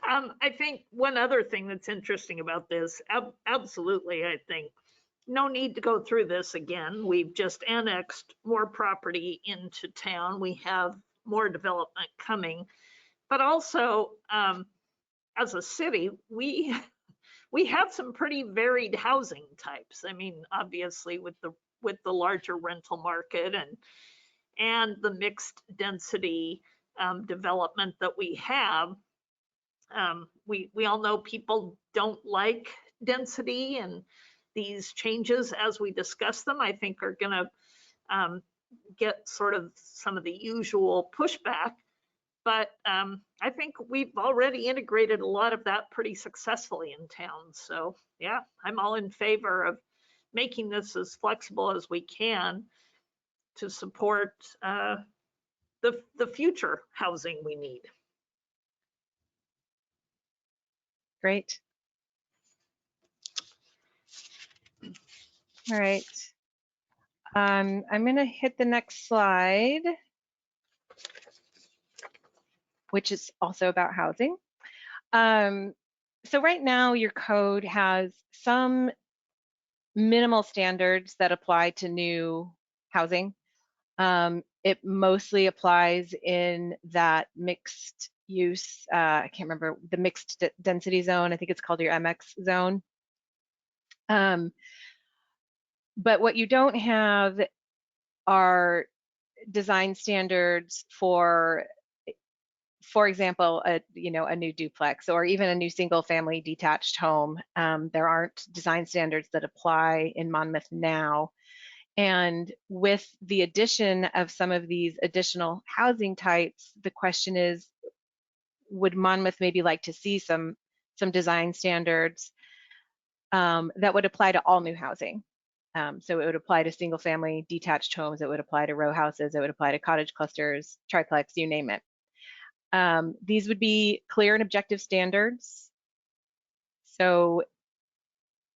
I think one other thing that's interesting about this, absolutely, I think, no need to go through this again. We've just annexed more property into town. We have more development coming. But also, as a city, we have some pretty varied housing types. I mean, obviously with the larger rental market and the mixed density development that we have. We all know people don't like density, and these changes, as we discuss them, I think are going to get sort of some of the usual pushback. But I think we've already integrated a lot of that pretty successfully in town. So yeah, I'm all in favor of making this as flexible as we can to support the future housing we need. Great. All right. I'm going to hit the next slide, which is also about housing. So right now, your code has some minimal standards that apply to new housing. It mostly applies in that mixed use, I can't remember, the mixed density zone. I think it's called your MX zone. But what you don't have are design standards for example, a new duplex or even a new single family detached home. There aren't design standards that apply in Monmouth now. And with the addition of some of these additional housing types, the question is, would Monmouth maybe like to see some design standards that would apply to all new housing? So it would apply to single family detached homes, it would apply to row houses, it would apply to cottage clusters, triplex, you name it. These would be clear and objective standards. So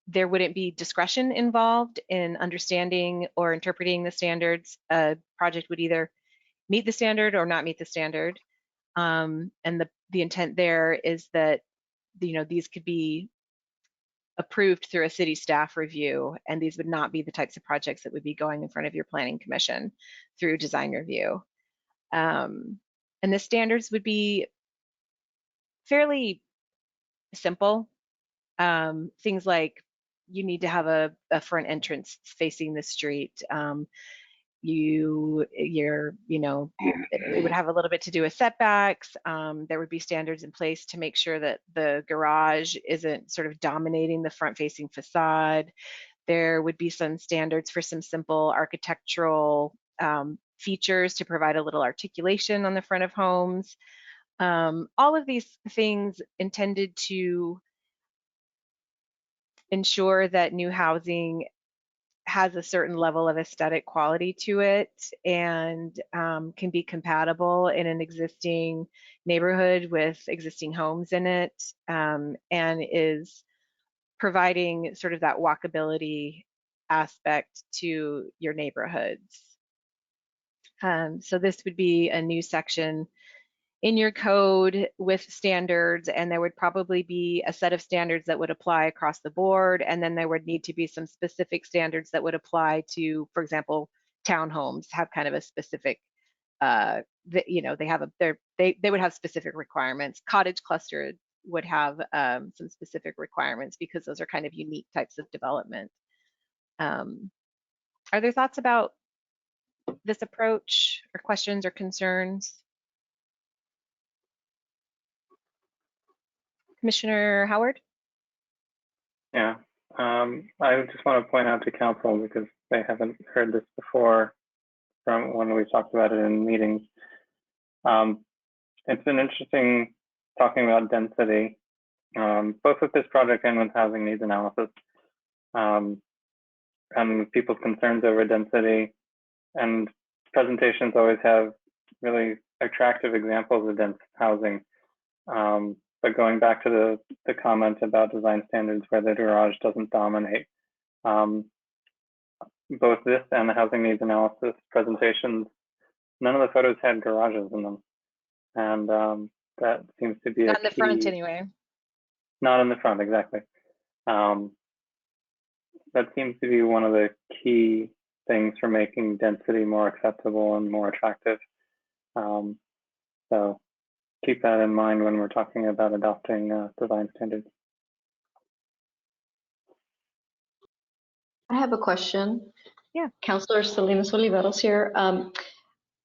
there wouldn't be discretion involved in understanding or interpreting the standards. A project would either meet the standard or not meet the standard. And the intent there is that these could be approved through a city staff review, and these would not be the types of projects that would be going in front of your planning commission through design review. And the standards would be fairly simple. Things like you need to have a front entrance facing the street. It would have a little bit to do with setbacks. There would be standards in place to make sure that the garage isn't sort of dominating the front facing facade. There would be some standards for some simple architectural features to provide a little articulation on the front of homes. All of these things intended to ensure that new housing has a certain level of aesthetic quality to it and can be compatible in an existing neighborhood with existing homes in it, and is providing sort of that walkability aspect to your neighborhoods. So this would be a new section in your code with standards, and there would probably be a set of standards that would apply across the board, and then there would need to be some specific standards that would apply to, for example, townhomes have kind of a specific, they would have specific requirements. Cottage cluster would have some specific requirements because those are kind of unique types of development. Are there thoughts about this approach or questions or concerns? Commissioner Howard? Yeah, I just want to point out to council, because they haven't heard this before from when we talked about it in meetings. It's been interesting talking about density, both with this project and with housing needs analysis, and people's concerns over density. And presentations always have really attractive examples of dense housing. But going back to the comment about design standards where the garage doesn't dominate, both this and the housing needs analysis presentations, none of the photos had garages in them. And that seems to be Not a in the key. front anyway. Not in the front, exactly. That seems to be one of the key things for making density more acceptable and more attractive. So keep that in mind when we're talking about adopting design standards. I have a question. Yeah. Councillor Salinas Oliveros here.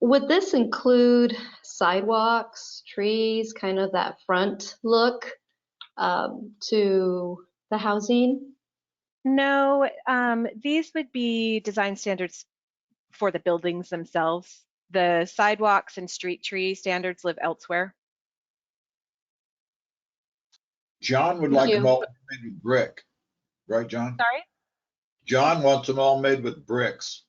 Would this include sidewalks, trees, kind of that front look to the housing? No, these would be design standards for the buildings themselves. The sidewalks and street tree standards live elsewhere. John would like them all made with brick, right, John? Sorry? John wants them all made with bricks.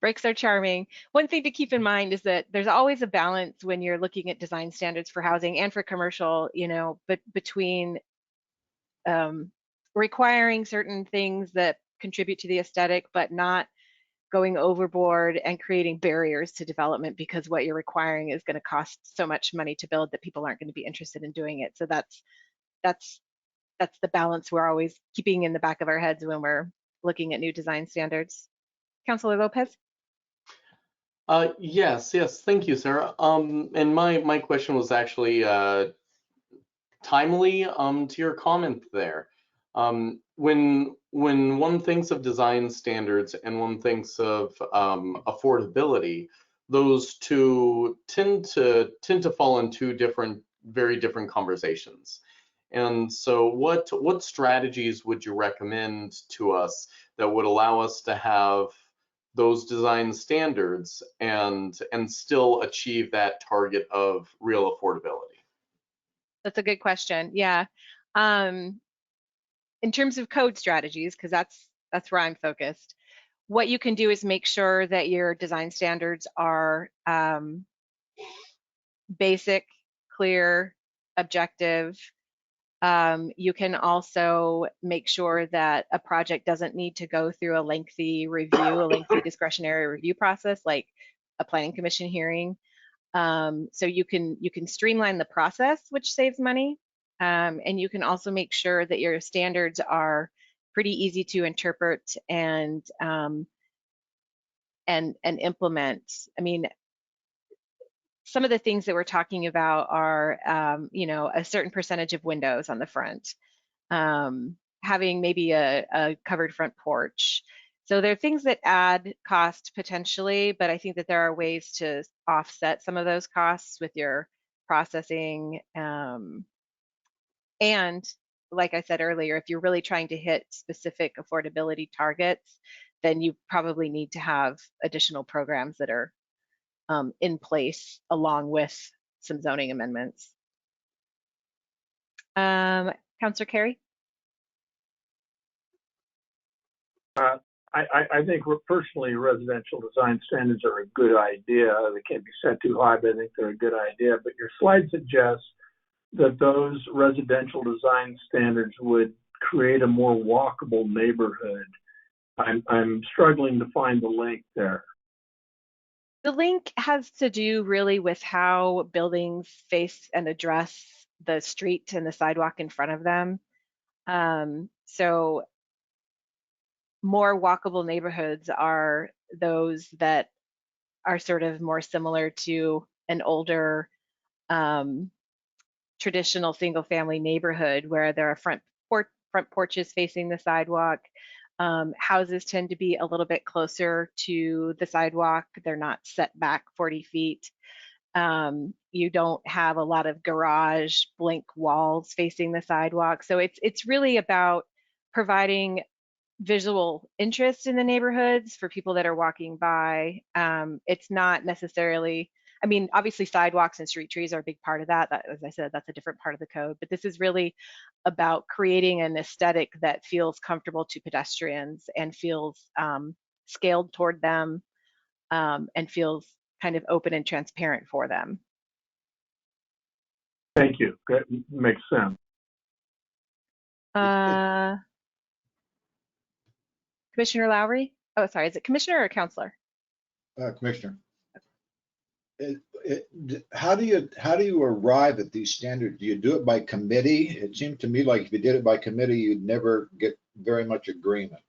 Bricks are charming. One thing to keep in mind is that there's always a balance when you're looking at design standards for housing and for commercial, you know, but between requiring certain things that contribute to the aesthetic, but not going overboard and creating barriers to development because what you're requiring is going to cost so much money to build that people aren't going to be interested in doing it. So that's the balance we're always keeping in the back of our heads when we're looking at new design standards. Councilor Lopez? Yes, thank you, Sarah. And my question was actually timely to your comment there. When one thinks of design standards and one thinks of affordability, those two tend to fall in two very different conversations. And so what strategies would you recommend to us that would allow us to have those design standards and still achieve that target of real affordability? That's a good question. Yeah. In terms of code strategies, because that's where I'm focused, what you can do is make sure that your design standards are basic, clear, objective. You can also make sure that a project doesn't need to go through a lengthy discretionary review process like a planning commission hearing. So you can streamline the process, which saves money. And you can also make sure that your standards are pretty easy to interpret and implement. I mean, some of the things that we're talking about are, you know, a certain percentage of windows on the front, having maybe a covered front porch. So there are things that add cost potentially, but I think that there are ways to offset some of those costs with your processing. And like I said earlier, if you're really trying to hit specific affordability targets, then you probably need to have additional programs that are in place along with some zoning amendments. Councillor Carey? I think personally residential design standards are a good idea. They can't be set too high, but I think they're a good idea. But your slide suggests that those residential design standards would create a more walkable neighborhood. I'm struggling to find the link there. The link has to do really with how buildings face and address the street and the sidewalk in front of them. So more walkable neighborhoods are those that are sort of more similar to an older traditional single family neighborhood where there are front porches facing the sidewalk. Houses tend to be a little bit closer to the sidewalk. They're not set back 40 feet. You don't have a lot of garage blank walls facing the sidewalk. So it's really about providing visual interest in the neighborhoods for people that are walking by. It's not necessarily, I mean, obviously sidewalks and street trees are a big part of that. As I said, that's a different part of the code, but this is really about creating an aesthetic that feels comfortable to pedestrians and feels scaled toward them and feels kind of open and transparent for them. Thank you. That makes sense. Commissioner Lowry? Oh, sorry, is it commissioner or counselor? Commissioner. How do you arrive at these standards? Do you do it by committee? It seemed to me like if you did it by committee, you'd never get very much agreement.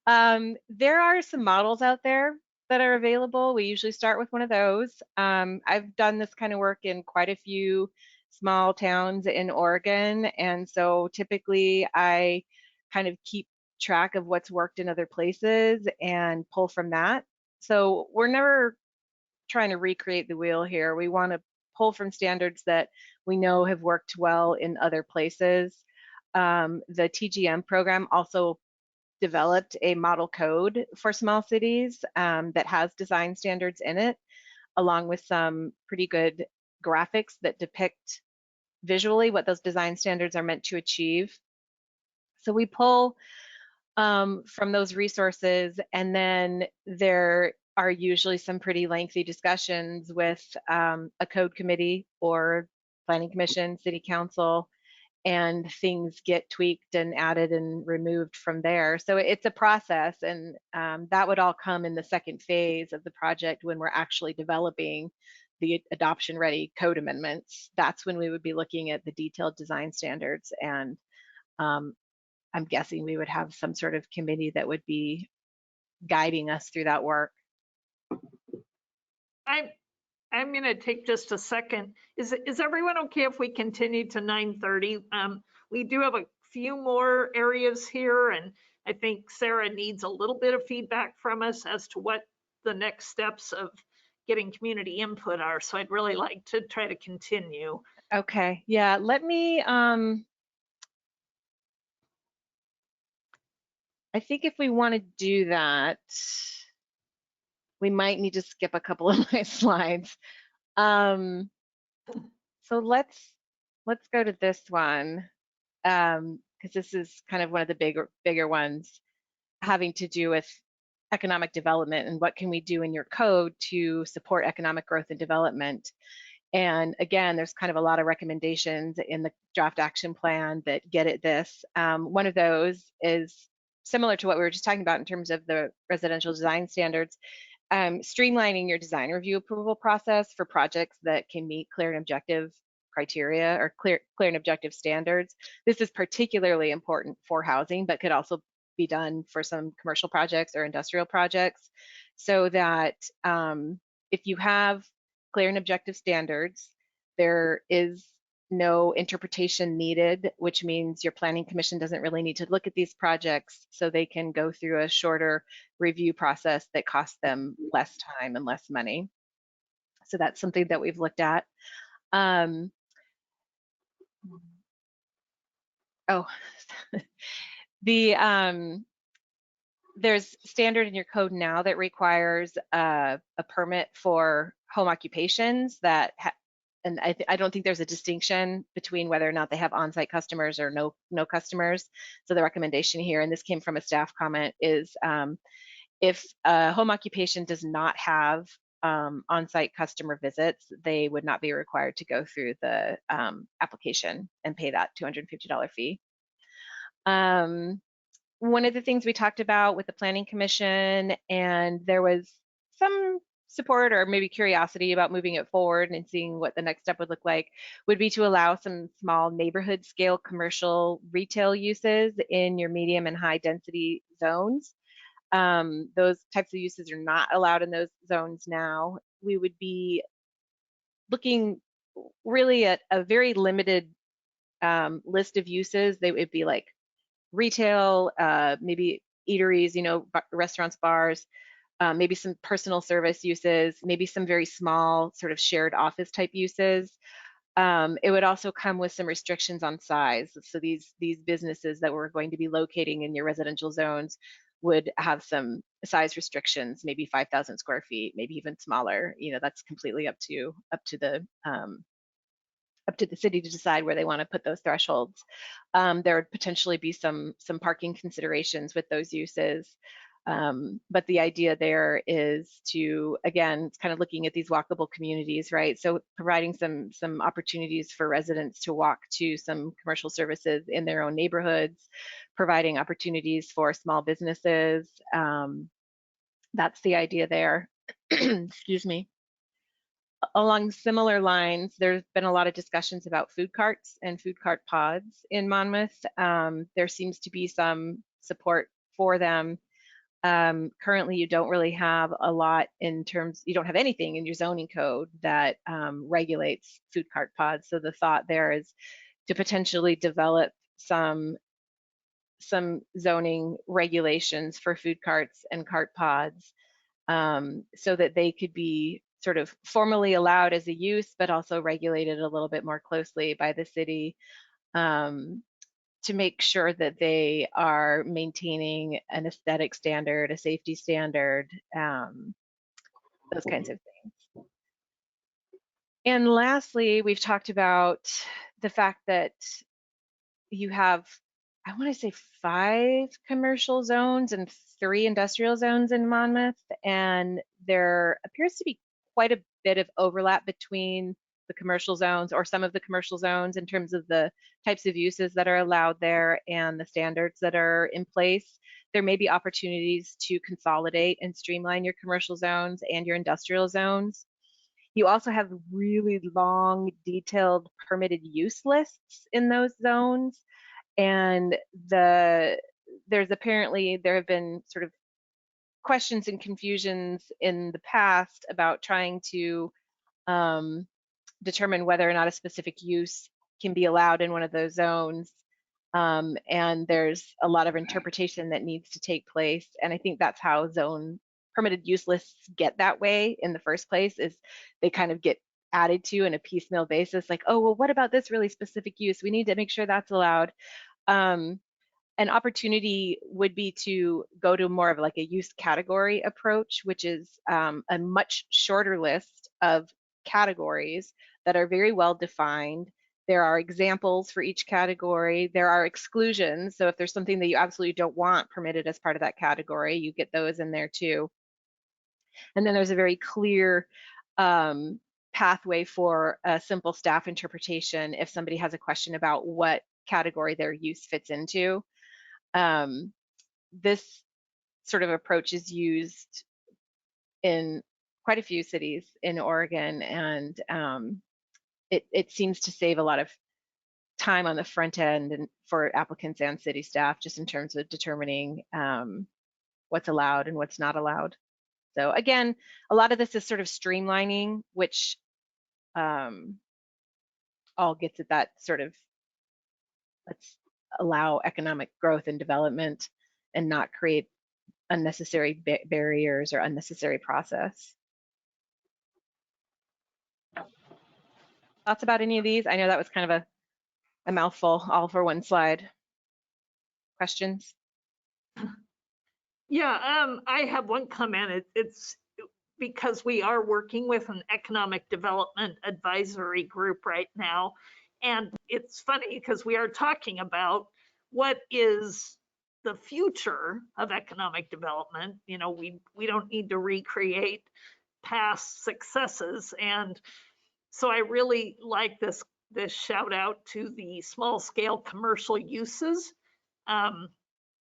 There are some models out there that are available. We usually start with one of those. I've done this kind of work in quite a few small towns in Oregon, and so typically I kind of keep track of what's worked in other places and pull from that. So we're never trying to recreate the wheel here. We want to pull from standards that we know have worked well in other places. The TGM program also developed a model code for small cities that has design standards in it, along with some pretty good graphics that depict visually what those design standards are meant to achieve. So we pull from those resources, and then there are usually some pretty lengthy discussions with a code committee or planning commission, city council, and things get tweaked and added and removed from there. So it's a process, and that would all come in the second phase of the project when we're actually developing the adoption ready code amendments. That's when we would be looking at the detailed design standards, and I'm guessing we would have some sort of committee that would be guiding us through that work. I'm going to take just a second. Is everyone okay if we continue to 9:30? We do have a few more areas here, and I think Sarah needs a little bit of feedback from us as to what the next steps of getting community input are. So I'd really like to try to continue. Okay, yeah, let me, I think if we want to do that, we might need to skip a couple of my slides. So let's go to this one, because this is kind of one of the bigger ones having to do with economic development and what can we do in your code to support economic growth and development. And again, there's kind of a lot of recommendations in the draft action plan that get at this. One of those is similar to what we were just talking about in terms of the residential design standards, streamlining your design review approval process for projects that can meet clear and objective criteria or clear and objective standards. This is particularly important for housing, but could also be done for some commercial projects or industrial projects, so that if you have clear and objective standards, there is no interpretation needed, which means your planning commission doesn't really need to look at these projects, so they can go through a shorter review process that costs them less time and less money. So that's something that we've looked at. There's standard in your code now that requires a permit for home occupations that and I don't think there's a distinction between whether or not they have on-site customers or no customers. So the recommendation here, and this came from a staff comment, is if a home occupation does not have on-site customer visits, they would not be required to go through the application and pay that $250 fee. One of the things we talked about with the Planning Commission, and there was some support or maybe curiosity about moving it forward and seeing what the next step would look like, would be to allow some small neighborhood scale commercial retail uses in your medium and high density zones. Those types of uses are not allowed in those zones now. We would be looking really at a very limited list of uses. They would be like retail, maybe eateries, restaurants, bars, maybe some personal service uses, maybe some very small sort of shared office type uses. It would also come with some restrictions on size. So these businesses that we're going to be locating in your residential zones would have some size restrictions, maybe 5,000 square feet, maybe even smaller. That's completely up to the city to decide where they want to put those thresholds. There would potentially be some parking considerations with those uses. But the idea there is to, again, it's kind of looking at these walkable communities, right? So providing some opportunities for residents to walk to some commercial services in their own neighborhoods, providing opportunities for small businesses. That's the idea there. Excuse me. Along similar lines, there's been a lot of discussions about food carts and food cart pods in Monmouth. There seems to be some support for them. Currently, you don't really have a lot in terms, you don't have anything in your zoning code that regulates food cart pods. So the thought there is to potentially develop some zoning regulations for food carts and cart pods, so that they could be sort of formally allowed as a use, but also regulated a little bit more closely by the city, to make sure that they are maintaining an aesthetic standard, a safety standard, those kinds of things. And lastly, we've talked about the fact that you have, I want to say 5 commercial zones and 3 industrial zones in Monmouth, and there appears to be quite a bit of overlap between the commercial zones, or some of the commercial zones, in terms of the types of uses that are allowed there and the standards that are in place. There may be opportunities to consolidate and streamline your commercial zones and your industrial zones. You also have really long, detailed permitted use lists in those zones. And there have been sort of questions and confusions in the past about trying to determine whether or not a specific use can be allowed in one of those zones. And there's a lot of interpretation that needs to take place. And I think that's how zone permitted use lists get that way in the first place, is they kind of get added to in a piecemeal basis, like, oh, well, what about this really specific use? We need to make sure that's allowed. An opportunity would be to go to more of like a use category approach, which is a much shorter list of categories that are very well defined. There are examples for each category. There are exclusions. So if there's something that you absolutely don't want permitted as part of that category, you get those in there too. And then there's a very clear pathway for a simple staff interpretation if somebody has a question about what category their use fits into. This sort of approach is used in quite a few cities in Oregon, and it seems to save a lot of time on the front end and for applicants and city staff, just in terms of determining what's allowed and what's not allowed. So again, a lot of this is sort of streamlining, which all gets at that sort of, let's allow economic growth and development and not create unnecessary barriers or unnecessary process. Thoughts about any of these? I know that was kind of a mouthful, all for one slide. Questions? Yeah, I have one comment. It's because we are working with an economic development advisory group right now. And it's funny because we are talking about what is the future of economic development. You know, we don't need to recreate past successes. And so I really like this shout out to the small scale commercial uses,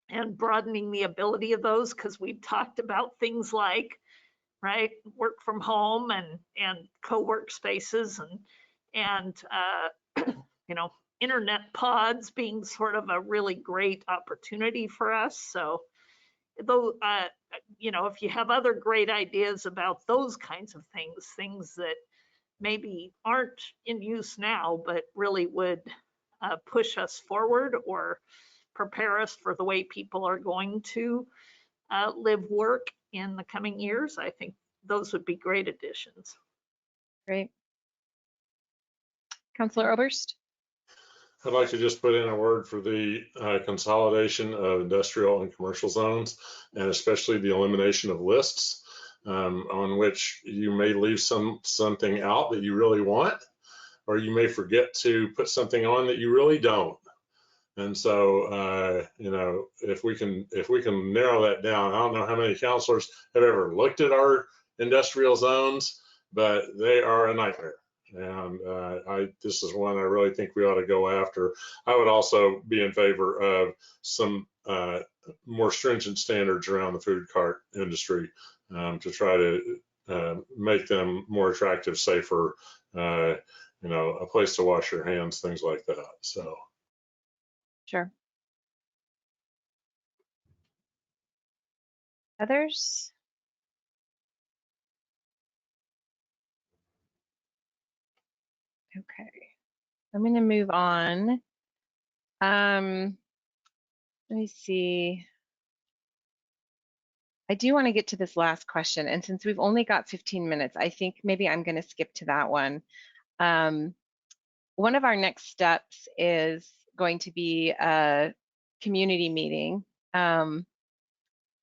and broadening the ability of those, because we've talked about things like, right, work from home and co-work spaces and you know, internet pods being sort of a really great opportunity for us. So though, you know, if you have other great ideas about those kinds of things that maybe aren't in use now, but really would push us forward or prepare us for the way people are going to live, work in the coming years, I think those would be great additions. Great. Councilor Oberst? I'd like to just put in a word for the consolidation of industrial and commercial zones, and especially the elimination of lists on which you may leave something out that you really want, or you may forget to put something on that you really don't. And so, you know, if we can narrow that down, I don't know how many counselors have ever looked at our industrial zones, but they are a nightmare. And this is one I really think we ought to go after. I would also be in favor of some more stringent standards around the food cart industry to try to make them more attractive, safer, you know, a place to wash your hands, things like that. So. Sure. Others? Okay, I'm going to move on. Let me see. I do want to get to this last question, and since we've only got 15 minutes, I think maybe I'm going to skip to that one. One of our next steps is going to be a community meeting.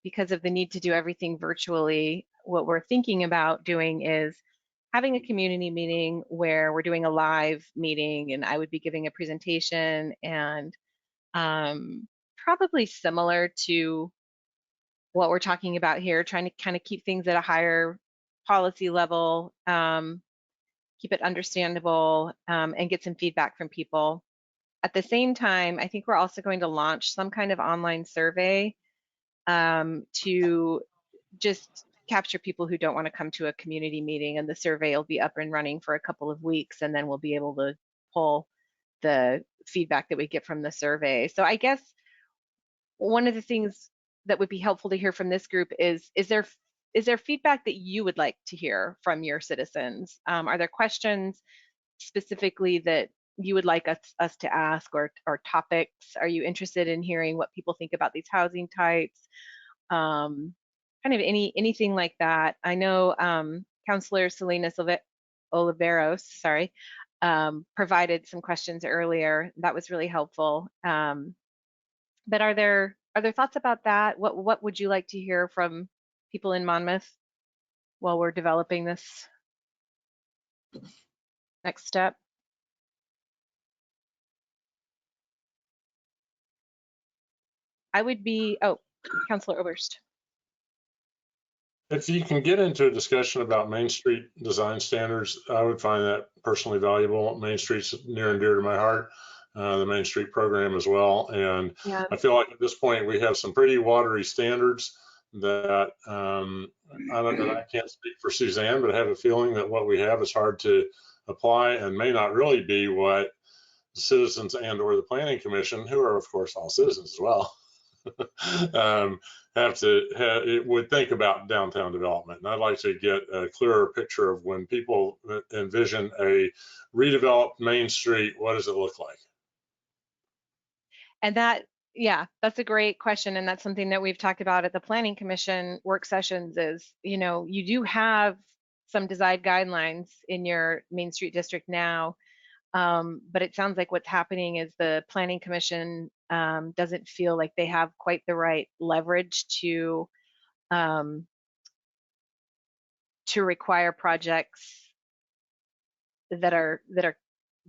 Because of the need to do everything virtually, what we're thinking about doing is having a community meeting where we're doing a live meeting and I would be giving a presentation, and probably similar to what we're talking about here, trying to kind of keep things at a higher policy level, keep it understandable, and get some feedback from people. At the same time, I think we're also going to launch some kind of online survey to just capture people who don't want to come to a community meeting, and the survey will be up and running for a couple of weeks, and then we'll be able to pull the feedback that we get from the survey. So I guess one of the things that would be helpful to hear from this group is there feedback that you would like to hear from your citizens? Are there questions specifically that you would like us to ask, or topics? Are you interested in hearing what people think about these housing types? Kind of anything like that. I know Councillor Selena Oliveros, sorry, provided some questions earlier. That was really helpful. But are there thoughts about that? What would you like to hear from people in Monmouth while we're developing this next step? I would be, oh, Councillor Oberst. If you can get into a discussion about Main Street design standards, I would find that personally valuable. Main Street's near and dear to my heart, the Main Street program as well. And yeah. I feel like at this point we have some pretty watery standards that I can't speak for Suzanne, but I have a feeling that what we have is hard to apply and may not really be what citizens and or the Planning Commission, who are of course all citizens as well, would think about downtown development. And I'd like to get a clearer picture of when people envision a redeveloped Main Street, what does it look like? And that, yeah, that's a great question. And that's something that we've talked about at the Planning Commission work sessions is, you know, you do have some design guidelines in your Main Street district now. But it sounds like what's happening is the Planning Commission doesn't feel like they have quite the right leverage to require projects they're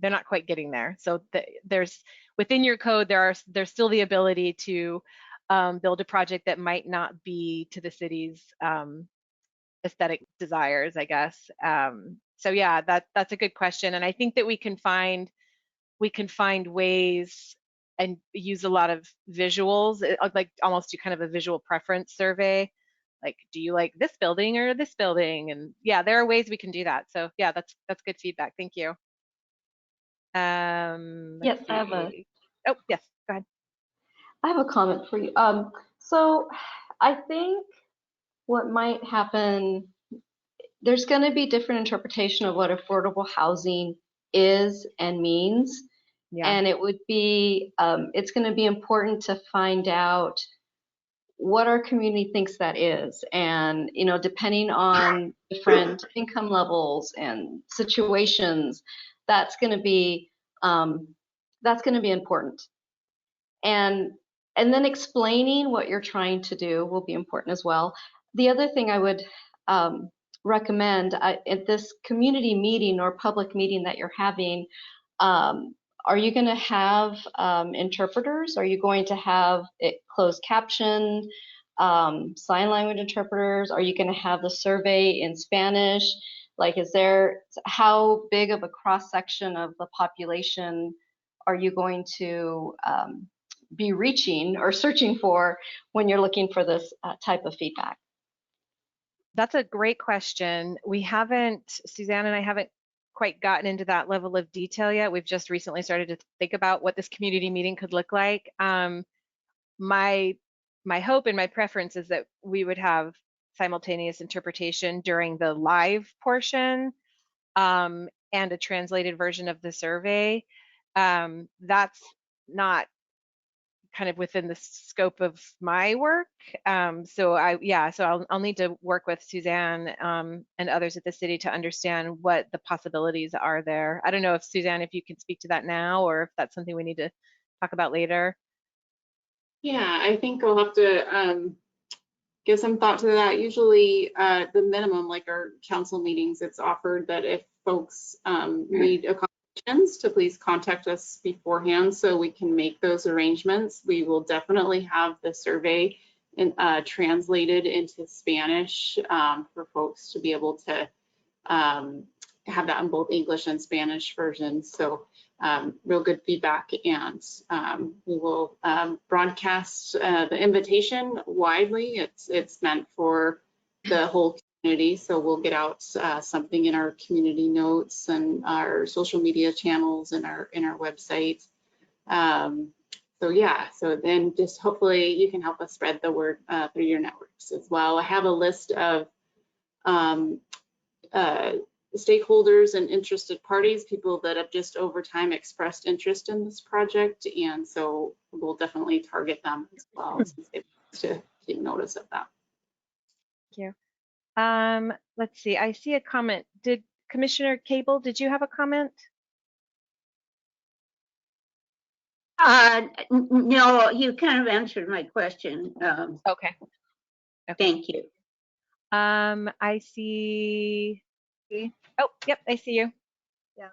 not quite getting there. So there's within your code there's still the ability to build a project that might not be to the city's aesthetic desires, I guess. So yeah, that's a good question, and I think that we can find ways and use a lot of visuals, like almost do kind of a visual preference survey. Like, do you like this building or this building? And yeah, there are ways we can do that. So yeah, that's good feedback. Thank you. Yes, I have a. Oh yes, go ahead. I have a comment for you. So I think what might happen, there's going to be different interpretation of what affordable housing is and means. Yeah. And it would be, it's going to be important to find out what our community thinks that is. And, you know, depending on different income levels and situations, that's going to be important. And then explaining what you're trying to do will be important as well. The other thing I would recommend at this community meeting or public meeting that you're having, Are you going to have interpreters? Are you going to have it closed caption, sign language interpreters? Are you going to have the survey in Spanish? Like, how big of a cross section of the population are you going to be reaching or searching for when you're looking for this type of feedback? That's a great question. Suzanne and I haven't quite gotten into that level of detail yet. We've just recently started to think about what this community meeting could look like. My hope and my preference is that we would have simultaneous interpretation during the live portion and a translated version of the survey. That's not kind of within the scope of my work. So I'll need to work with Suzanne and others at the city to understand what the possibilities are there. I don't know if Suzanne, if you can speak to that now, or if that's something we need to talk about later. Yeah, I think I'll have to give some thought to that. Usually the minimum, like our council meetings, it's offered that if folks need accommodations to please contact us beforehand so we can make those arrangements. We will definitely have the survey translated into Spanish for folks to be able to have that in both English and Spanish versions. So real good feedback, and we will broadcast the invitation widely. It's meant for the whole community, so we'll get out something in our community notes and our social media channels and in our website. So yeah, so then just hopefully you can help us spread the word through your networks as well. I have a list of stakeholders and interested parties, people that have just over time expressed interest in this project, and so we'll definitely target them as well since they've to take notice of that. Thank you. Let's see, I see a comment. Did Commissioner Cable, did you have a comment? No, you kind of answered my question. Okay. Thank you. I see. Oh, yep, I see you. Yeah.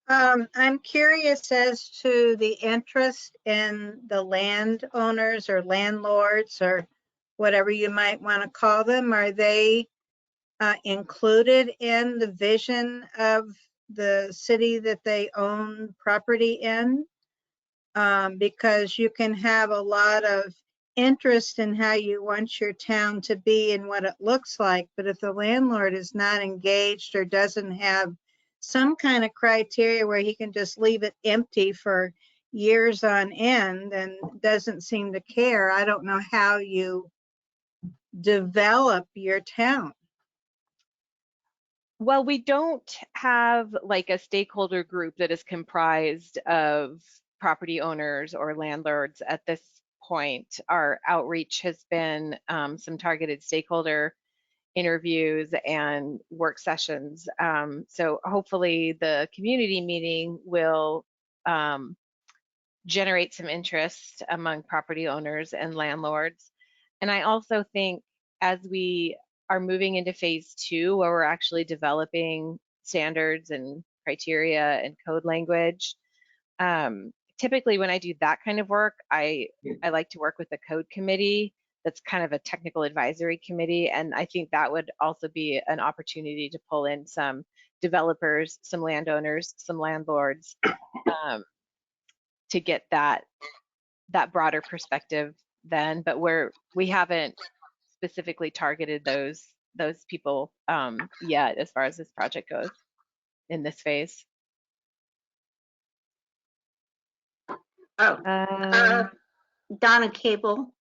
I'm curious as to the interest in the landowners or landlords or whatever you might want to call them. Are they included in the vision of the city that they own property in? Because you can have a lot of interest in how you want your town to be and what it looks like, but if the landlord is not engaged or doesn't have some kind of criteria where he can just leave it empty for years on end and doesn't seem to care, I don't know how you develop your town. Well, we don't have like a stakeholder group that is comprised of property owners or landlords at this point. Our outreach has been some targeted stakeholder interviews and work sessions. So hopefully the community meeting will generate some interest among property owners and landlords. And I also think as we are moving into phase 2, where we're actually developing standards and criteria and code language, typically when I do that kind of work, I like to work with a code committee that's kind of a technical advisory committee. And I think that would also be an opportunity to pull in some developers, some landowners, some landlords, to get that broader perspective then. But we haven't specifically targeted those people yet as far as this project goes in this phase. Donna Cable.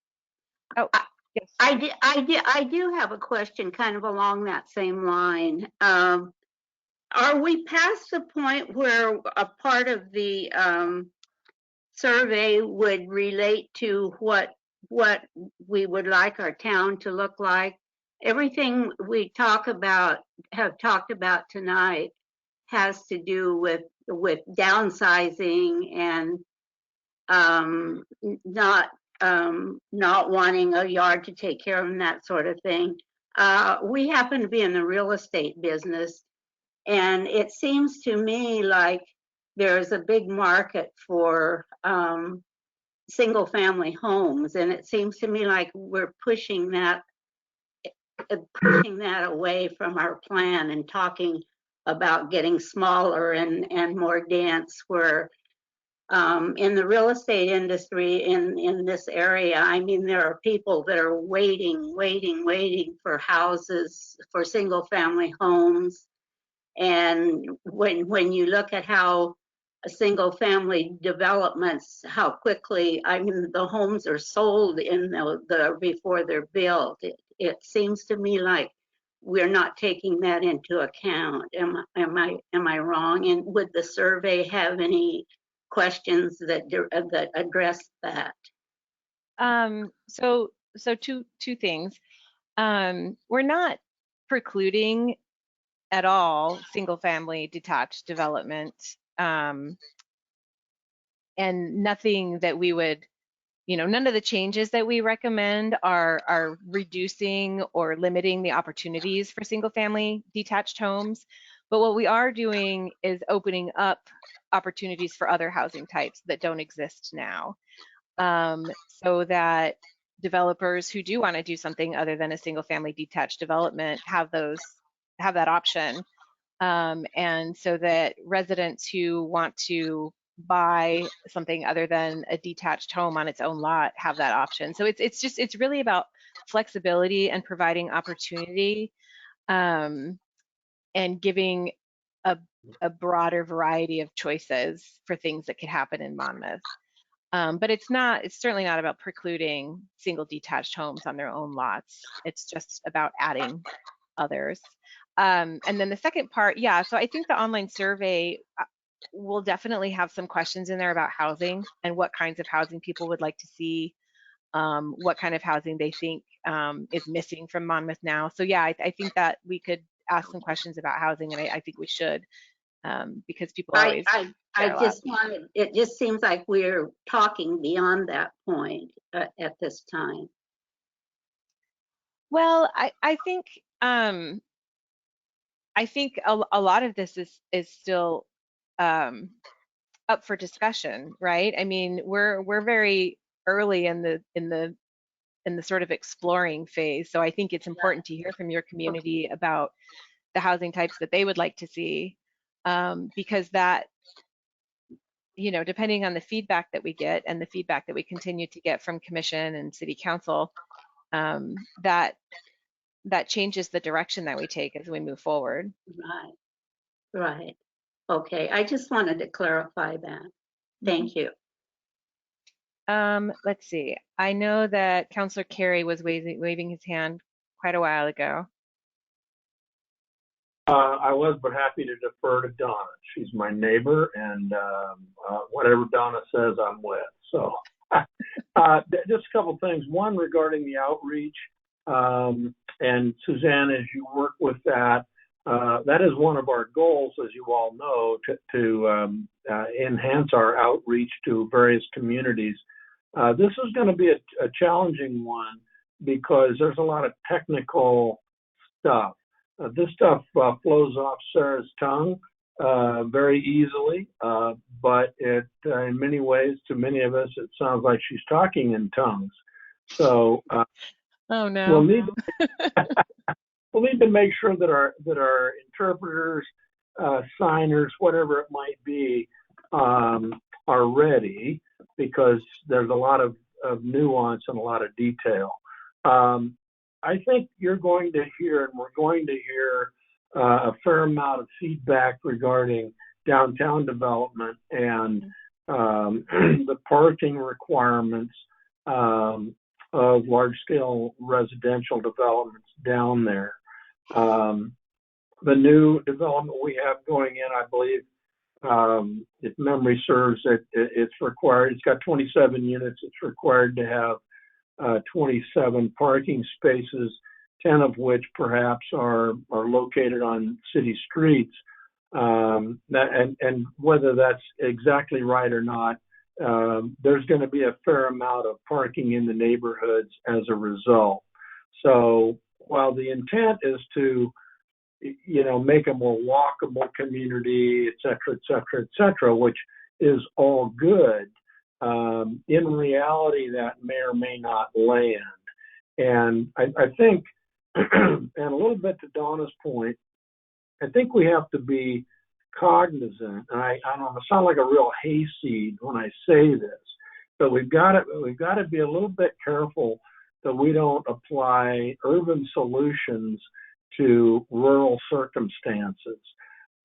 Oh, yes. I do have a question kind of along that same line. Are we past the point where a part of the survey would relate to what we would like our town to look like? Everything we have talked about tonight has to do with downsizing and not wanting a yard to take care of and that sort of thing. We happen to be in the real estate business, and it seems to me like there's a big market for single family homes, and it seems to me like we're pushing that away from our plan and talking about getting smaller and more dense, where in the real estate industry in this area, I mean, there are people that are waiting for houses, for single family homes. And when you look at how a single family developments, how quickly, I mean, the homes are sold in the before they're built. It seems to me like we're not taking that into account. Am I wrong? And would the survey have any questions that address that? So two things. We're not precluding at all single family detached development, and nothing that we would, none of the changes that we recommend are reducing or limiting the opportunities for single family detached homes. But what we are doing is opening up opportunities for other housing types that don't exist now, so that developers who do want to do something other than a single family detached development have that option, and so that residents who want to buy something other than a detached home on its own lot have that option. So it's really about flexibility and providing opportunity, and giving a broader variety of choices for things that could happen in Monmouth. But it's certainly not about precluding single detached homes on their own lots. It's just about adding others. And then the second part, yeah, so I think the online survey will definitely have some questions in there about housing and what kinds of housing people would like to see, what kind of housing they think is missing from Monmouth now. So yeah, I think that we could ask some questions about housing, and I think we should, because people always it just seems like we're talking beyond that point at this time. Well, I think a lot of this is still up for discussion, right? I mean, we're very early in the sort of exploring phase. So I think it's important to hear from your community about the housing types that they would like to see, because that, depending on the feedback that we get and the feedback that we continue to get from commission and city council, that changes the direction that we take as we move forward. Right. Okay, I just wanted to clarify that. Thank you. Let's see. I know that Councillor Carey was waving his hand quite a while ago. I was, but happy to defer to Donna. She's my neighbor, and whatever Donna says, I'm with. So just a couple things. One, regarding the outreach, and Suzanne, as you work with that, that is one of our goals, as you all know, to enhance our outreach to various communities. This is going to be a challenging one because there's a lot of technical stuff. This stuff flows off Sarah's tongue very easily, but in many ways, to many of us, it sounds like she's talking in tongues. So oh no, we'll need to make sure that our interpreters, signers, whatever it might be, are ready, because there's a lot of nuance and a lot of detail. I think you're going to hear, and we're going to hear, a fair amount of feedback regarding downtown development and the parking requirements of large-scale residential developments down there. The new development we have going in, I believe, if memory serves, it's required. It's got 27 units. It's required to have 27 parking spaces, 10 of which perhaps are located on city streets. And whether that's exactly right or not, there's going to be a fair amount of parking in the neighborhoods as a result. So while the intent is to make a more walkable community, et cetera, which is all good. In reality, that may or may not land. And I think, and a little bit to Donna's point, I think we have to be cognizant, and I don't know, I sound like a real hayseed when I say this, but we've got to be a little bit careful that we don't apply urban solutions to rural circumstances.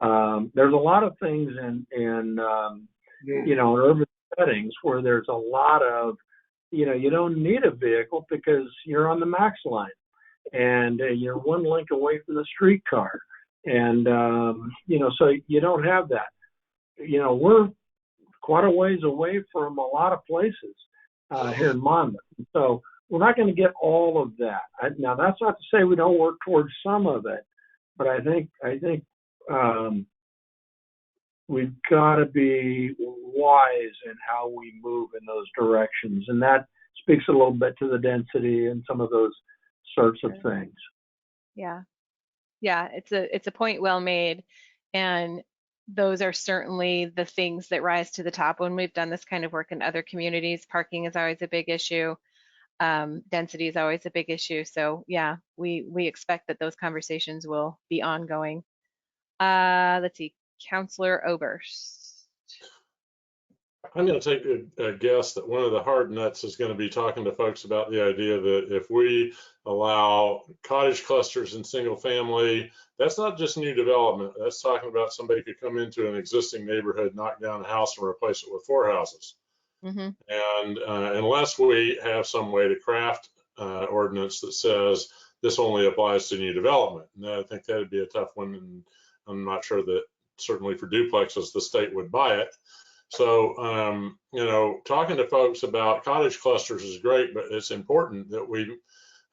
There's a lot of things in urban settings where there's a lot of, you don't need a vehicle because you're on the max line and you're one link away from the streetcar. And, so you don't have that. We're quite a ways away from a lot of places here in Monmouth. So we're not going to get all of that. Now, that's not to say we don't work towards some of it, but I think we've got to be wise in how we move in those directions. And that speaks a little bit to the density and some of those sorts of things. Yeah. Yeah, it's a point well made. And those are certainly the things that rise to the top when we've done this kind of work in other communities. Parking is always a big issue. Density is always a big issue. So yeah, we expect that those conversations will be ongoing. Let's see, Councillor Oberst. I'm going to take a guess that one of the hard nuts is going to be talking to folks about the idea that if we allow cottage clusters in single family, that's not just new development. That's talking about somebody could come into an existing neighborhood, knock down a house and replace it with 4 houses. Mm-hmm. And unless we have some way to craft ordinance that says this only applies to new development, and I think that'd be a tough one. And I'm not sure that certainly for duplexes, the state would buy it. So, talking to folks about cottage clusters is great, but it's important that we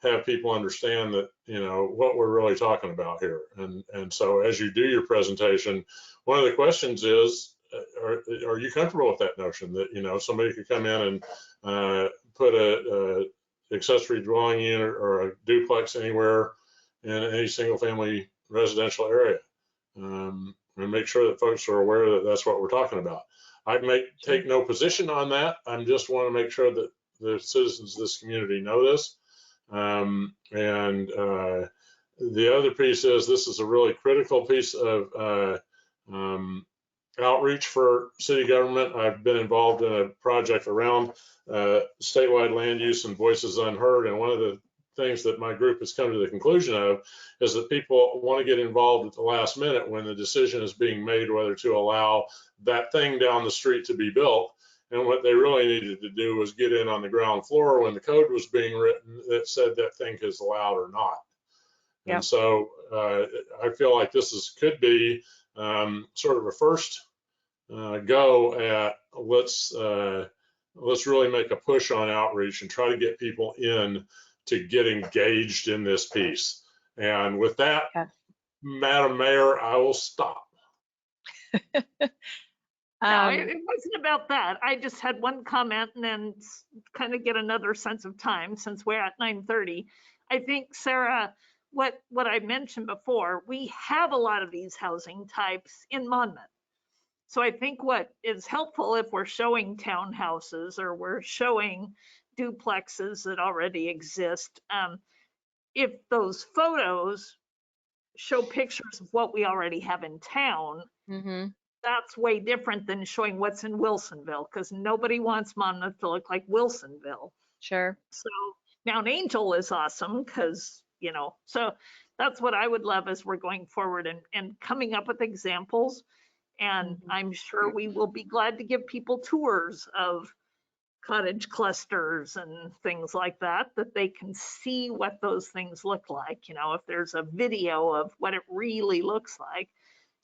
have people understand that, what we're really talking about here. And so as you do your presentation, one of the questions is, are you comfortable with that notion that, somebody could come in and put a accessory dwelling unit or a duplex anywhere in any single family residential area? And make sure that folks are aware that that's what we're talking about. I take no position on that. I just want to make sure that the citizens of this community know this. And the other piece is this is a really critical piece of outreach for city government. I've been involved in a project around statewide land use and voices unheard. And one of the things that my group has come to the conclusion of is that people want to get involved at the last minute when the decision is being made whether to allow that thing down the street to be built. And what they really needed to do was get in on the ground floor when the code was being written that said that thing is allowed or not. Yep. And so I feel like this could be sort of a first go at let's really make a push on outreach and try to get people in to get engaged in this piece. And with that, Madam Mayor, I will stop. No, it wasn't about that. I just had one comment and then kind of get another sense of time since we're at 9:30. I think, Sarah, what I mentioned before, we have a lot of these housing types in Monmouth. So I think what is helpful if we're showing townhouses or we're showing duplexes that already exist, if those photos show pictures of what we already have in town, mm-hmm. That's way different than showing what's in Wilsonville, because nobody wants Monmouth to look like Wilsonville. Sure. So Mount Angel is awesome because, so that's what I would love as we're going forward and coming up with examples. And mm-hmm. I'm sure we will be glad to give people tours of cottage clusters and things like that they can see what those things look like, if there's a video of what it really looks like.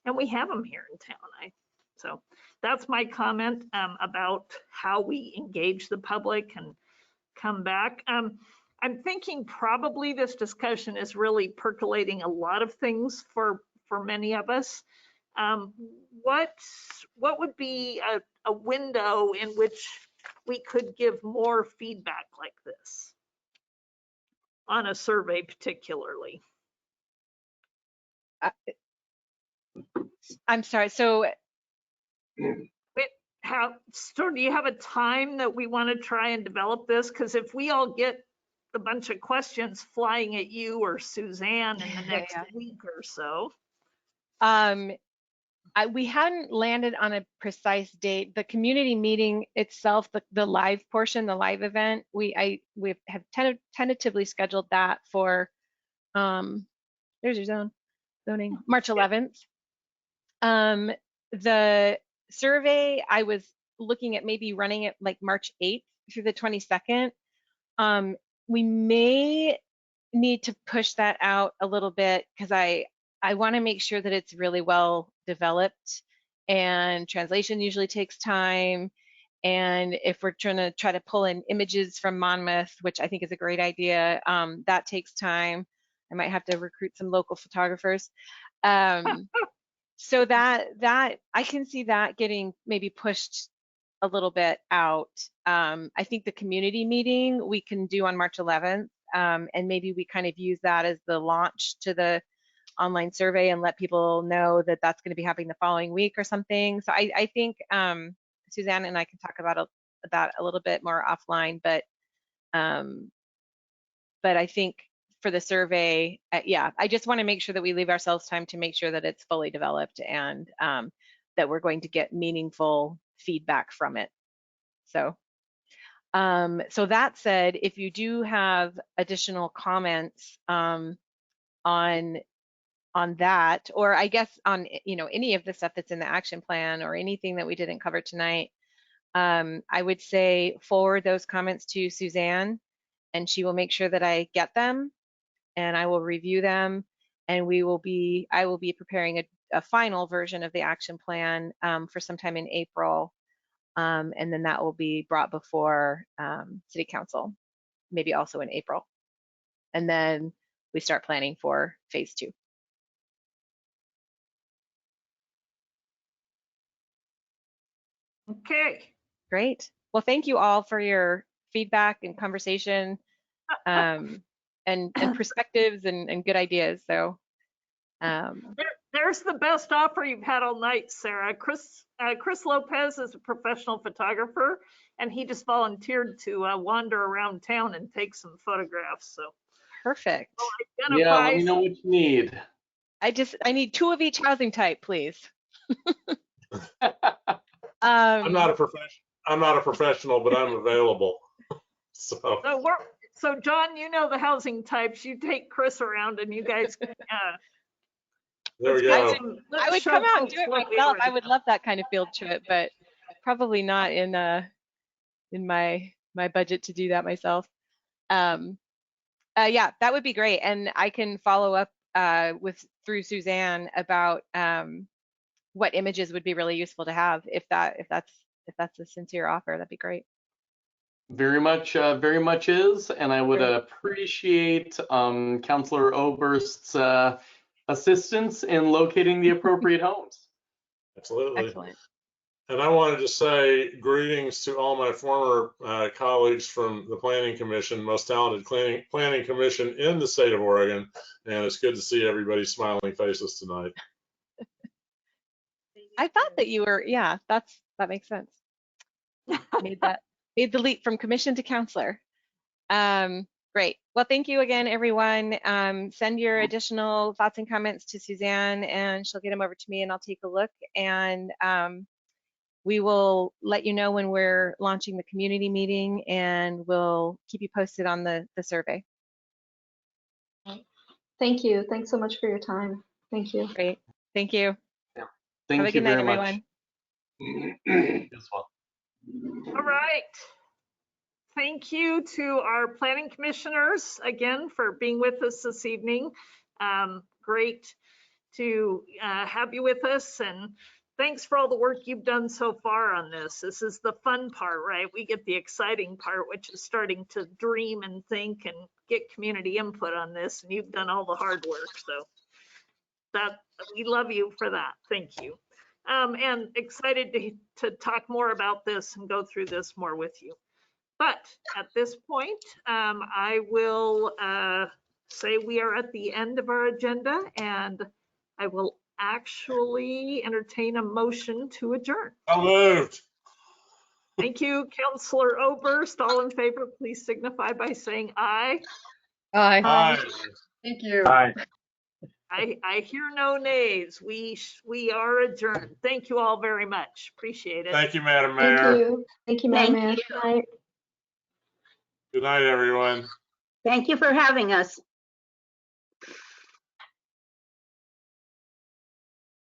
And we have them here in town. So that's my comment about how we engage the public and come back. I'm thinking probably this discussion is really percolating a lot of things for many of us. What would be a window in which we could give more feedback like this on a survey particularly? I'm sorry. So So do you have a time that we want to try and develop this? Because if we all get a bunch of questions flying at you or Suzanne in the next week or so. We hadn't landed on a precise date. The community meeting itself, the live portion, the live event, we have tentatively scheduled that for, there's your zoning, March 11th. The survey, I was looking at maybe running it like March 8th through the 22nd. We may need to push that out a little bit because I want to make sure that it's really well developed, and translation usually takes time. And if we're trying to pull in images from Monmouth, which I think is a great idea, that takes time. I might have to recruit some local photographers. So that I can see that getting maybe pushed a little bit out. I think the community meeting we can do on March 11th, and maybe we kind of use that as the launch to the online survey and let people know that that's going to be happening the following week or something. So I think Suzanne and I can talk about that a little bit more offline, but I think for the survey, yeah, I just want to make sure that we leave ourselves time to make sure that it's fully developed and that we're going to get meaningful feedback from it. So that said, if you do have additional comments on that, or I guess on any of the stuff that's in the action plan or anything that we didn't cover tonight, I would say forward those comments to Suzanne, and she will make sure that I get them, and I will review them, and I will be preparing a final version of the action plan for sometime in April, and then that will be brought before City Council, maybe also in April, and then we start planning for phase 2. Okay. Great. Well, thank you all for your feedback and conversation, and perspectives and good ideas. So there's the best offer you've had all night, Sarah. Chris Lopez is a professional photographer, and he just volunteered to wander around town and take some photographs. So perfect. Yeah, let me know what you need. I need 2 of each housing type, please. I'm not a professional, but I'm available. So John, you know the housing types. You take Chris around, and you guys. There we go. I would come out and do it myself. I would love that kind of field trip, but probably not in my budget to do that myself. Yeah, that would be great, and I can follow up through Suzanne about what images would be really useful to have if that's a sincere offer. That'd be great. Very much is, and I would appreciate Councillor Oberst's assistance in locating the appropriate homes. Absolutely. Excellent. And I wanted to say greetings to all my former colleagues from the Planning Commission, most talented planning commission in the state of Oregon, and it's good to see everybody's smiling faces tonight. I thought that you were, yeah, that makes sense. Made the leap from commission to counselor. Great. Well, thank you again, everyone. Send your additional thoughts and comments to Suzanne, and she'll get them over to me, and I'll take a look. And we will let you know when we're launching the community meeting, and we'll keep you posted on the survey. Thank you. Thanks so much for your time. Thank you. Great. Thank you. Yeah. Thank Have a good night, everyone. As well. All right. Thank you to our planning commissioners again for being with us this evening. Great to have you with us, and thanks for all the work you've done so far on this. This is the fun part, right? We get the exciting part, which is starting to dream and think and get community input on this, and you've done all the hard work. So we love you for that. Thank you. And excited to talk more about this and go through this more with you. But at this point, I will say we are at the end of our agenda, and I will actually entertain a motion to adjourn. So moved. Thank you, Counselor Oberst. All in favor, please signify by saying aye. Aye. Aye. Thank you. Aye. I hear no nays. We are adjourned. Thank you all very much. Appreciate it. Thank you, Madam Thank Mayor. you. Thank you, Madam Thank Mayor. you. Good night. Good night, everyone. Thank you for having us.